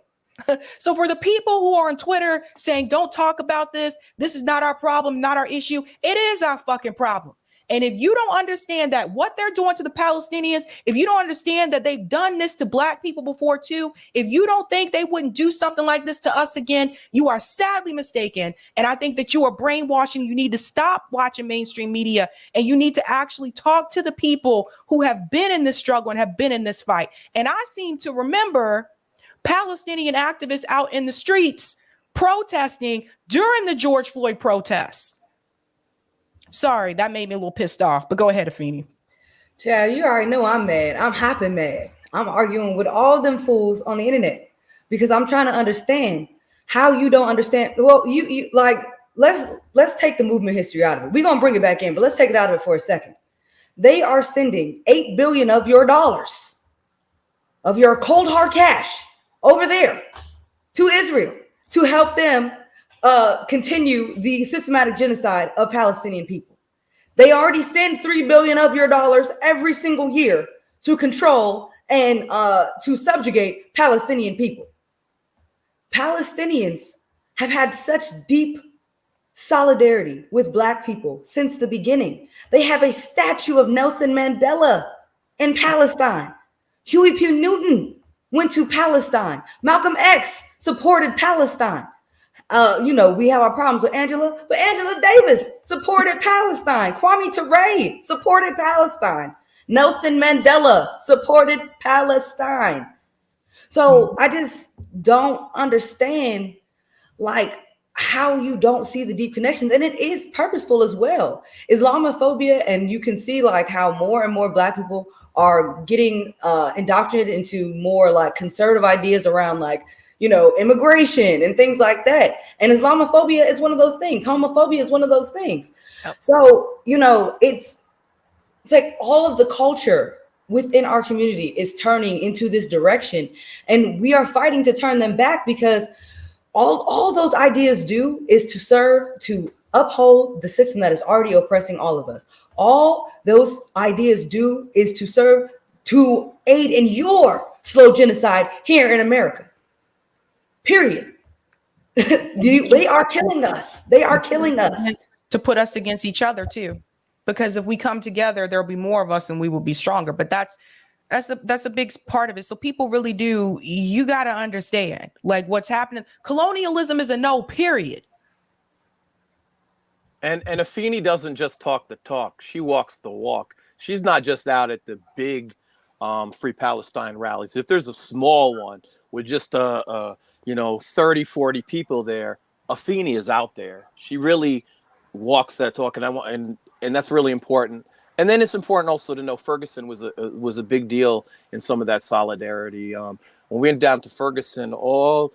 So for the people who are on Twitter saying, don't talk about this, this is not our problem, not our issue, it is our fucking problem. And if you don't understand that what they're doing to the Palestinians, if you don't understand that they've done this to Black people before too, if you don't think they wouldn't do something like this to us again, you are sadly mistaken. And I think that you are brainwashing. You need to stop watching mainstream media, and you need to actually talk to the people who have been in this struggle and have been in this fight. And I seem to remember Palestinian activists out in the streets protesting during the George Floyd protests. Sorry, that made me a little pissed off, but go ahead, Afeni. Chad, you already know I'm mad. I'm happy mad. I'm arguing with all them fools on the internet because I'm trying to understand, how you don't understand. Well, you like, let's take the movement history out of it. We're gonna bring it back in, but let's take it out of it for a second. They are sending $8 billion of your dollars, of your cold hard cash over there to Israel to help them continue the systematic genocide of Palestinian people. They already send $3 billion of your dollars every single year to control and to subjugate Palestinian people. Palestinians have had such deep solidarity with Black people since the beginning. They have a statue of Nelson Mandela in Palestine. Huey P. Newton went to Palestine. Malcolm X supported Palestine. We have our problems with Angela, but Angela Davis supported Palestine. Kwame Ture supported Palestine. Nelson Mandela supported Palestine. So I just don't understand, like, how you don't see the deep connections. And it is purposeful as well. Islamophobia, and you can see like how more and more Black people are getting indoctrinated into more like conservative ideas around like, immigration and things like that. And Islamophobia is one of those things. Homophobia is one of those things. Yep. So, it's like all of the culture within our community is turning into this direction. And we are fighting to turn them back, because all those ideas do is to serve to uphold the system that is already oppressing all of us. All those ideas do is to serve to aid in your slow genocide here in America. Period. They are killing us. They are killing us. To put us against each other too. Because if we come together, there'll be more of us and we will be stronger. But that's a big part of it. So people really do, you got to understand like what's happening. Colonialism is a no, period. And Afeni doesn't just talk the talk. She walks the walk. She's not just out at the big Free Palestine rallies. If there's a small one with just 30, 40 people there, Afeni is out there. She really walks that talk, and that's really important. And then it's important also to know Ferguson was a big deal in some of that solidarity. When we went down to Ferguson, so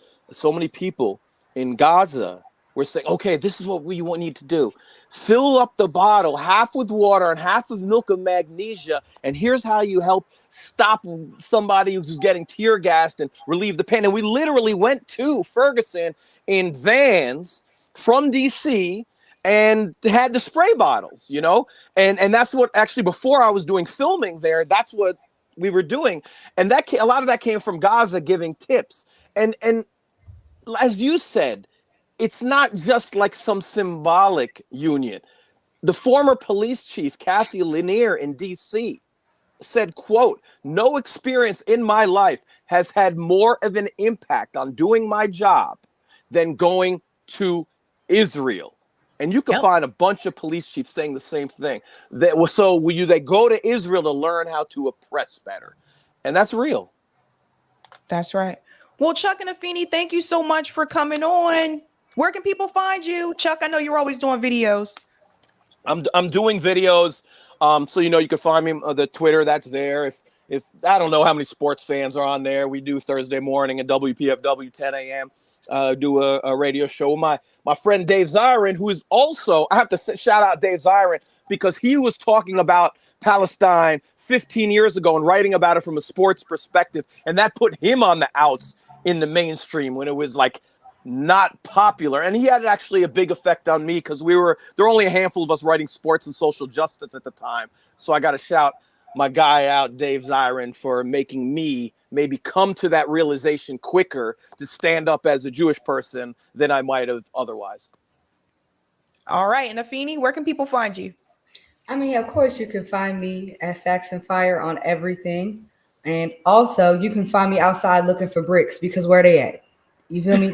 many people in Gaza were saying, okay, this is what we need to do. Fill up the bottle, half with water and half with milk of magnesia. And here's how you help stop somebody who's getting tear gassed and relieve the pain. And we literally went to Ferguson in vans from DC and had the spray bottles, and that's what actually before I was doing filming there, that's what we were doing. And a lot of that came from Gaza giving tips. And as you said, it's not just like some symbolic union. The former police chief, Kathy Lanier in DC, said, quote, "No experience in my life has had more of an impact on doing my job than going to Israel." And you can find a bunch of police chiefs saying the same thing. They go to Israel to learn how to oppress better. And that's real. That's right. Well, Chuck and Afeni, thank you so much for coming on. Where can people find you? Chuck, I know you're always doing videos. I'm doing videos. So you can find me the Twitter that's there. If I don't know how many sports fans are on there. We do Thursday morning at WPFW 10 a.m. Do a radio show. My friend Dave Zirin, who is also, I have to shout out Dave Zirin because he was talking about Palestine 15 years ago and writing about it from a sports perspective. And that put him on the outs in the mainstream when it was like not popular. And he had actually a big effect on me because there were only a handful of us writing sports and social justice at the time. So I got to shout my guy out, Dave Zirin, for making me maybe come to that realization quicker to stand up as a Jewish person than I might have otherwise. All right. And Afeni, where can people find you? I mean, of course, you can find me at Facts and Fire on everything. And also, you can find me outside looking for bricks, because where they at? You feel me?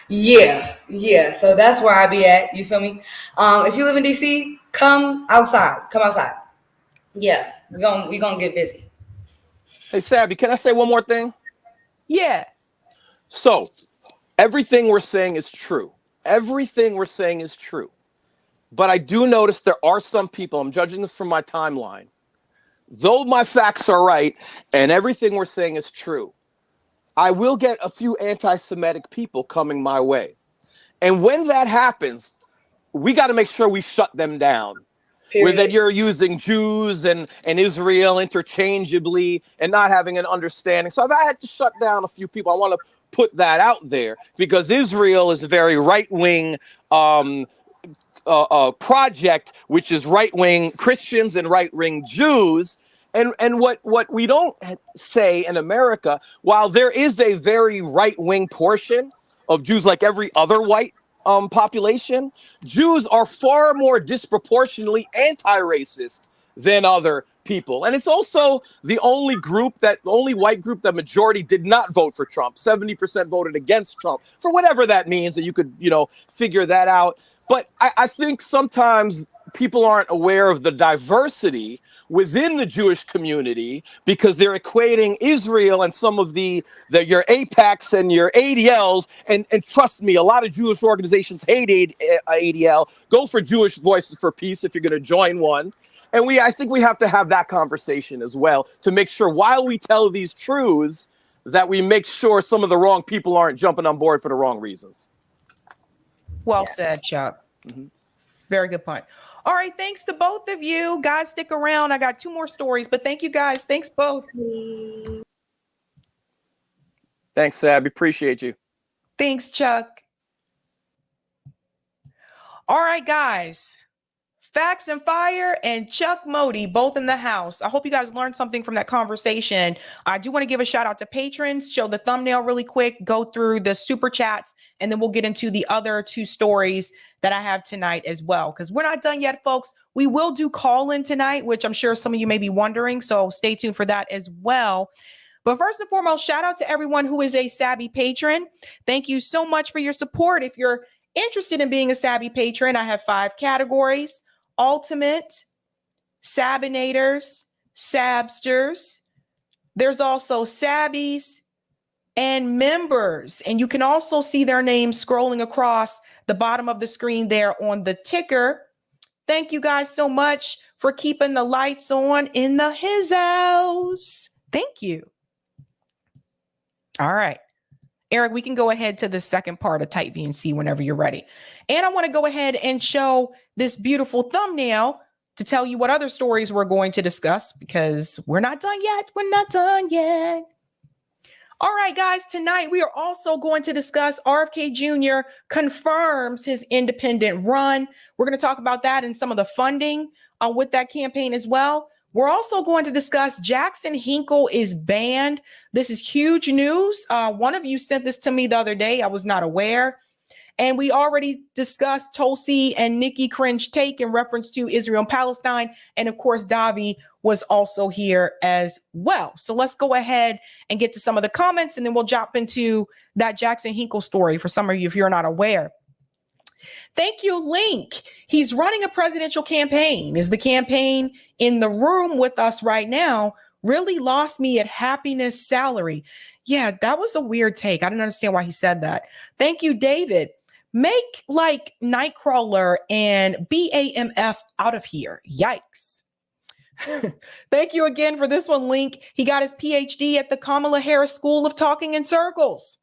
Yeah. So that's where I be at. You feel me? If you live in DC, come outside. Yeah, we're gonna get busy. Hey, Sabby, can I say one more thing? Yeah. So, everything we're saying is true. But I do notice there are some people, I'm judging this from my timeline, though my facts are right and everything we're saying is true, I will get a few anti-Semitic people coming my way. And when that happens, we got to make sure we shut them down. Where that you're using Jews and Israel interchangeably and not having an understanding. So I've had to shut down a few people. I want to put that out there because Israel is a very right-wing project, which is right-wing Christians and right-wing Jews. And what we don't say in America, while there is a very right-wing portion of Jews like every other white population, Jews are far more disproportionately anti-racist than other people. And it's also the only white group that majority did not vote for Trump. 70% voted against Trump, for whatever that means, and you could, figure that out. But I think sometimes people aren't aware of the diversity within the Jewish community because they're equating Israel and some of your AIPACs and your ADLs. And trust me, a lot of Jewish organizations hate ADL. Go for Jewish Voices for Peace if you're going to join one. And I think we have to have that conversation as well to make sure while we tell these truths that we make sure some of the wrong people aren't jumping on board for the wrong reasons. Well said, Chuck. Mm-hmm. Very good point. All right. Thanks to both of you guys. Stick around. I got 2 more stories, but thank you guys. Thanks both. Thanks, Sabby. Appreciate you. Thanks, Chuck. All right, guys. Facts and Fire and Chuck Modi, both in the house. I hope you guys learned something from that conversation. I do want to give a shout out to patrons. Show the thumbnail really quick. Go through the super chats, and then we'll get into the other 2 stories that I have tonight as well. Because we're not done yet, folks. We will do call-in tonight, which I'm sure some of you may be wondering. So stay tuned for that as well. But first and foremost, shout out to everyone who is a Sabby patron. Thank you so much for your support. If you're interested in being a Sabby patron, I have 5 categories. Ultimate, Sabinators, Sabsters. There's also Sabbies and members. And you can also see their names scrolling across the bottom of the screen there on the ticker. Thank you guys so much for keeping the lights on in the his house. Thank you. All right. Eric, we can go ahead to the second part of Type VNC whenever you're ready. And I want to go ahead and show this beautiful thumbnail to tell you what other stories we're going to discuss because we're not done yet. We're not done yet. All right, guys, tonight we are also going to discuss RFK Jr. confirms his independent run. We're going to talk about that and some of the funding with that campaign as well. We're also going to discuss Jackson Hinkle is banned. This is huge news. One of you sent this to me the other day. I was not aware. And we already discussed Tulsi and Nikki Cringe take in reference to Israel and Palestine. And of course, Davi was also here as well. So let's go ahead and get to some of the comments, and then we'll jump into that Jackson Hinkle story for some of you if you're not aware. Thank you, Link. He's running a presidential campaign. Is the campaign in the room with us right now? Really lost me at happiness salary. Yeah, that was a weird take. I didn't understand why he said that. Thank you, David. Make like Nightcrawler and BAMF out of here. Yikes. Thank you again for this one, Link. He got his PhD at the Kamala Harris School of Talking in Circles.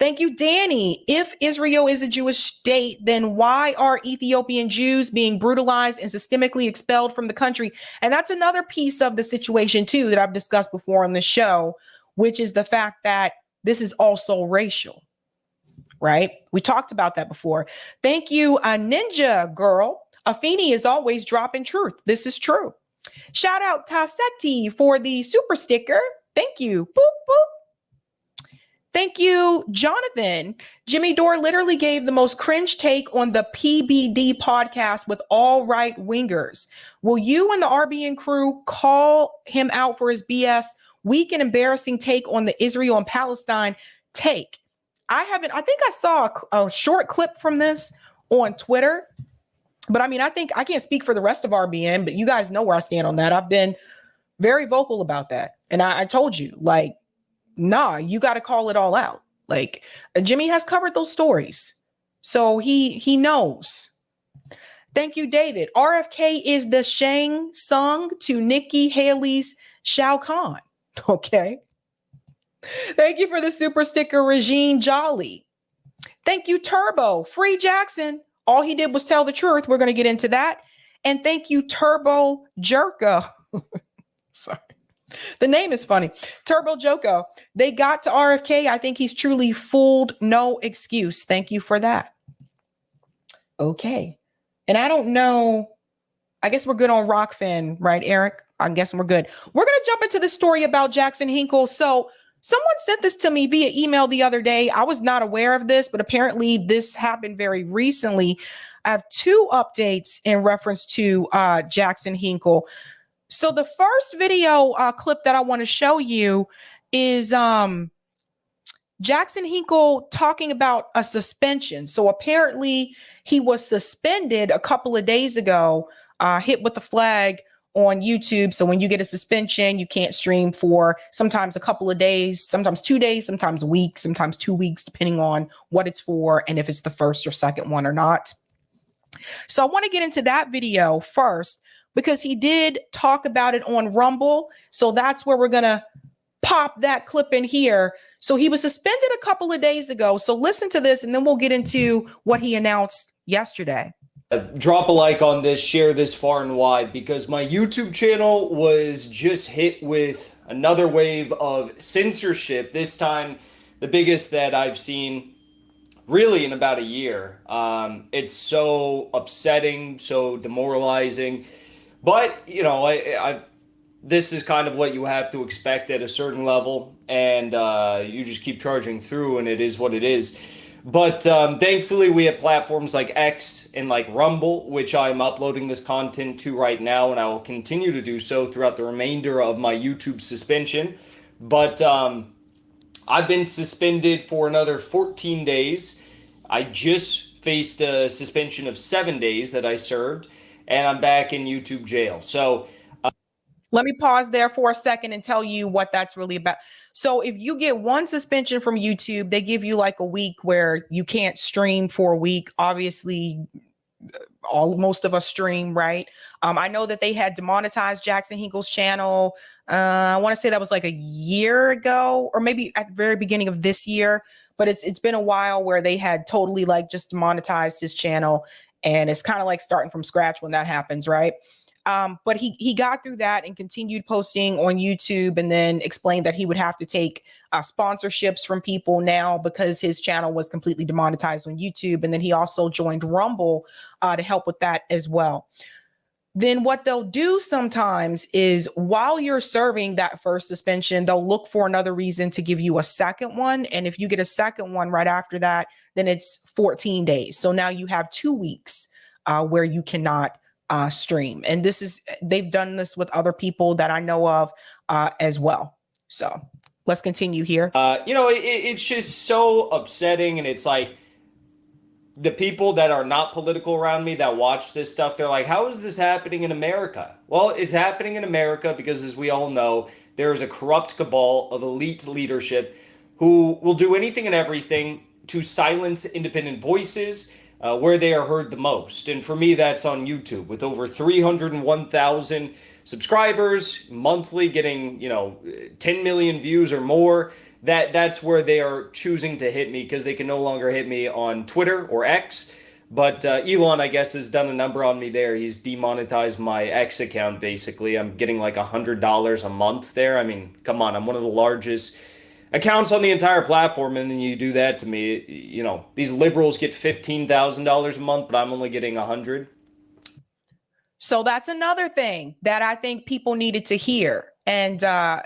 Thank you, Danny. If Israel is a Jewish state, then why are Ethiopian Jews being brutalized and systemically expelled from the country? And that's another piece of the situation, too, that I've discussed before on the show, which is the fact that this is also racial, right? We talked about that before. Thank you, Ninja Girl. Afeni is always dropping truth. This is true. Shout out Tassetti for the super sticker. Thank you. Boop, boop. Thank you, Jonathan. Jimmy Dore literally gave the most cringe take on the PBD podcast with all right wingers. Will you and the RBN crew call him out for his BS, weak and embarrassing take on the Israel and Palestine take? I think I saw a short clip from this on Twitter, but I mean, I think I can't speak for the rest of RBN, but you guys know where I stand on that. I've been very vocal about that. And I told you, like, nah, you got to call it all out. Like, Jimmy has covered those stories, so he knows. Thank you, David. RFK is the Shang Tsung to Nikki Haley's Shao Kahn. Okay. Thank you for the super sticker, Regine Jolly. Thank you, Turbo. Free Jackson. All he did was tell the truth. We're going to get into that. And thank you, Turbo Jerko. Sorry. The name is funny. Turbo Joko. They got to RFK. I think he's truly fooled. No excuse. Thank you for that. Okay. And I don't know. I guess we're good on Rockfin, right, Eric? I guess we're good. We're going to jump into the story about Jackson Hinkle. So someone sent this to me via email the other day. I was not aware of this, but apparently this happened very recently. I have two updates in reference to Jackson Hinkle. So the first video clip that I want to show you is Jackson Hinkle talking about a suspension. So apparently he was suspended a couple of days ago, hit with the flag on YouTube. So when you get a suspension, you can't stream for sometimes a couple of days, sometimes 2 days, sometimes a week, sometimes 2 weeks, depending on what it's for and if it's the first or second one or not. So I want to get into that video first because he did talk about it on Rumble. So that's where we're going to pop that clip in here. So he was suspended a couple of days ago. So listen to this and then we'll get into what he announced yesterday. Drop a like on this, share this far and wide, because my YouTube channel was just hit with another wave of censorship, this time the biggest that I've seen really in about a year. It's so upsetting, so demoralizing, but you know, this is kind of what you have to expect at a certain level, and you just keep charging through, and it is what it is. But thankfully, we have platforms like X and like Rumble, which I'm uploading this content to right now, and I will continue to do so throughout the remainder of my YouTube suspension. But I've been suspended for another 14 days. I just faced a suspension of 7 days that I served, and I'm back in YouTube jail. So let me pause there for a second and tell you what that's really about. So if you get one suspension from YouTube, they give you like a week where you can't stream for a week. Obviously, most of us stream, right? I know that they had demonetized Jackson Hinkle's channel. I want to say that was like a year ago, or maybe at the very beginning of this year. But it's been a while where they had totally like just demonetized his channel, and it's kind of like starting from scratch when that happens, right? But he got through that and continued posting on YouTube, and then explained that he would have to take sponsorships from people now because his channel was completely demonetized on YouTube. And then he also joined Rumble to help with that as well. Then what they'll do sometimes is while you're serving that first suspension, they'll look for another reason to give you a second one. And if you get a second one right after that, then it's 14 days. So now you have 2 weeks where you cannot stream. And they've done this with other people that I know of as well. So let's continue here. You know, it's just so upsetting. And it's like the people that are not political around me that watch this stuff, they're like, how is this happening in America? Well, it's happening in America because, as we all know, there is a corrupt cabal of elite leadership who will do anything and everything to silence independent voices where they are heard the most. And for me, that's on YouTube, with over 301,000 subscribers monthly, getting, 10 million views or more. That's where they are choosing to hit me, because they can no longer hit me on Twitter or X. But Elon, I guess, has done a number on me there. He's demonetized my X account, basically. I'm getting like $100 a month there. I mean, come on, I'm one of the largest accounts on the entire platform, and then you do that to me. These liberals get $15,000 a month, but I'm only getting $100. So that's another thing that I think people needed to hear. And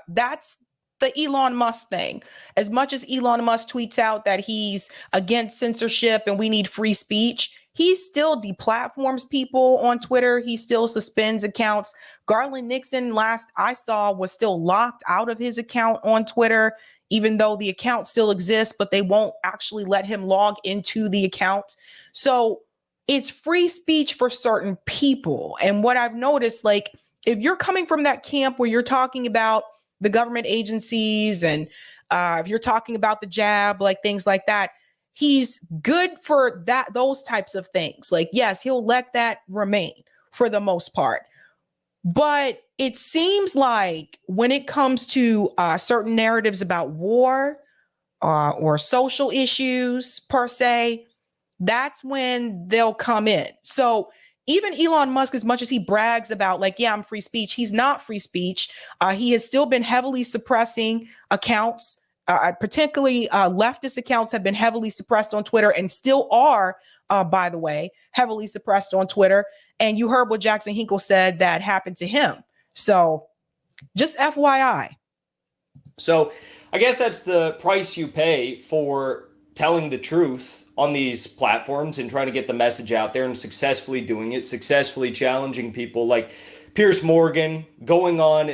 that's the Elon Musk thing. As much as Elon Musk tweets out that he's against censorship and we need free speech, he still deplatforms people on Twitter. He still suspends accounts. Garland Nixon, last I saw, was still locked out of his account on Twitter, even though the account still exists, but they won't actually let him log into the account. So it's free speech for certain people. And what I've noticed, like, if you're coming from that camp where you're talking about the government agencies and if you're talking about the jab, like things like that, he's good for those types of things. Like, yes, he'll let that remain for the most part. But it seems like when it comes to certain narratives about war or social issues per se, that's when they'll come in. So even Elon Musk, as much as he brags about like, yeah, I'm free speech, he's not free speech. He has still been heavily suppressing accounts. Particularly leftist accounts have been heavily suppressed on Twitter and still are, by the way, heavily suppressed on Twitter. And you heard what Jackson Hinkle said that happened to him. So just FYI. So I guess that's the price you pay for telling the truth on these platforms and trying to get the message out there and successfully doing it, successfully challenging people like Piers Morgan, going on,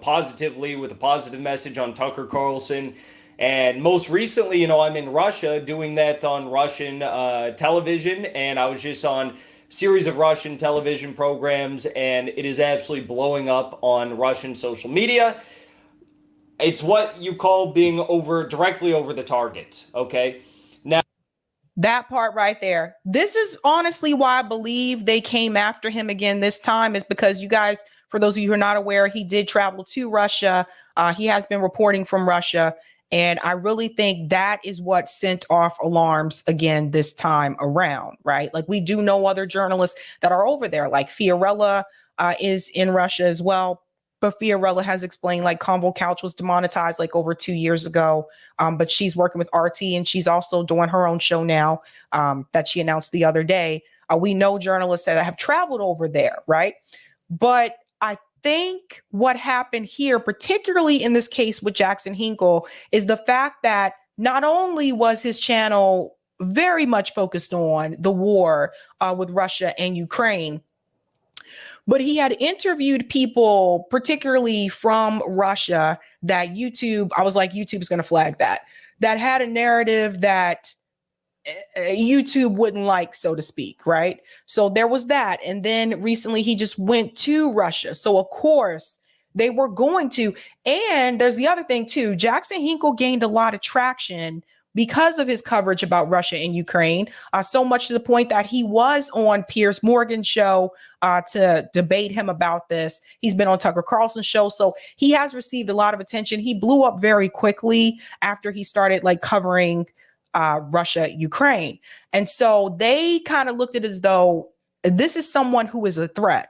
positively with a positive message on Tucker Carlson. And most recently, I'm in Russia doing that on Russian television. And I was just on a series of Russian television programs, and it is absolutely blowing up on Russian social media. It's what you call being directly over the target. Okay. Now, that part right there. This is honestly why I believe they came after him again this time, is because you guys, for those of you who are not aware, he did travel to Russia. He has been reporting from Russia. And I really think that is what sent off alarms again this time around, right? Like we do know other journalists that are over there, like Fiorella is in Russia as well. But Fiorella has explained like Convo Couch was demonetized like over 2 years ago. But she's working with RT and she's also doing her own show now that she announced the other day. We know journalists that have traveled over there, right? But I think what happened here, particularly in this case with Jackson Hinkle, is the fact that not only was his channel very much focused on the war with Russia and Ukraine, but he had interviewed people, particularly from Russia, that I was like, YouTube's going to flag that had a narrative that YouTube wouldn't like, so to speak, right? So there was that. And then recently he just went to Russia. So of course they were going to. And there's the other thing too. Jackson Hinkle gained a lot of traction because of his coverage about Russia and Ukraine, so much to the point that he was on Piers Morgan's show to debate him about this. He's been on Tucker Carlson's show. So he has received a lot of attention. He blew up very quickly after he started like covering Russia, Ukraine. And so they kind of looked at it as though this is someone who is a threat,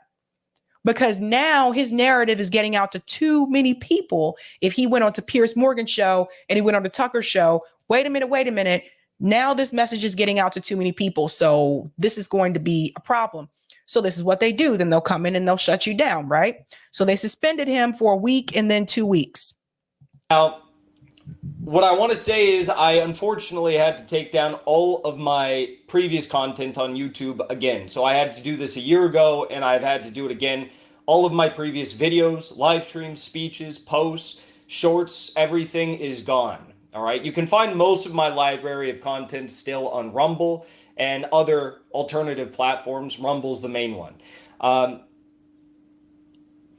because now his narrative is getting out to too many people. If he went on to Piers Morgan's show and he went on to Tucker's show, wait a minute. Now this message is getting out to too many people. So this is going to be a problem. So this is what they do. Then they'll come in and they'll shut you down, right? So they suspended him for a week and then 2 weeks. Now, what I want to say is I unfortunately had to take down all of my previous content on YouTube again. So I had to do this a year ago, and I've had to do it again. All of my previous videos, live streams, speeches, posts, shorts, everything is gone. All right. You can find most of my library of content still on Rumble and other alternative platforms. Rumble's the main one.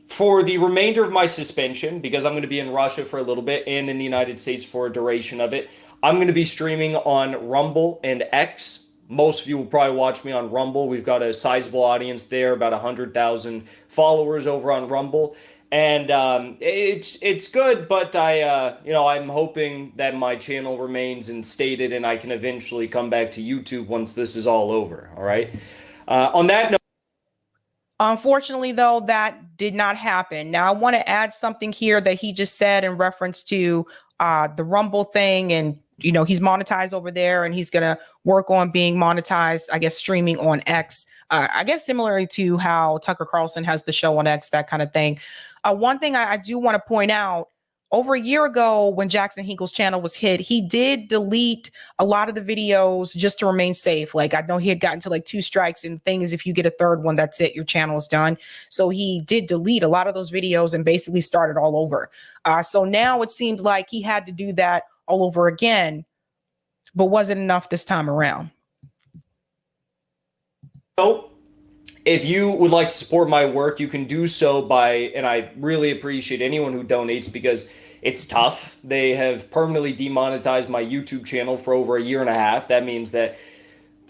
For the remainder of my suspension, because I'm going to be in Russia for a little bit and in the United States for a duration of it, I'm going to be streaming on Rumble and X. Most of you will probably watch me on Rumble. We've got a sizable audience there, about 100,000 followers over on Rumble. And it's good, but I'm hoping that my channel remains instated and I can eventually come back to YouTube once this is all over. All right. On that note. Unfortunately, though, that did not happen. Now, I want to add something here that he just said in reference to the Rumble thing. And, he's monetized over there and he's going to work on being monetized, I guess, streaming on X. I guess similarly to how Tucker Carlson has the show on X, that kind of thing. One thing I do want to point out, over a year ago when Jackson Hinkle's channel was hit, he did delete a lot of the videos just to remain safe. Like I know he had gotten to like 2 strikes, and the thing is, if you get a third one, that's it, your channel is done. So he did delete a lot of those videos and basically started all over. So now it seems like he had to do that all over again, but wasn't enough this time around. So if you would like to support my work, you can do so and I really appreciate anyone who donates because it's tough. They have permanently demonetized my YouTube channel for over a year and a half. That means that,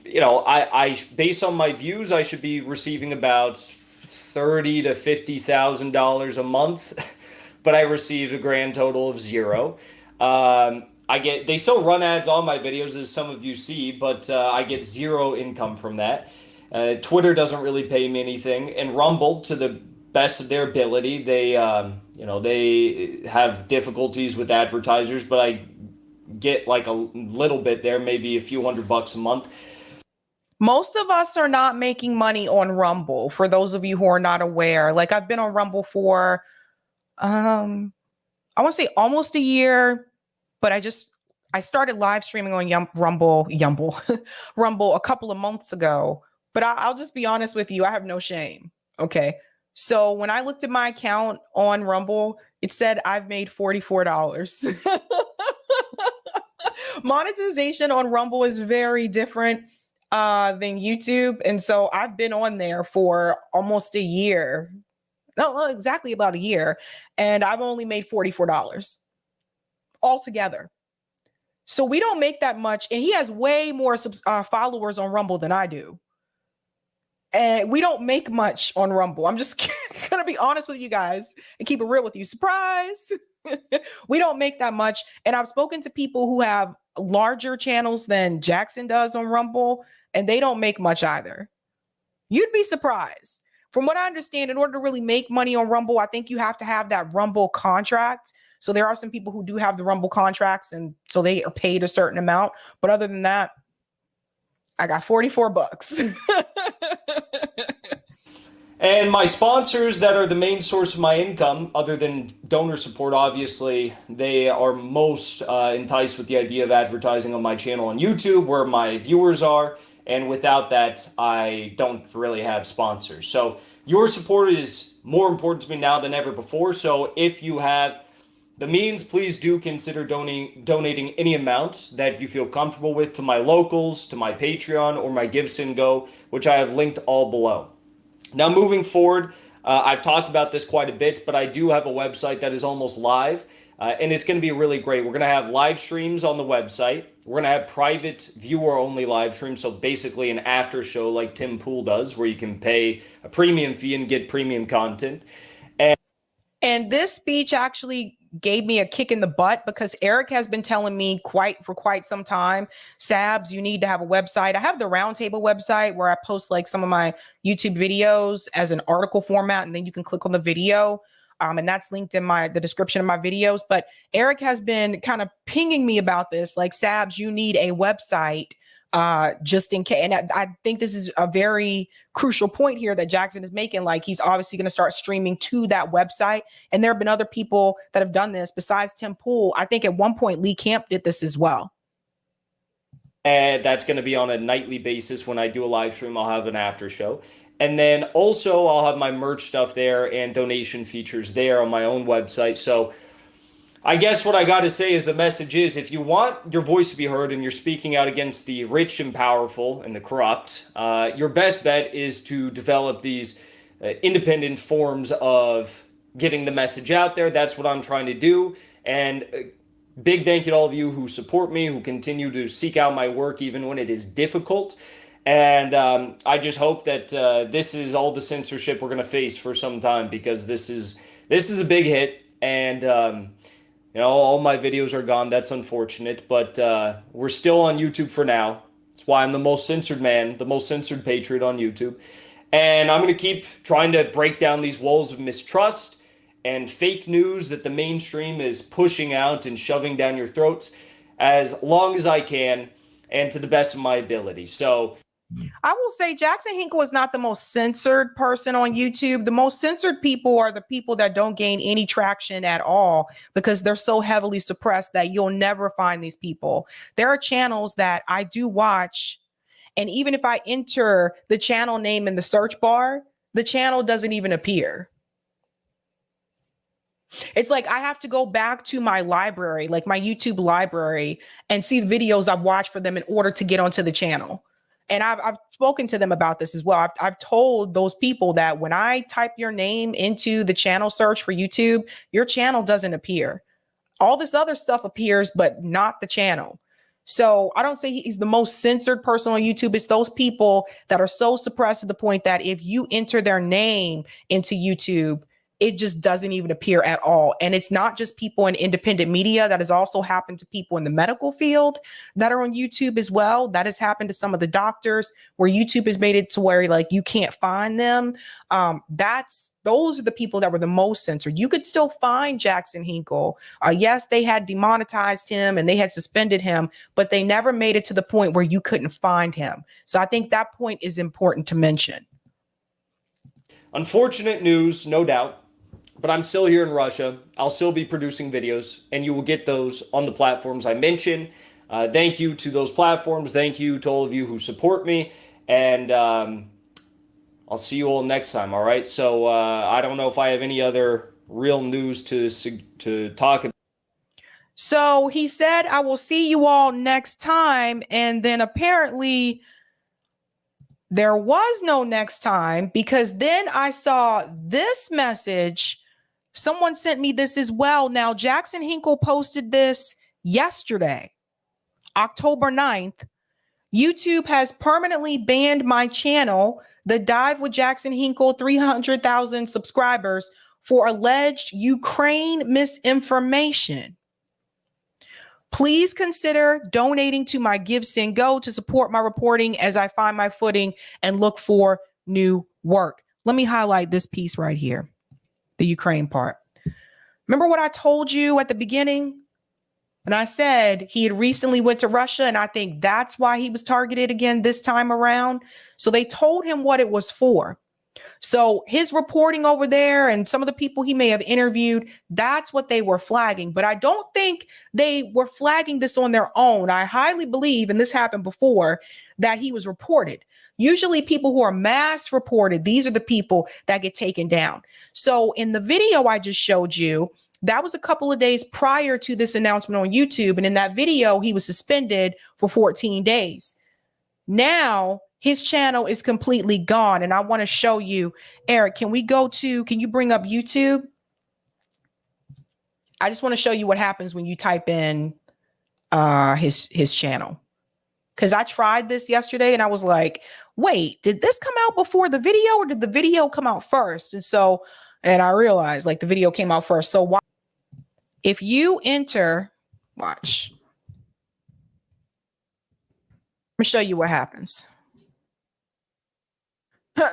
I based on my views, I should be receiving about $30,000 to $50,000 a month, but I received a grand total of zero. They still run ads on my videos, as some of you see, but I get zero income from that. Twitter doesn't really pay me anything, and Rumble, to the best of their ability, they have difficulties with advertisers, but I get like a little bit there, maybe a few $100 a month. Most of us are not making money on Rumble. For those of you who are not aware, like I've been on Rumble for, I want to say almost a year, but I started live streaming on Rumble a couple of months ago. But I'll just be honest with you, I have no shame. Okay. So when I looked at my account on Rumble, it said I've made $44. Monetization on Rumble is very different than YouTube. And so I've been on there for almost a year. No, exactly about a year. And I've only made $44 altogether. So we don't make that much. And he has way more followers on Rumble than I do. And we don't make much on Rumble. I'm just going to be honest with you guys and keep it real with you. Surprise. We don't make that much. And I've spoken to people who have larger channels than Jackson does on Rumble, and they don't make much either. You'd be surprised. From what I understand, in order to really make money on Rumble, I think you have to have that Rumble contract. So there are some people who do have the Rumble contracts, and so they are paid a certain amount. But other than that, I got $44. And my sponsors that are the main source of my income, other than donor support, obviously, they are most enticed with the idea of advertising on my channel on YouTube, where my viewers are. And without that, I don't really have sponsors. So your support is more important to me now than ever before. So if you have the means, please do consider donating any amounts that you feel comfortable with to my locals, to my Patreon, or my GiveSendGo, which I have linked all below. Now, moving forward, I've talked about this quite a bit, but I do have a website that is almost live, and it's going to be really great. We're going to have live streams on the website. We're going to have private viewer-only live streams, so basically an after show like Tim Pool does, where you can pay a premium fee and get premium content. And this speech actually gave me a kick in the butt, because Eric has been telling me for quite some time, Sabs, you need to have a website. I have the Roundtable website where I post like some of my YouTube videos as an article format, and then you can click on the video. And that's linked in the description of my videos. But Eric has been kind of pinging me about this, like, Sabs, you need a website just in case. And I think this is a very crucial point here that Jackson is making. Like, he's obviously going to start streaming to that website. And there have been other people that have done this besides Tim Pool. I think at one point Lee Camp did this as well. And that's going to be on a nightly basis. When I do a live stream, I'll have an after show. And then also I'll have my merch stuff there and donation features there on my own website. So I guess what I got to say is the message is, if you want your voice to be heard and you're speaking out against the rich and powerful and the corrupt, your best bet is to develop these independent forms of getting the message out there. That's what I'm trying to do. And big thank you to all of you who support me, who continue to seek out my work even when it is difficult. And I just hope that this is all the censorship we're going to face for some time, because this is a big hit. And all my videos are gone. That's unfortunate, but we're still on YouTube for now. That's why I'm the most censored man, the most censored patriot on YouTube. And I'm going to keep trying to break down these walls of mistrust and fake news that the mainstream is pushing out and shoving down your throats as long as I can and to the best of my ability. So I will say Jackson Hinkle is not the most censored person on YouTube. The most censored people are the people that don't gain any traction at all, because they're so heavily suppressed that you'll never find these people. There are channels that I do watch, and even if I enter the channel name in the search bar, the channel doesn't even appear. It's like I have to go back to my library, like my YouTube library, and see the videos I've watched for them in order to get onto the channel. And I've spoken to them about this as well. I've told those people that when I type your name into the channel search for YouTube, your channel doesn't appear. All this other stuff appears, but not the channel. So I don't say he's the most censored person on YouTube. It's those people that are so suppressed to the point that if you enter their name into YouTube, it just doesn't even appear at all. And it's not just people in independent media. That has also happened to people in the medical field that are on YouTube as well. That has happened to some of the doctors where YouTube has made it to where like you can't find them. Those are the people that were the most censored. You could still find Jackson Hinkle. Yes, they had demonetized him and they had suspended him, but they never made it to the point where you couldn't find him. So I think that point is important to mention. Unfortunate news, no doubt. But I'm still here in Russia. I'll still be producing videos, and you will get those on the platforms I mentioned. Thank you to those platforms. Thank you to all of you who support me. And I'll see you all next time, all right? So I don't know if I have any other real news to talk about. So he said, I will see you all next time. And then apparently there was no next time, because then I saw this message. Someone sent me this as well. Now, Jackson Hinkle posted this yesterday, October 9th. YouTube has permanently banned my channel, The Dive with Jackson Hinkle, 300,000 subscribers, for alleged Ukraine misinformation. Please consider donating to my Give, Send, Go to support my reporting as I find my footing and look for new work. Let me highlight this piece right here. The Ukraine part. Remember what I told you at the beginning? And I said he had recently went to Russia, and I think that's why he was targeted again this time around. So they told him what it was for. So his reporting over there and some of the people he may have interviewed, that's what they were flagging. But I don't think they were flagging this on their own. I highly believe, and this happened before, that he was reported. Usually people who are mass reported, these are the people that get taken down. So in the video I just showed you, that was a couple of days prior to this announcement on YouTube. And in that video, he was suspended for 14 days. Now his channel is completely gone. And I want to show you, Eric, can you bring up YouTube? I just want to show you what happens when you type in his channel. Because I tried this yesterday and I was like, wait, did this come out before the video or did the video come out first? And I realized like the video came out first. So if you enter, watch. Let me show you what happens.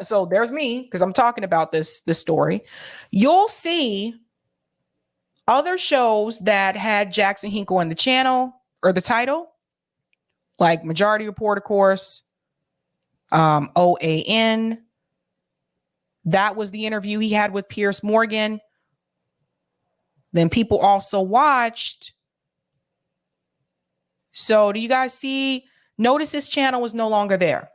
So there's me, because I'm talking about this story. You'll see other shows that had Jackson Hinkle in the channel or the title, like Majority Report, of course, OAN. That was the interview he had with Piers Morgan. Then people also watched. So do you guys see? Notice his channel is no longer there.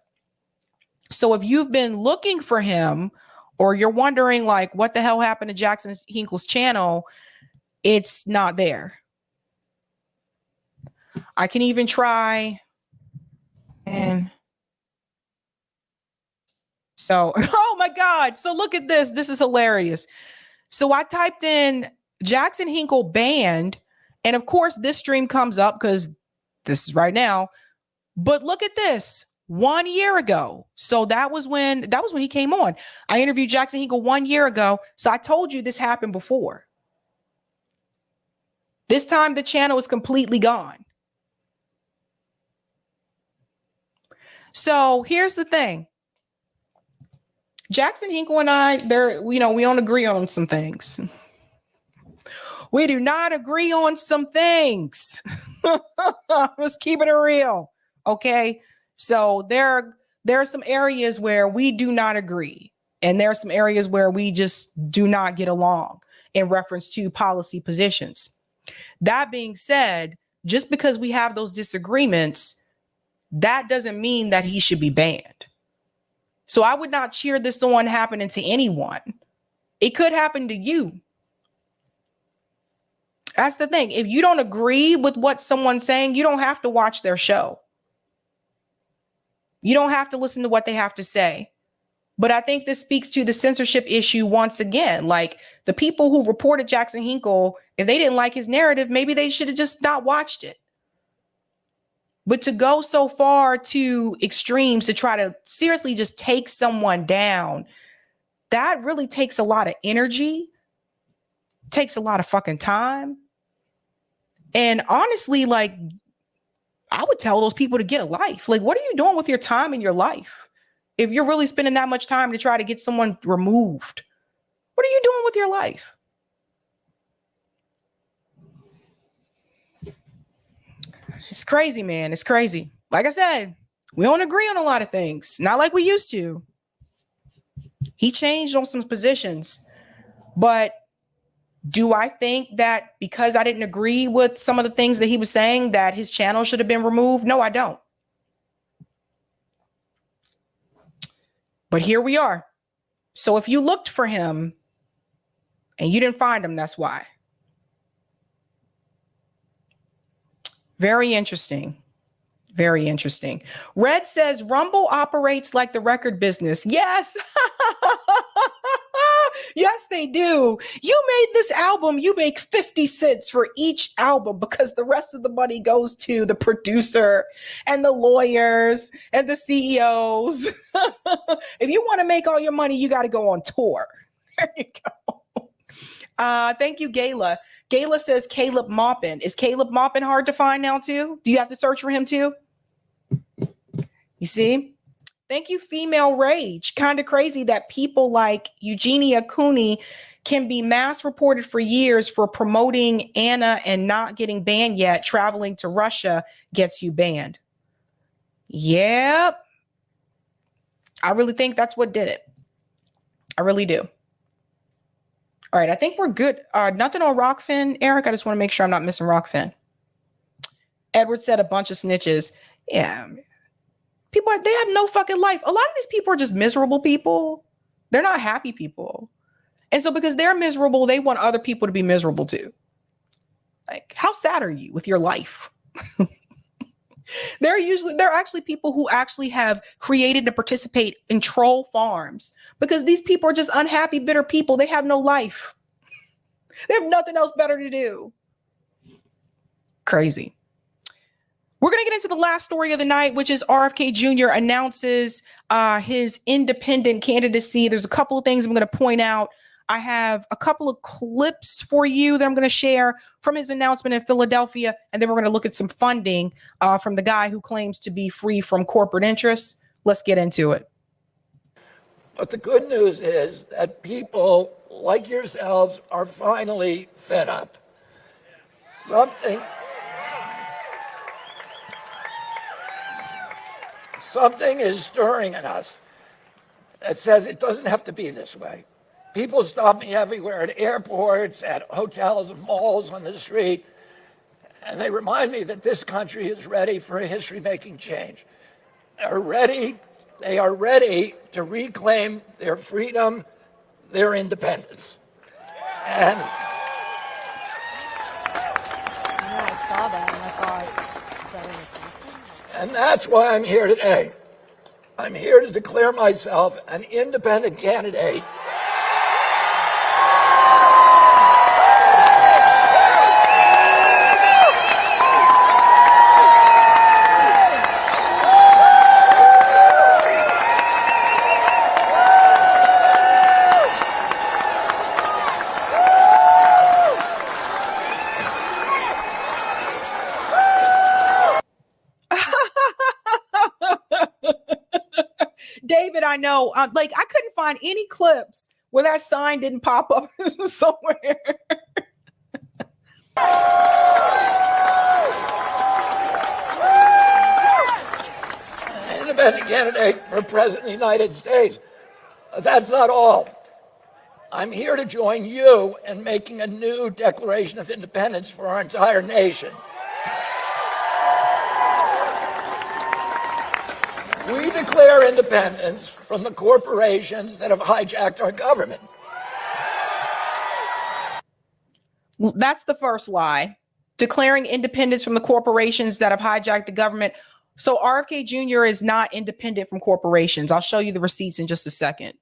So if you've been looking for him or you're wondering like what the hell happened to Jackson Hinkle's channel, it's not there. I can even try. And so, oh my God. So look at this. This is hilarious. So I typed in Jackson Hinkle banned. And of course, this stream comes up because this is right now. But look at this. 1 year ago. So that was when he came on. I interviewed Jackson Hinkle 1 year ago. So I told you this happened before. This time the channel is completely gone. So here's the thing. Jackson Hinkle and I, we don't agree on some things. We do not agree on some things. Let's keep it real. Okay. So there are some areas where we do not agree. And there are some areas where we just do not get along in reference to policy positions. That being said, just because we have those disagreements, that doesn't mean that he should be banned. So I would not cheer this on happening to anyone. It could happen to you. That's the thing. If you don't agree with what someone's saying, you don't have to watch their show. You don't have to listen to what they have to say. But I think this speaks to the censorship issue once again. Like the people who reported Jackson Hinkle, if they didn't like his narrative, maybe they should have just not watched it. But to go so far to extremes to try to seriously just take someone down, that really takes a lot of energy, takes a lot of fucking time. And honestly, like, I would tell those people to get a life. Like, what are you doing with your time in your life? If you're really spending that much time to try to get someone removed, what are you doing with your life? It's crazy, man. It's crazy. Like I said, we don't agree on a lot of things. Not like we used to. He changed on some positions. But do I think that because I didn't agree with some of the things that he was saying that his channel should have been removed? No, I don't. But here we are. So if you looked for him and you didn't find him, that's why. Very interesting. Very interesting. Red says Rumble operates like the record business. Yes. Yes, they do. You made this album. You make 50 cents for each album because the rest of the money goes to the producer and the lawyers and the CEOs. If you want to make all your money, you got to go on tour. There you go. Thank you, Gayla. Gayla says Caleb Maupin. Is Caleb Maupin hard to find now too? Do you have to search for him too? You see? Thank you, Female Rage. Kind of crazy that people like Eugenia Cooney can be mass reported for years for promoting Anna and not getting banned yet. Traveling to Russia gets you banned. Yep. I really think that's what did it. I really do. All right, I think we're good. Nothing on Rockfin, Eric. I just want to make sure I'm not missing Rockfin. Edward said a bunch of snitches. Yeah. People, they have no fucking life. A lot of these people are just miserable people. They're not happy people. And so because they're miserable, they want other people to be miserable too. Like, how sad are you with your life? They're actually people who actually have created and participate in troll farms because these people are just unhappy, bitter people. They have no life. They have nothing else better to do. Crazy. We're going to get into the last story of the night, which is RFK Jr. announces his independent candidacy. There's a couple of things I'm going to point out. I have a couple of clips for you that I'm going to share from his announcement in Philadelphia. And then we're going to look at some funding from the guy who claims to be free from corporate interests. Let's get into it. But the good news is that people like yourselves are finally fed up. Something is stirring in us that says it doesn't have to be this way. People stop me everywhere at airports, at hotels and malls on the street, and they remind me that this country is ready for a history-making change. They are ready to reclaim their freedom, their independence. And I saw that and I thought, is that innocent? And that's why I'm here today. I'm here to declare myself an independent candidate. David, I know. Like, I couldn't find any clips where that sign didn't pop up somewhere. Independent candidate for President of the United States. That's not all. I'm here to join you in making a new Declaration of Independence for our entire nation. We declare independence from the corporations that have hijacked our government. That's the first lie. Declaring independence from the corporations that have hijacked the government. So RFK Jr. is not independent from corporations. I'll show you the receipts in just a second.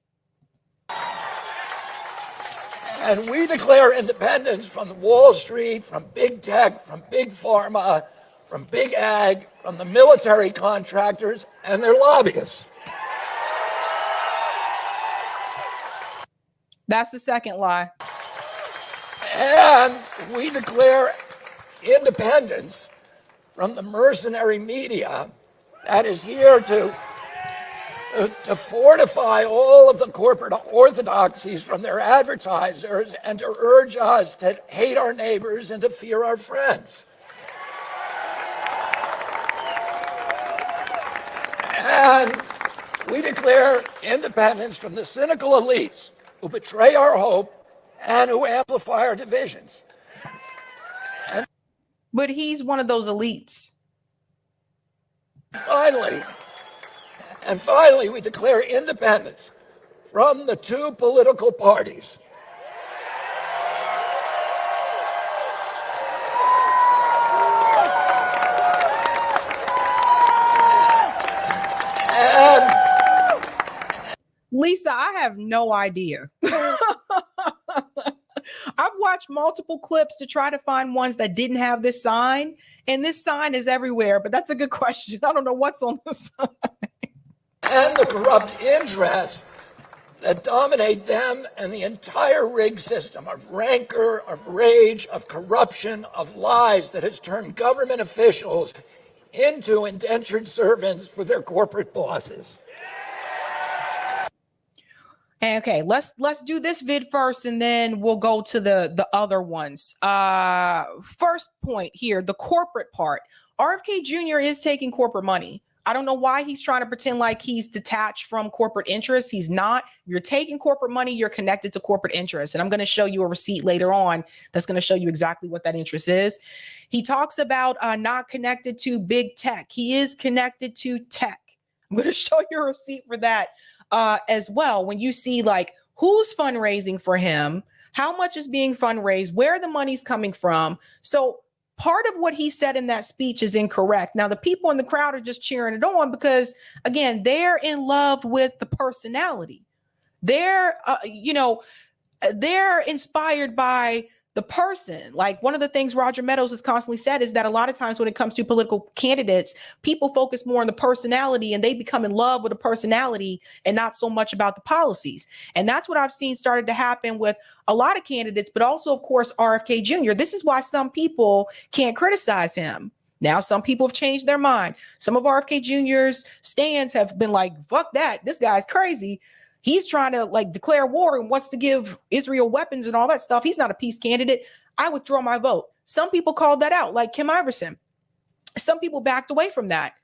And we declare independence from Wall Street, from big tech, from big pharma, from big ag, from the military contractors, and their lobbyists. That's the second lie. And we declare independence from the mercenary media that is here to fortify all of the corporate orthodoxies from their advertisers and to urge us to hate our neighbors and to fear our friends. And we declare independence from the cynical elites who betray our hope and who amplify our divisions. But he's one of those elites. Finally, we declare independence from the two political parties. Lisa, I have no idea. I've watched multiple clips to try to find ones that didn't have this sign, and this sign is everywhere, but that's a good question. I don't know what's on the sign. And the corrupt interests that dominate them and the entire rigged system of rancor, of rage, of corruption, of lies that has turned government officials into indentured servants for their corporate bosses. Okay, let's do this vid first, and then we'll go to the other ones. First point here, the corporate part. RFK Jr. is taking corporate money. I don't know why he's trying to pretend like he's detached from corporate interests. He's not. You're taking corporate money. You're connected to corporate interests. And I'm going to show you a receipt later on that's going to show you exactly what that interest is. He talks about not connected to big tech. He is connected to tech. I'm going to show you a receipt for that as well. When you see like who's fundraising for him, how much is being fundraised, where the money's coming from. So part of what he said in that speech is incorrect. Now, the people in the crowd are just cheering it on because, again, they're in love with the personality. They're, they're inspired by the person. Like one of the things Roger Meadows has constantly said is that a lot of times when it comes to political candidates, people focus more on the personality and they become in love with the personality and not so much about the policies. And that's what I've seen started to happen with a lot of candidates, but also, of course, RFK Jr. This is why some people can't criticize him. Now, some people have changed their mind. Some of RFK Jr.'s stands have been like, fuck that. This guy's crazy. He's trying to like declare war and wants to give Israel weapons and all that stuff. He's not a peace candidate. I withdraw my vote. Some people called that out, like Kim Iverson. Some people backed away from that.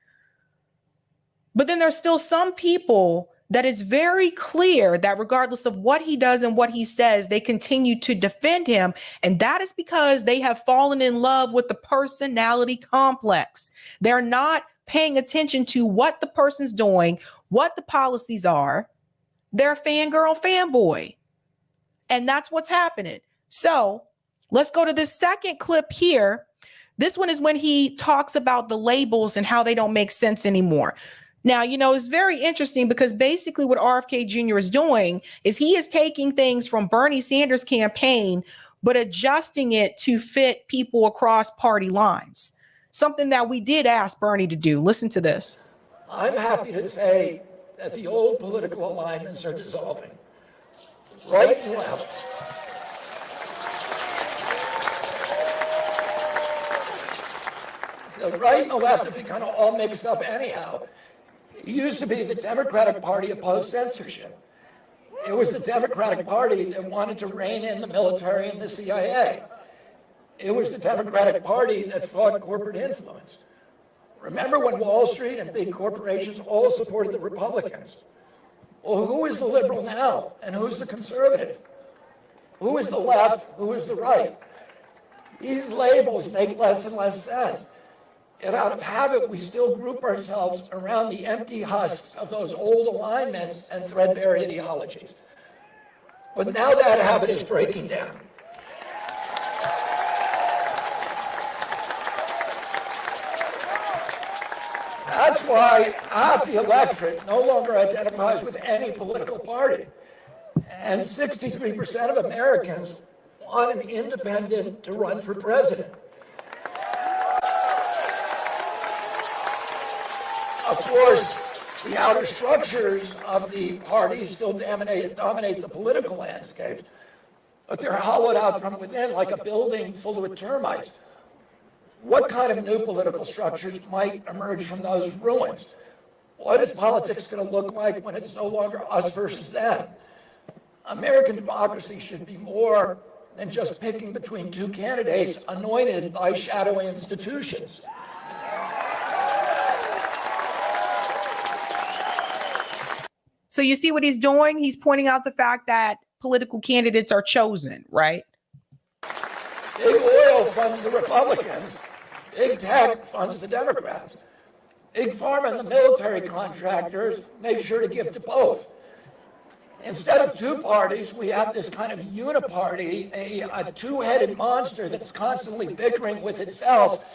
But then there's still some people that is very clear that regardless of what he does and what he says, they continue to defend him. And that is because they have fallen in love with the personality complex. They're not paying attention to what the person's doing, what the policies are. They're fangirl, fanboy. And that's what's happening. So let's go to this second clip here. This one is when he talks about the labels and how they don't make sense anymore. Now, it's very interesting because basically what RFK Jr. is doing is he is taking things from Bernie Sanders' campaign, but adjusting it to fit people across party lines. Something that we did ask Bernie to do. Listen to this. I'm happy to say that the old political alignments are dissolving. Right and left. The right and the left have become all mixed up anyhow. It used to be the Democratic Party opposed censorship. It was the Democratic Party that wanted to rein in the military and the CIA. It was the Democratic Party that fought corporate influence. Remember when Wall Street and big corporations all supported the Republicans? Well, who is the liberal now? And who's the conservative? Who is the left? Who is the right? These labels make less and less sense. And out of habit, we still group ourselves around the empty husks of those old alignments and threadbare ideologies. But now that habit is breaking down. That's why half the electorate no longer identifies with any political party. And 63% of Americans want an independent to run for president. Of course, the outer structures of the parties still dominate the political landscape, but they're hollowed out from within like a building full of termites. What kind of new political structures might emerge from those ruins? What is politics going to look like when it's no longer us versus them? American democracy should be more than just picking between two candidates anointed by shadowy institutions. So you see what he's doing? He's pointing out the fact that political candidates are chosen, right? Big oil funds the Republicans. Big tech funds the Democrats. Big pharma and the military contractors make sure to give to both. Instead of two parties, we have this kind of uniparty, a two-headed monster that's constantly bickering with itself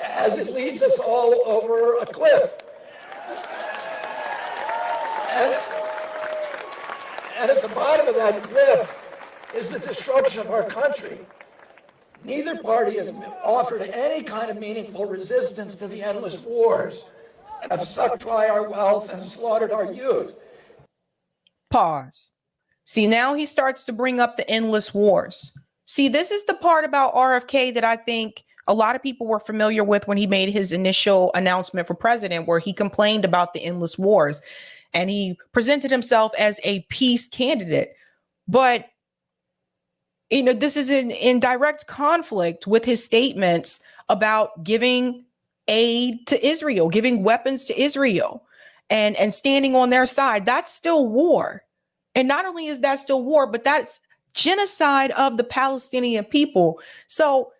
as it leads us all over a cliff. And at the bottom of that cliff is the destruction of our country. Neither party has offered any kind of meaningful resistance to the endless wars that have sucked dry our wealth and slaughtered our youth. Pause. See, now he starts to bring up the endless wars. See, this is the part about RFK that I think a lot of people were familiar with when he made his initial announcement for president, where he complained about the endless wars and he presented himself as a peace candidate. But, you know, this is in direct conflict with his statements about giving aid to Israel, giving weapons to Israel. And standing on their side. That's still war. And not only is that still war, but that's genocide of the Palestinian people. So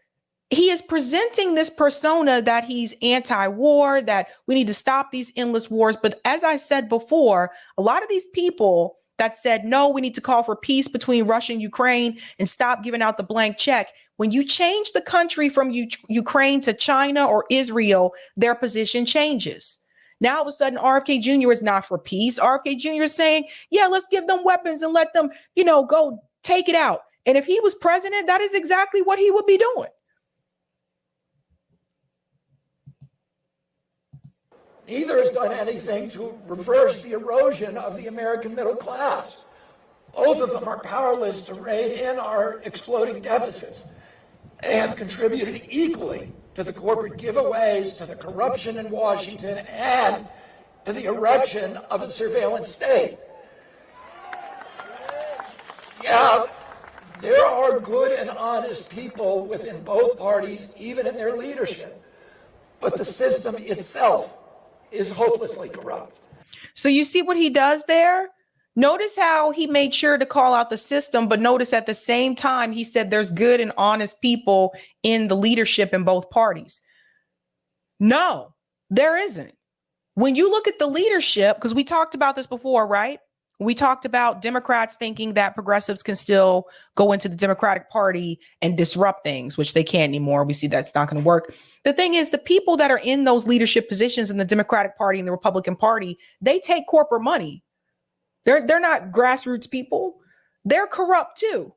he is presenting this persona that he's anti-war, that we need to stop these endless wars. But as I said before, a lot of these people that said, no, we need to call for peace between Russia and Ukraine and stop giving out the blank check. When you change the country from Ukraine to China or Israel, their position changes. Now, all of a sudden, RFK Jr. is not for peace. RFK Jr. is saying, yeah, let's give them weapons and let them, go take it out. And if he was president, that is exactly what he would be doing. Neither has done anything to reverse the erosion of the American middle class. Both of them are powerless to rein in our exploding deficits. They have contributed equally to the corporate giveaways, to the corruption in Washington, and to the erection of a surveillance state. Yeah, there are good and honest people within both parties, even in their leadership, but the system itself is hopelessly corrupt. So you see what he does there? Notice how he made sure to call out the system, but notice at the same time, he said there's good and honest people in the leadership in both parties. No, there isn't. When you look at the leadership, because we talked about this before, right? We talked about Democrats thinking that progressives can still go into the Democratic Party and disrupt things, which they can't anymore. We see that's not going to work. The thing is, the people that are in those leadership positions in the Democratic Party and the Republican Party, they take corporate money. They're not grassroots people. They're corrupt too.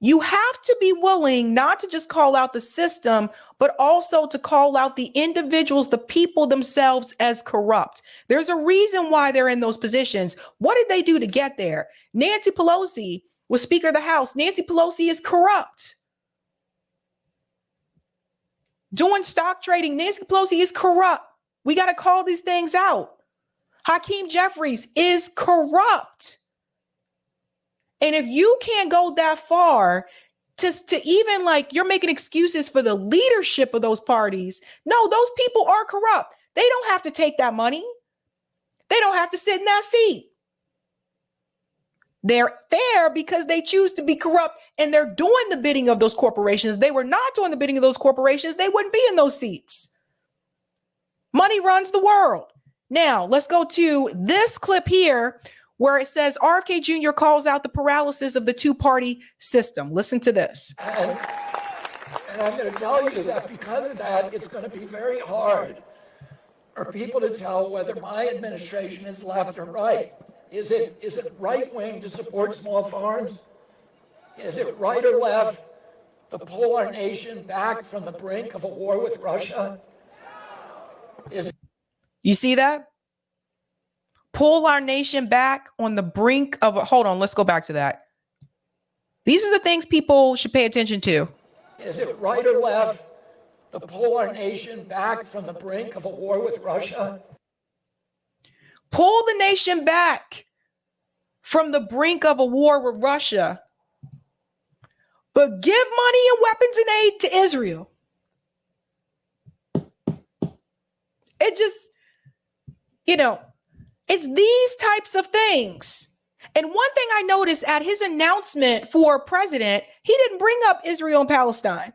You have to be willing not to just call out the system, but also to call out the individuals, the people themselves as corrupt. There's a reason why they're in those positions. What did they do to get there? Nancy Pelosi was Speaker of the House. Nancy Pelosi is corrupt. Doing stock trading, Nancy Pelosi is corrupt. We got to call these things out. Hakeem Jeffries is corrupt. And if you can't go that far to even you're making excuses for the leadership of those parties. No, those people are corrupt. They don't have to take that money. They don't have to sit in that seat. They're there because they choose to be corrupt and they're doing the bidding of those corporations. If they were not doing the bidding of those corporations, they wouldn't be in those seats. Money runs the world. Now, let's go to this clip here where it says RFK Jr. calls out the paralysis of the two-party system. Listen to this. And I'm going to tell you that because of that, it's going to be very hard for people to tell whether my administration is left or right. Is it right-wing to support small farms? Is it right or left to pull our nation back from the brink of a war with Russia? You see that? Pull our nation back on the brink of hold on, let's go back to that. These are the things people should pay attention to. Is it right or left to pull our nation back from the brink of a war with Russia? Pull the nation back from the brink of a war with Russia, but give money and weapons and aid to Israel. It just, it's these types of things. And one thing I noticed at his announcement for president, he didn't bring up Israel and Palestine.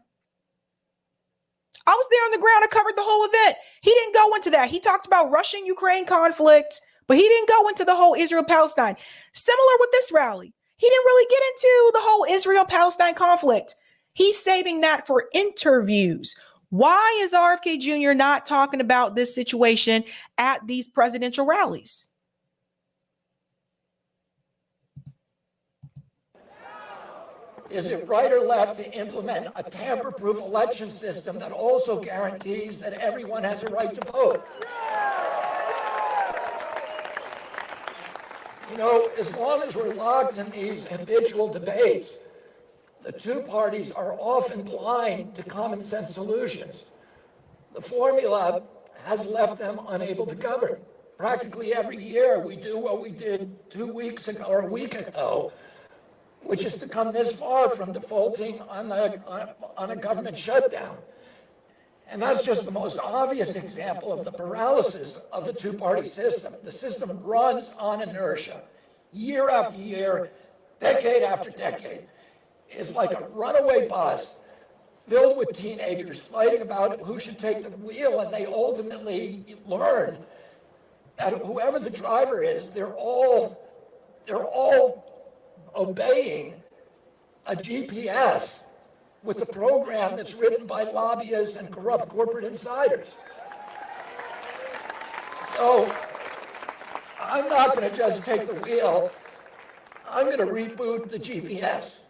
I was there on the ground. I covered the whole event. He didn't go into that. He talked about Russian-Ukraine conflict, but he didn't go into the whole Israel-Palestine. Similar with this rally. He didn't really get into the whole Israel-Palestine conflict. He's saving that for interviews. Why is RFK Jr. not talking about this situation at these presidential rallies? Is it right or left to implement a tamper-proof election system that also guarantees that everyone has a right to vote? As long as we're locked in these habitual debates, the two parties are often blind to common sense solutions. The formula has left them unable to govern. Practically every year we do what we did 2 weeks ago or a week ago, which is to come this far from defaulting on a government shutdown. And that's just the most obvious example of the paralysis of the two-party system. The system runs on inertia, year after year, decade after decade. It's like a runaway bus filled with teenagers fighting about who should take the wheel, and they ultimately learn that whoever the driver is, they're all obeying a GPS with a program that's written by lobbyists and corrupt corporate insiders. So I'm not going to just take the wheel. I'm going to reboot the GPS.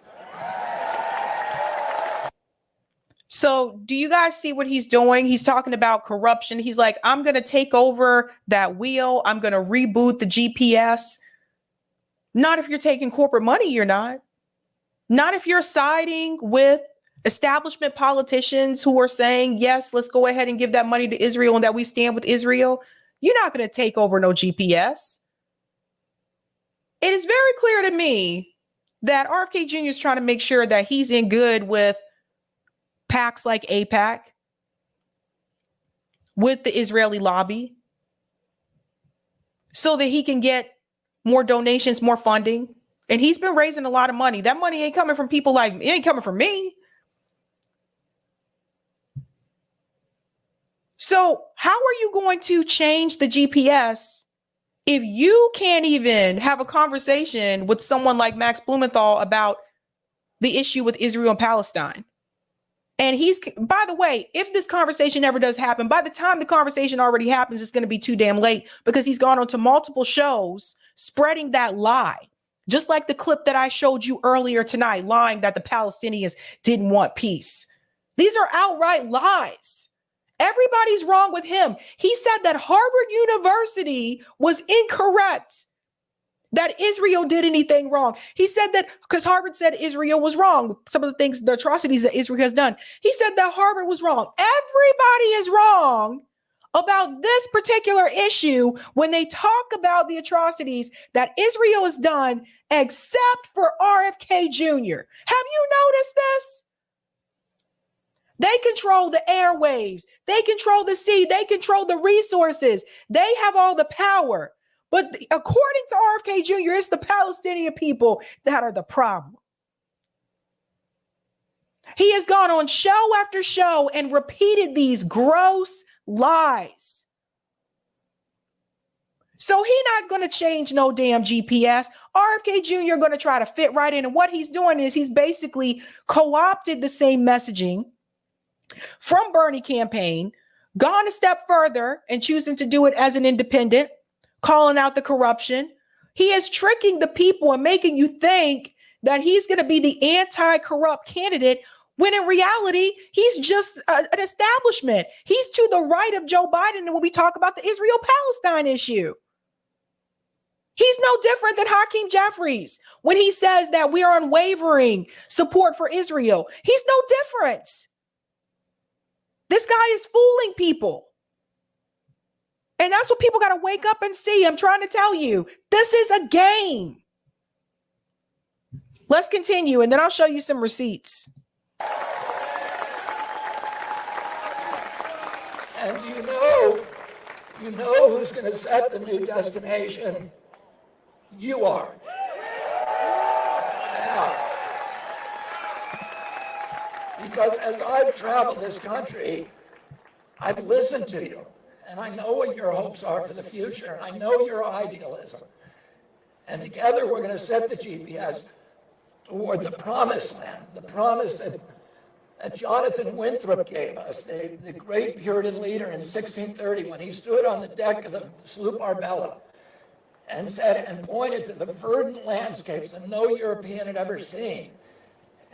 So do you guys see what he's doing? He's talking about corruption. He's like, I'm going to take over that wheel. I'm going to reboot the GPS. Not if you're taking corporate money, you're not. Not if you're siding with establishment politicians who are saying, yes, let's go ahead and give that money to Israel and that we stand with Israel. You're not going to take over no GPS. It is very clear to me that RFK Jr. is trying to make sure that he's in good with PACs like AIPAC, with the Israeli lobby, so that he can get more donations, more funding. And he's been raising a lot of money. That money ain't coming from people like me. It ain't coming from me. So how are you going to change the GPS if you can't even have a conversation with someone like Max Blumenthal about the issue with Israel and Palestine? And he's, by the way, if this conversation ever does happen, by the time the conversation already happens, it's going to be too damn late, because he's gone on to multiple shows spreading that lie. Just like the clip that I showed you earlier tonight, lying that the Palestinians didn't want peace. These are outright lies. Everybody's wrong with him. He said that Harvard University was incorrect, that Israel did anything wrong. He said that because Harvard said Israel was wrong. Some of the things, the atrocities that Israel has done. He said that Harvard was wrong. Everybody is wrong about this particular issue when they talk about the atrocities that Israel has done, except for RFK Jr. Have you noticed this? They control the airwaves. They control the sea. They control the resources. They have all the power. But according to RFK Jr., it's the Palestinian people that are the problem. He has gone on show after show and repeated these gross lies. So he's not going to change no damn GPS. RFK Jr. going to try to fit right in. And what he's doing is he's basically co-opted the same messaging from Bernie campaign, gone a step further and choosing to do it as an independent, calling out the corruption. He is tricking the people and making you think that he's going to be the anti-corrupt candidate When in reality, he's just an establishment. He's to the right of Joe Biden when we talk about the Israel-Palestine issue. He's no different than Hakeem Jeffries when he says that we are unwavering support for Israel. He's no different. This guy is fooling people. And that's what people got to wake up and see. I'm trying to tell you, this is a game. Let's continue, and then I'll show you some receipts. And you know who's going to set the new destination? You are. Yeah. Because as I've traveled this country, I've listened to you, and I know what your hopes are for the future, and I know your idealism. And together we're going to set the GPS toward the promised land, the promise that Jonathan Winthrop gave us, the great Puritan leader in 1630, when he stood on the deck of the sloop Arbella and said and pointed to the verdant landscapes that no European had ever seen.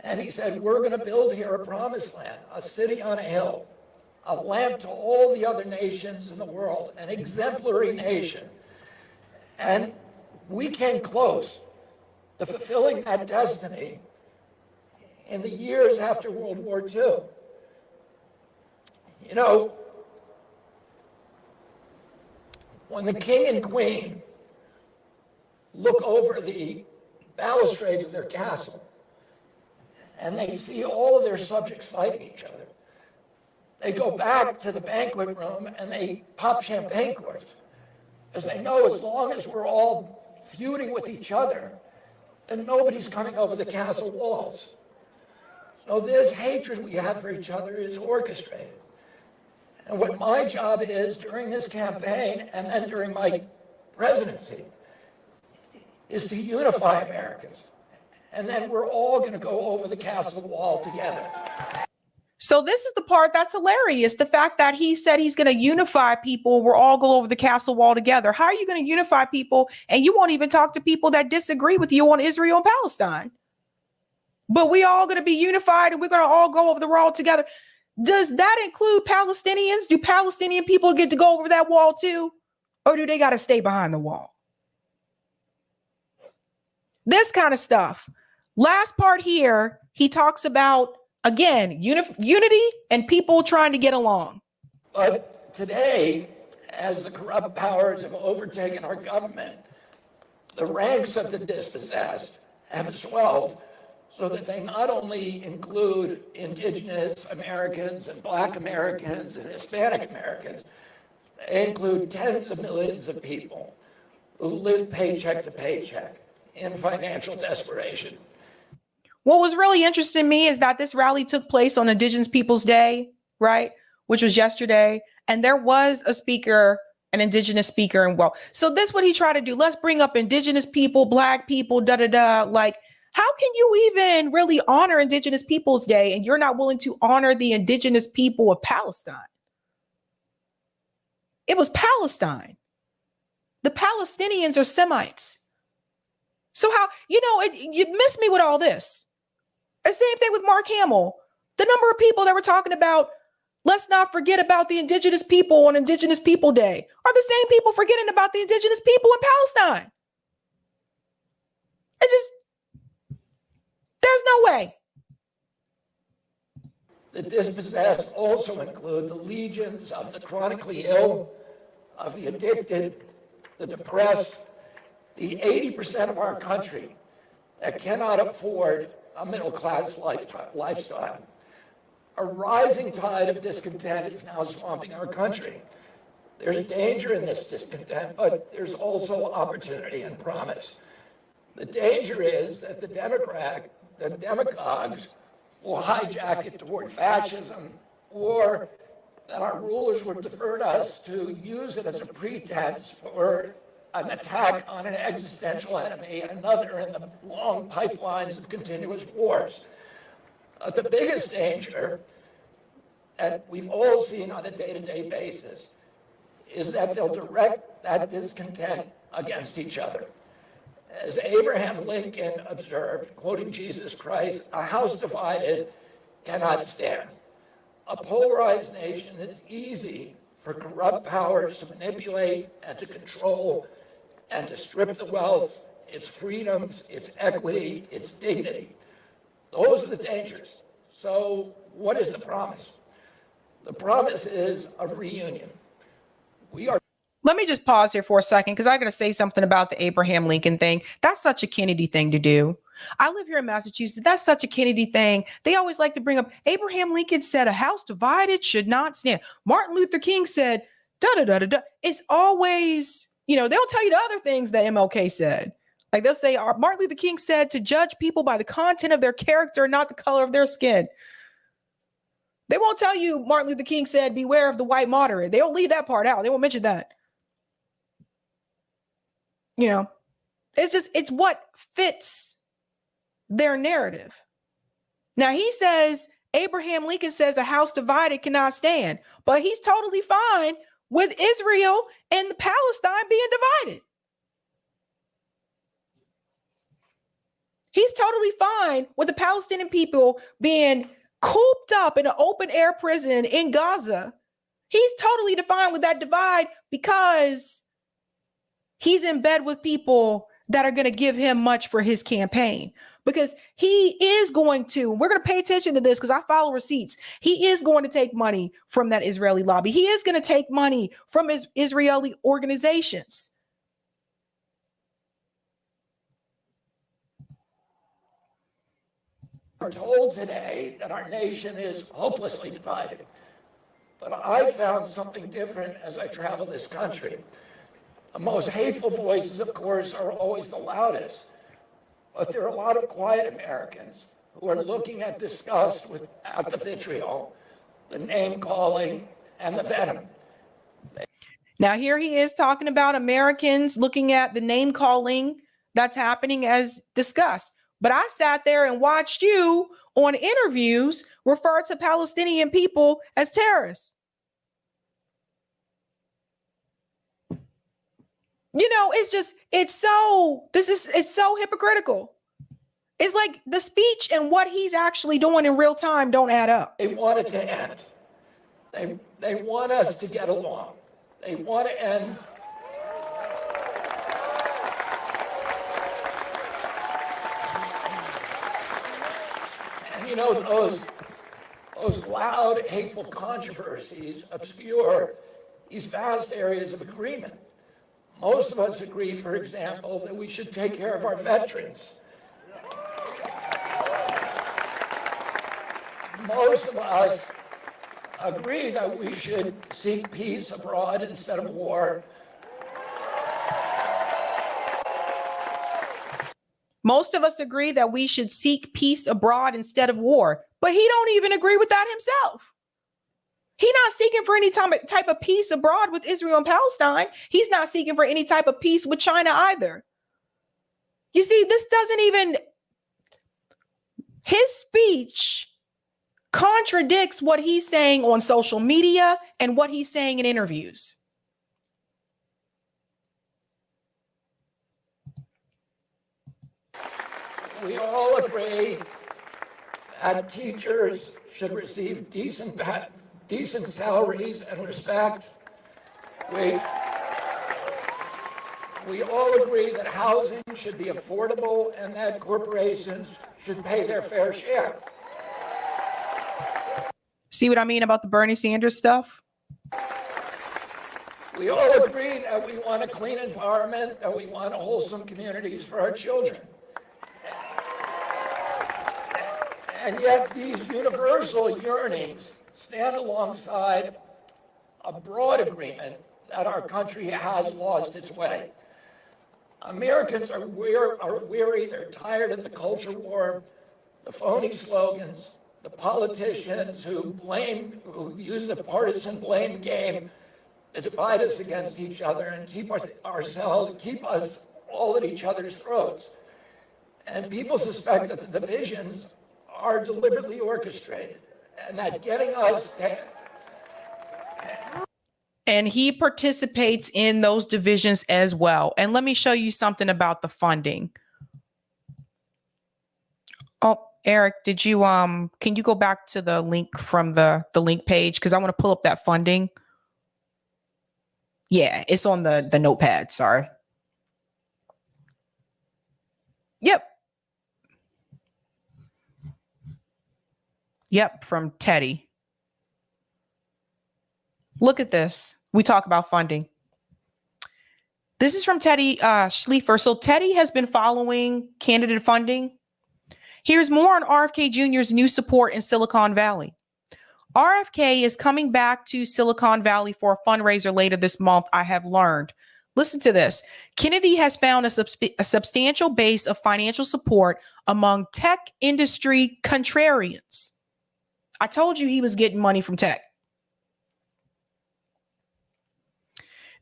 And he said, we're going to build here a promised land, a city on a hill, a lamp to all the other nations in the world, an exemplary nation. And we came close to fulfilling that destiny in the years after World War II. You know, when the king and queen look over the balustrades of their castle and they see all of their subjects fighting each other, they go back to the banquet room and they pop champagne corks, because they know as long as we're all feuding with each other, then nobody's coming over the castle walls. So this hatred we have for each other is orchestrated. And what my job is during this campaign and then during my presidency is to unify Americans. And then we're all going to go over the castle wall together. So this is the part that's hilarious. The fact that he said he's going to unify people. We'll all go over the castle wall together. How are you going to unify people? And you won't even talk to people that disagree with you on Israel and Palestine. But we all going to be unified and we're going to all go over the wall together. Does that include Palestinians? Do Palestinian people get to go over that wall too? Or do they got to stay behind the wall? This kind of stuff. Last part here, he talks about, again, unity and people trying to get along. But today, as the corrupt powers have overtaken our government, the ranks of the dispossessed have swelled so that they not only include indigenous Americans and Black Americans and Hispanic Americans, they include tens of millions of people who live paycheck to paycheck in financial desperation. What was really interesting to me is that this rally took place on Indigenous Peoples Day, right? Which was yesterday. And there was a speaker, an Indigenous speaker. And well, so this is what he tried to do. Let's bring up Indigenous people, Black people, Like, how can you even really honor Indigenous Peoples Day and you're not willing to honor the Indigenous people of Palestine? It was Palestine. The Palestinians are Semites. So how, you miss me with all this. The same thing with Mark Hamill. The number of people that were talking about, let's not forget about the Indigenous people on Indigenous People Day, are the same people forgetting about the Indigenous people in Palestine. There's no way. The dispossessed also include the legions of the chronically ill, of the addicted, the depressed, the 80% of our country that cannot afford a middle-class lifestyle. A rising tide of discontent is now swamping our country. There's danger in this discontent, but there's also opportunity and promise. The danger is that the demagogues will hijack it toward fascism, or that our rulers will divert us to use it as a pretense for an attack on an existential enemy, another in the long pipelines of continuous wars. The biggest danger that we've all seen on a day-to-day basis is that they'll direct that discontent against each other. As Abraham Lincoln observed, quoting Jesus Christ, a house divided cannot stand. A polarized nation is easy for corrupt powers to manipulate and to control and to strip the wealth, its freedoms, its equity, its dignity. Those are the dangers. So what is the promise? The promise is a reunion. Let me just pause here for a second because I got to say something about the Abraham Lincoln thing. That's such a Kennedy thing to do. I live here in Massachusetts. That's such a Kennedy thing. They always like to bring up Abraham Lincoln said a house divided should not stand. Martin Luther King said da da da da da. It's always, they'll tell you the other things that MLK said. Like they'll say Martin Luther King said to judge people by the content of their character, not the color of their skin. They won't tell you Martin Luther King said beware of the white moderate. They'll leave that part out. They won't mention that. It's what fits their narrative. Now he says Abraham Lincoln says a house divided cannot stand, but he's totally fine with Israel and Palestine being divided. He's totally fine with the Palestinian people being cooped up in an open air prison in Gaza. He's totally fine with that divide because he's in bed with people that are going to give him much for his campaign, because he is going to, we're going to pay attention to this because I follow receipts. He is going to take money from that Israeli lobby. He is going to take money from his Israeli organizations. We're told today that our nation is hopelessly divided. But I found something different as I travel this country. The most hateful voices, of course, are always the loudest. But there are a lot of quiet Americans who are looking at disgust without the vitriol, the name calling, and the venom. Now, here he is talking about Americans looking at the name calling that's happening as disgust. But I sat there and watched you on interviews refer to Palestinian people as terrorists. It's so hypocritical. It's like the speech and what he's actually doing in real time don't add up. They want it to end. They want us to get along. They want to end. And those loud, hateful controversies obscure these vast areas of agreement. Most of us agree, for example, that we should take care of our veterans. Most of us agree that we should seek peace abroad instead of war. Most of us agree that we should seek peace abroad instead of war, but he don't even agree with that himself. He's not seeking for any type of peace abroad with Israel and Palestine. He's not seeking for any type of peace with China either. You see, his speech contradicts what he's saying on social media and what he's saying in interviews. We all agree that teachers should receive decent salaries and respect. We all agree that housing should be affordable and that corporations should pay their fair share. See what I mean about the Bernie Sanders stuff? We all agree that we want a clean environment, that we want wholesome communities for our children. And yet these universal yearnings stand alongside a broad agreement that our country has lost its way. Americans are weary, they're tired of the culture war, the phony slogans, the politicians who use the partisan blame game to divide us against each other and keep us all at each other's throats. And people suspect that the divisions are deliberately orchestrated and that getting us there. And he participates in those divisions as well. And let me show you something about the funding. Oh, Eric, did you can you go back to the link from the link page? Because I want to pull up that funding. Yeah, it's on the notepad. Sorry. Yep. Yep, from Teddy. Look at this. We talk about funding. This is from Teddy Schleifer. So Teddy has been following candidate funding. Here's more on RFK Jr.'s new support in Silicon Valley. RFK is coming back to Silicon Valley for a fundraiser later this month, I have learned. Listen to this. Kennedy has found a substantial base of financial support among tech industry contrarians. I told you he was getting money from tech.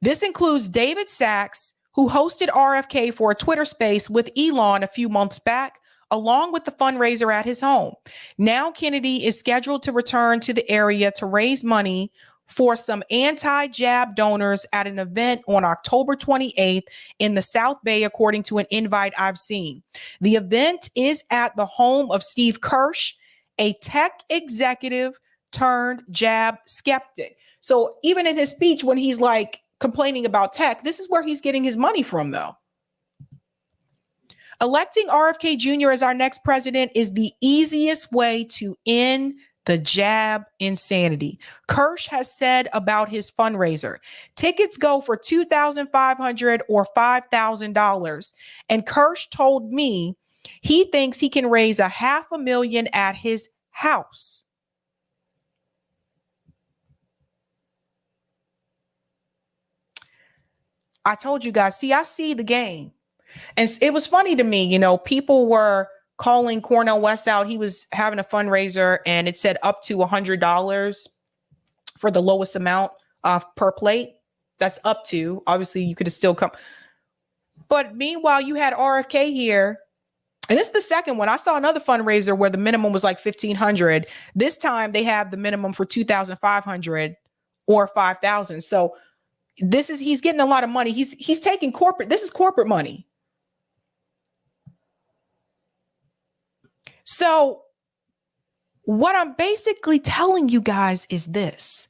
This includes David Sacks, who hosted RFK for a Twitter space with Elon a few months back, along with the fundraiser at his home. Now Kennedy is scheduled to return to the area to raise money for some anti-jab donors at an event on October 28th in the South Bay, according to an invite I've seen. The event is at the home of Steve Kirsch, a tech executive turned jab skeptic. So even in his speech, when he's like complaining about tech, this is where he's getting his money from, though. Electing RFK Jr. as our next president is the easiest way to end the jab insanity. Kirsch has said about his fundraiser. Tickets go for $2,500 or $5,000. And Kirsch told me he thinks he can raise $500,000 at his house. I told you guys, see, I see the game. And it was funny to me, you know, people were calling Cornel West out. He was having a fundraiser and it said up to $100 for the lowest amount per plate. That's up to. Obviously, you could have still come. But meanwhile, you had RFK here. And this is the second one. I saw another fundraiser where the minimum was like $1,500. This time they have the minimum for $2,500 or $5,000. So he's getting a lot of money. He's taking corporate. This is corporate money. So what I'm basically telling you guys is this.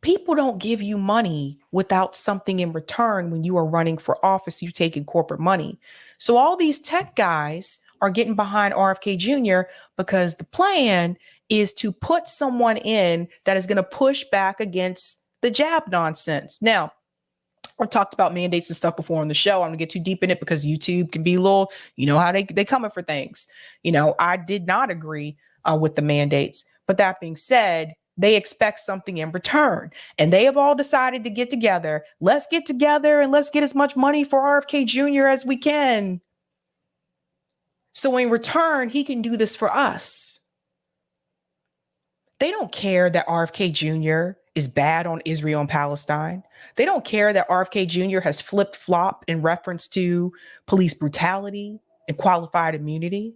People don't give you money without something in return. When you are running for office, you're taking corporate money. So all these tech guys are getting behind RFK Jr. because the plan is to put someone in that is going to push back against the jab nonsense. Now, I've talked about mandates and stuff before on the show. I'm gonna get too deep in it because YouTube can be a little, you know how they coming for things. You know, I did not agree with the mandates, but that being said, they expect something in return, and they have all decided to get together. Let's get together and let's get as much money for RFK Jr. as we can. So in return, he can do this for us. They don't care that RFK Jr. is bad on Israel and Palestine. They don't care that RFK Jr. has flip-flopped in reference to police brutality and qualified immunity.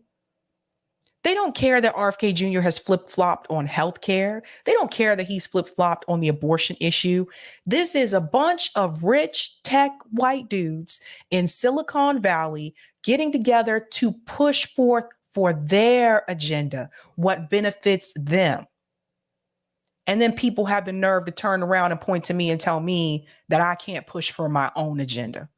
They don't care that RFK Jr. has flip-flopped on healthcare. They don't care that he's flip-flopped on the abortion issue. This is a bunch of rich tech white dudes in Silicon Valley getting together to push forth for their agenda, what benefits them. And then people have the nerve to turn around and point to me and tell me that I can't push for my own agenda.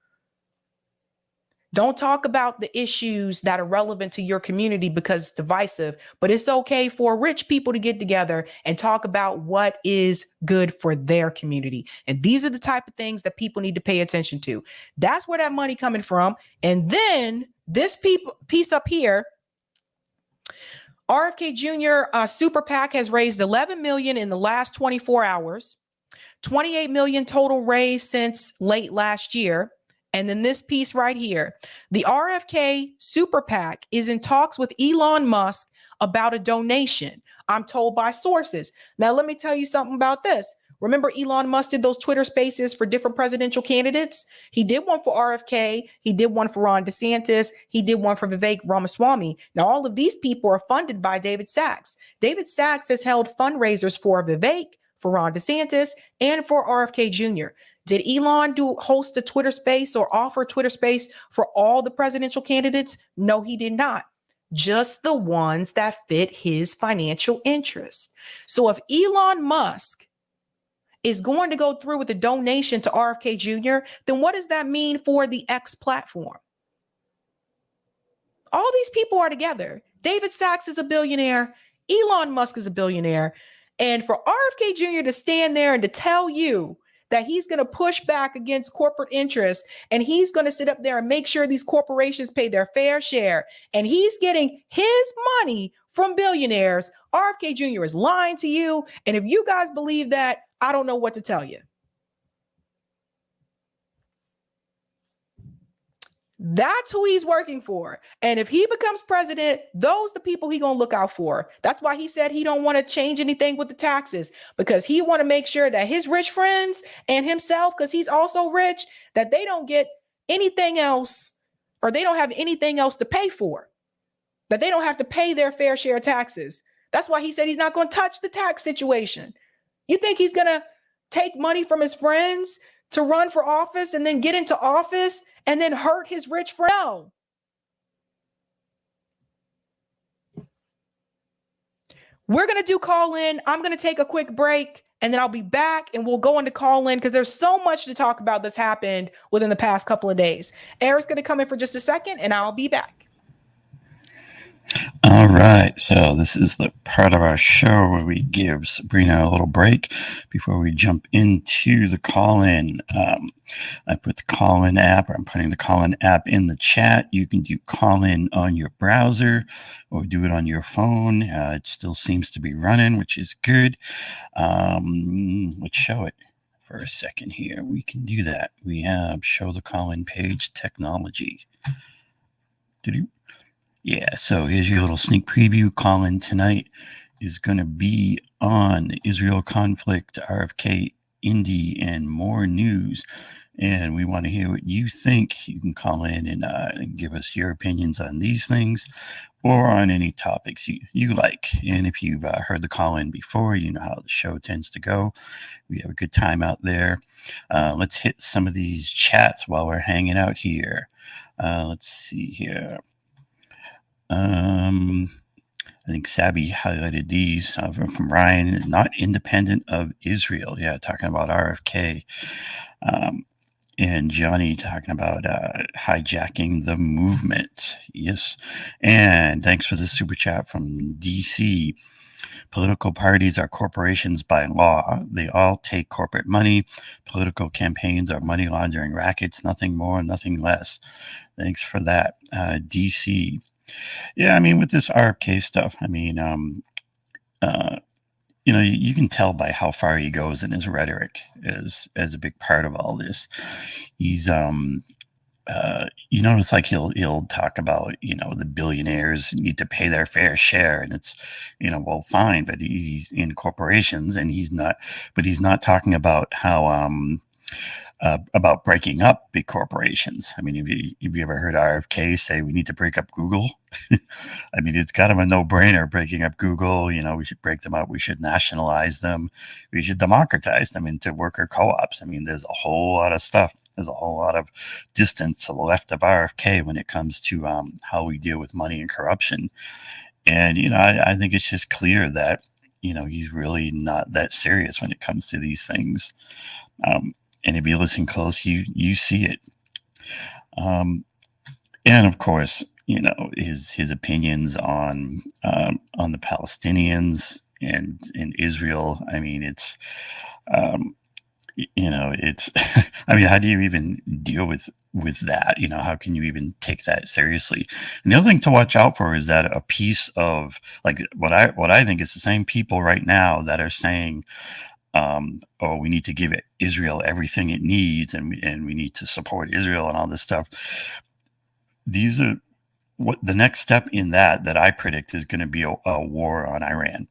Don't talk about the issues that are relevant to your community because it's divisive, but it's okay for rich people to get together and talk about what is good for their community. And these are the type of things that people need to pay attention to. That's where that money coming from. And then this piece up here, RFK Jr. Super PAC has raised $11 million in the last 24 hours, $28 million total raised since late last year. And then this piece right here, the RFK Super PAC is in talks with Elon Musk about a donation, I'm told by sources. Now, let me tell you something about this. Remember, Elon Musk did those Twitter spaces for different presidential candidates? He did one for RFK. He did one for Ron DeSantis. He did one for Vivek Ramaswamy. Now, all of these people are funded by David Sacks. David Sacks has held fundraisers for Vivek, for Ron DeSantis, and for RFK Jr. Did Elon host a Twitter space or offer Twitter space for all the presidential candidates? No, he did not. just the ones that fit his financial interests. So if Elon Musk is going to go through with a donation to RFK Jr., then what does that mean for the X platform? All these people are together. David Sachs is a billionaire. Elon Musk is a billionaire. And for RFK Jr. to stand there and to tell you that he's going to push back against corporate interests and he's going to sit up there and make sure these corporations pay their fair share and he's getting his money from billionaires, RFK Jr. is lying to you. And if you guys believe that, I don't know what to tell you. That's who he's working for. And if he becomes president, those are the people he's going to look out for. That's why he said he don't want to change anything with the taxes, because he want to make sure that his rich friends and himself, because he's also rich, that they don't get anything else, or they don't have anything else to pay for, that they don't have to pay their fair share of taxes. That's why he said he's not going to touch the tax situation. You think he's going to take money from his friends to run for office and then get into office and then hurt his rich friend? No. We're going to do call in. I'm going to take a quick break and then I'll be back and we'll go into call in because there's so much to talk about that's happened within the past couple of days. Eric's going to come in for just a second and I'll be back. All right, so this is the part of our show where we give Sabrina a little break before we jump into the call-in. I put the call-in app, or I'm putting the call-in app in the chat. You can do call-in on your browser or do it on your phone. It still seems to be running, which is good. Let's show it for a second here. We can do that. We have show the call-in page technology. Yeah, so here's your little sneak preview. Call-in tonight is going to be on Israel conflict, RFK, Indy, and more news. And we want to hear what you think. You can call in and give us your opinions on these things or on any topics you like. And if you've heard the call-in before, you know how the show tends to go. We have a good time out there. Let's hit some of these chats while we're hanging out here. Let's see here. I think Sabby highlighted these from Ryan, not independent of Israel. Yeah, talking about RFK. And Johnny talking about hijacking the movement. Yes. And thanks for the super chat from DC. Political parties are corporations by law. They all take corporate money. Political campaigns are money laundering rackets. Nothing more, nothing less. Thanks for that, DC. Yeah, I mean, with this RFK stuff, I mean, you know, you can tell by how far he goes in his rhetoric as a big part of all this. He's, you notice like he'll talk about, you know, the billionaires need to pay their fair share, and it's, you know, well, fine, but he's in corporations, and he's not talking about how, about breaking up big corporations. I mean, have you ever heard RFK say we need to break up Google? I mean, it's kind of a no-brainer, breaking up Google. You know, we should break them up. We should nationalize them. We should democratize them into worker co-ops. I mean, there's a whole lot of stuff. There's a whole lot of distance to the left of RFK when it comes to how we deal with money and corruption. And, you know, I think it's just clear that, you know, he's really not that serious when it comes to these things. And if you listen close, you see it. And of course, you know, his opinions on the Palestinians and in Israel. I mean, it's, you know, it's, I mean, how do you even deal with that? You know, how can you even take that seriously? And the other thing to watch out for is that a piece of, like, what I think is the same people right now that are saying, oh, we need to give Israel everything it needs, and we need to support Israel and all this stuff. These are what the next step in that I predict is going to be a war on Iran,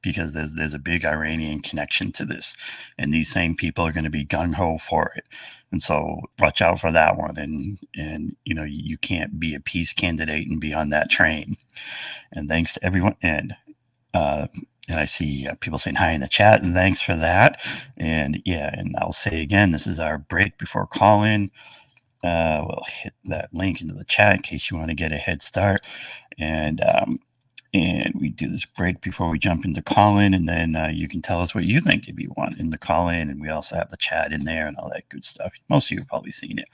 because there's a big Iranian connection to this, and these same people are going to be gung-ho for it. And so watch out for that one. And you know, you can't be a peace candidate and be on that train. And thanks to everyone. And I see people saying hi in the chat, and thanks for that. And yeah, and I'll say again, this is our break before call-in. We'll hit that link into the chat in case you want to get a head start. And we do this break before we jump into call-in, and then you can tell us what you think if you want in the call-in, and we also have the chat in there and all that good stuff. Most of you have probably seen it.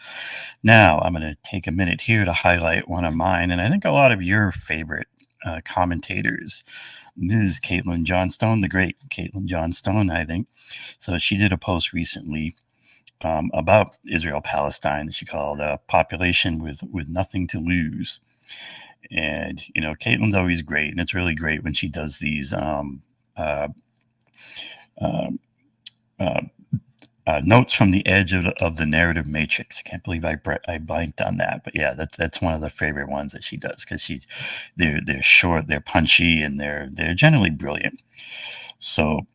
Now, I'm going to take a minute here to highlight one of mine, and I think a lot of your favorite commentators, Ms. Caitlin Johnstone, the great Caitlin Johnstone, I think. So she did a post recently about Israel-Palestine that she called Population with Nothing to Lose. And, you know, Caitlin's always great, and it's really great when she does these notes from the edge of the narrative matrix. I can't believe I blanked on that, but yeah, that's one of the favorite ones that she does, because they're short, they're punchy, and they're generally brilliant. So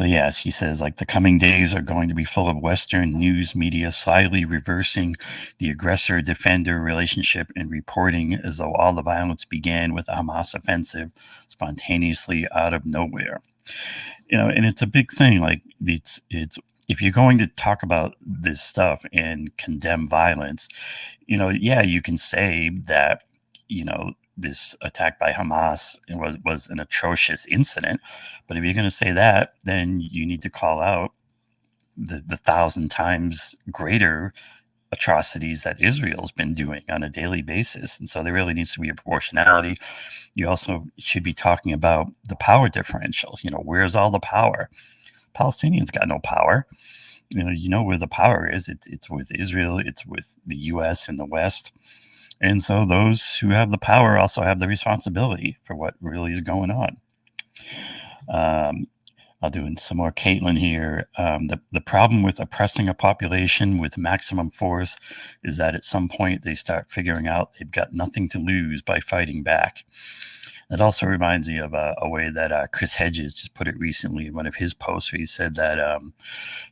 yeah, she says, like, the coming days are going to be full of Western news media slyly reversing the aggressor-defender relationship and reporting as though all the violence began with a Hamas offensive spontaneously out of nowhere. You know, and it's a big thing. Like, it's if you're going to talk about this stuff and condemn violence, you know, yeah, you can say that, you know, this attack by Hamas was an atrocious incident. But if you're going to say that, then you need to call out the 1,000 times greater atrocities that Israel's been doing on a daily basis. And so there really needs to be a proportionality. You also should be talking about the power differential. You know, where's all the power? Palestinians got no power. You know where the power is. It's with Israel. It's with the U.S. and the West. And so those who have the power also have the responsibility for what really is going on. I'll do some more Caitlin here. The problem with oppressing a population with maximum force is that at some point they start figuring out they've got nothing to lose by fighting back. It also reminds me of a way that Chris Hedges just put it recently in one of his posts, where he said that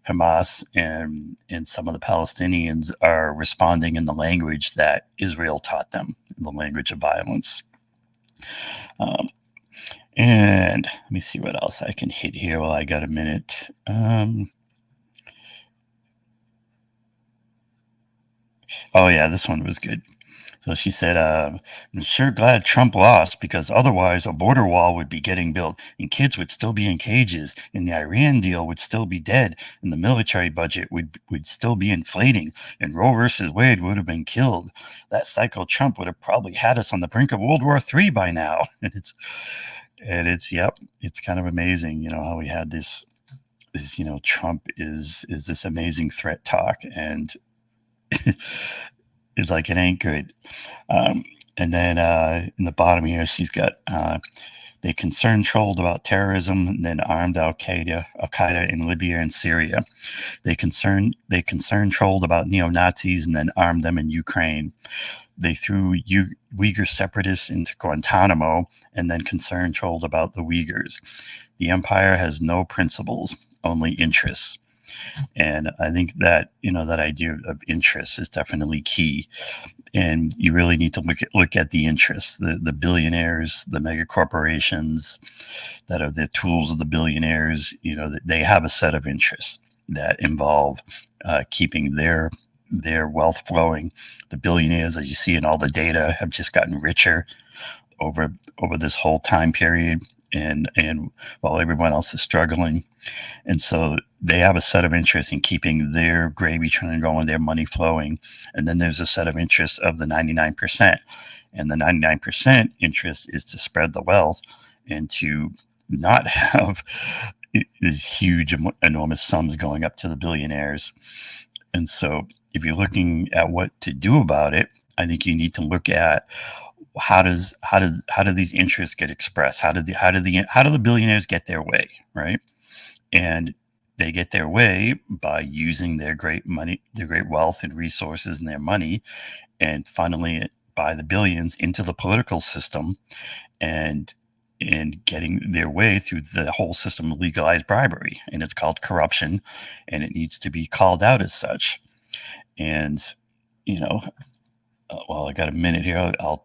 Hamas and some of the Palestinians are responding in the language that Israel taught them, the language of violence. And let me see what else I can hit here while I got a minute. Oh, yeah, this one was good. So she said, I'm sure glad Trump lost, because otherwise a border wall would be getting built and kids would still be in cages and the Iran deal would still be dead and the military budget would still be inflating and Roe versus Wade would have been killed. That psycho Trump would have probably had us on the brink of World War III by now. And it's yep, it's kind of amazing, you know, how we had this, you know, Trump is this amazing threat talk, and it's like, it ain't good. And then in the bottom here, she's got they concern trolled about terrorism and then armed Al-Qaeda in Libya and Syria. They concern trolled about neo-Nazis and then armed them in Ukraine. They threw Uyghur separatists into Guantanamo and then concern trolled about the Uyghurs. The empire has no principles, only interests. And I think that, you know, that idea of interest is definitely key. And you really need to look at the interests, the billionaires, the mega corporations that are the tools of the billionaires. You know, they have a set of interests that involve keeping their wealth flowing. The billionaires, as you see in all the data, have just gotten richer over this whole time period, and while everyone else is struggling. And so they have a set of interests in keeping their gravy train going, their money flowing. And then there's a set of interests of the 99%. And the 99% interest is to spread the wealth and to not have these huge, enormous sums going up to the billionaires. And so if you're looking at what to do about it, I think you need to look at how do these interests get expressed? How do the billionaires get their way, right? And they get their way by using their great money, their great wealth and resources and their money, and funneling it by the billions into the political system, and getting their way through the whole system of legalized bribery. And it's called corruption, and it needs to be called out as such. And, you know, while I got a minute here, I'll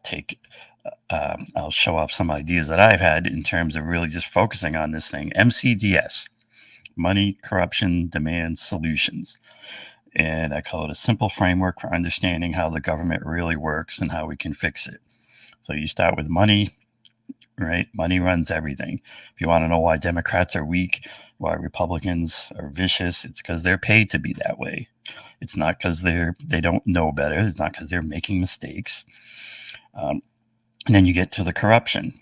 show off some ideas that I've had in terms of really just focusing on this thing. MCDS, Money, Corruption, Demand, Solutions. And I call it a simple framework for understanding how the government really works and how we can fix it. So you start with money, right? Money runs everything. If you want to know why Democrats are weak, why Republicans are vicious, it's because they're paid to be that way. It's not because they don't know better. It's not because they're making mistakes. And then you get to the corruption.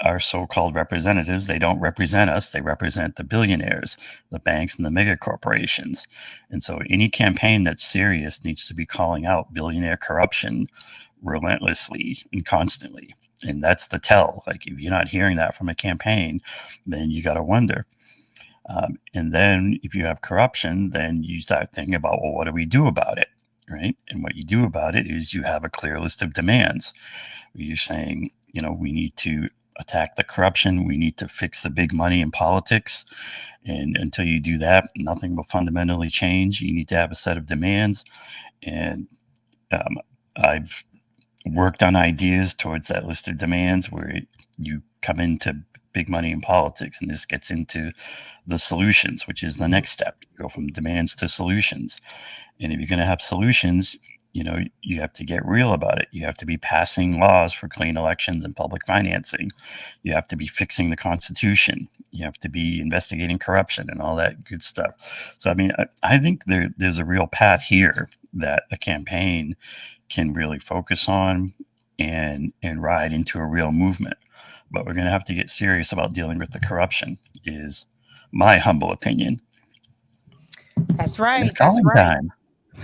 Our so-called representatives, they don't represent us. They represent the billionaires, the banks, and the mega corporations. And so any campaign that's serious needs to be calling out billionaire corruption relentlessly and constantly. And that's the tell. Like, if you're not hearing that from a campaign, then you got to wonder. And then if you have corruption, then you start thinking about, well, what do we do about it, right? And what you do about it is you have a clear list of demands. You're saying, we need to attack the corruption. We need to fix the big money in politics. And until you do that, nothing will fundamentally change. You need to have a set of demands. And I've worked on ideas towards that list of demands where you come into big money in politics. And this gets into the solutions, which is the next step. You go from demands to solutions. And if you're going to have solutions, you have to get real about it. You have to be passing laws for clean elections and public financing. You have to be fixing the Constitution. You have to be investigating corruption and all that good stuff. So, I mean, I think there's a real path here that a campaign can really focus on and ride into a real movement. But we're going to have to get serious about dealing with the corruption, is my humble opinion. That's right. That's right. Time.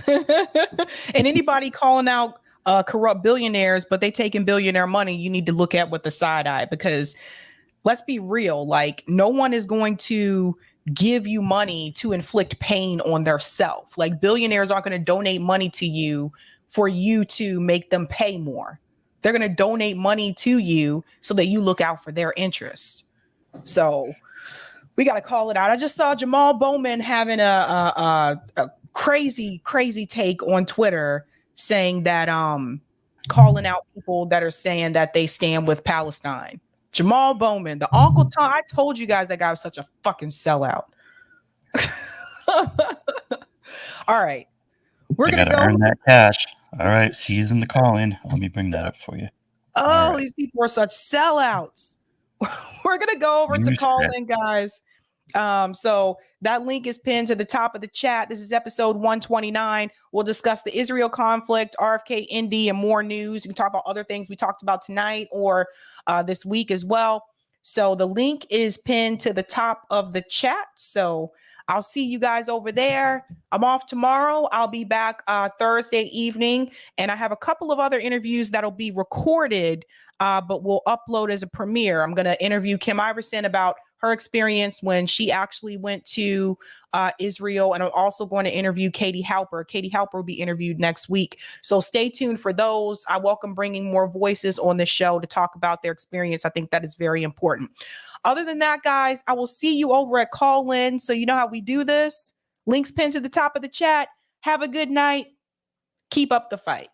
And anybody calling out corrupt billionaires, but they taking billionaire money, you need to look at with the side eye, because let's be real, like, no one is going to give you money to inflict pain on their self. Like, billionaires aren't going to donate money to you for you to make them pay more. They're going to donate money to you so that you look out for their interests. So we got to call it out. I just saw Jamal Bowman having a crazy take on Twitter, saying that calling out people that are saying that they stand with Palestine. Jamal Bowman, the Uncle Tom. I told you guys that guy was such a fucking sellout. All right, we're gonna go earn that cash. All right, season the call in. Let me bring that up for you. Oh, right. These people are such sellouts. We're gonna go over to call in, guys. So that link is pinned to the top of the chat. This is episode 129. We'll discuss the Israel conflict, RFK Indy, and more news. You can talk about other things we talked about tonight or this week as well. So the link is pinned to the top of the chat. So I'll see you guys over there. I'm off tomorrow. I'll be back Thursday evening, and I have a couple of other interviews that'll be recorded, but we'll upload as a premiere. I'm going to interview Kim Iverson about her experience when she actually went to Israel. And I'm also going to interview Katie Halper. Katie Halper will be interviewed next week. So stay tuned for those. I welcome bringing more voices on this show to talk about their experience. I think that is very important. Other than that, guys, I will see you over at Call In. So you know how we do this. Links pinned to the top of the chat. Have a good night. Keep up the fight.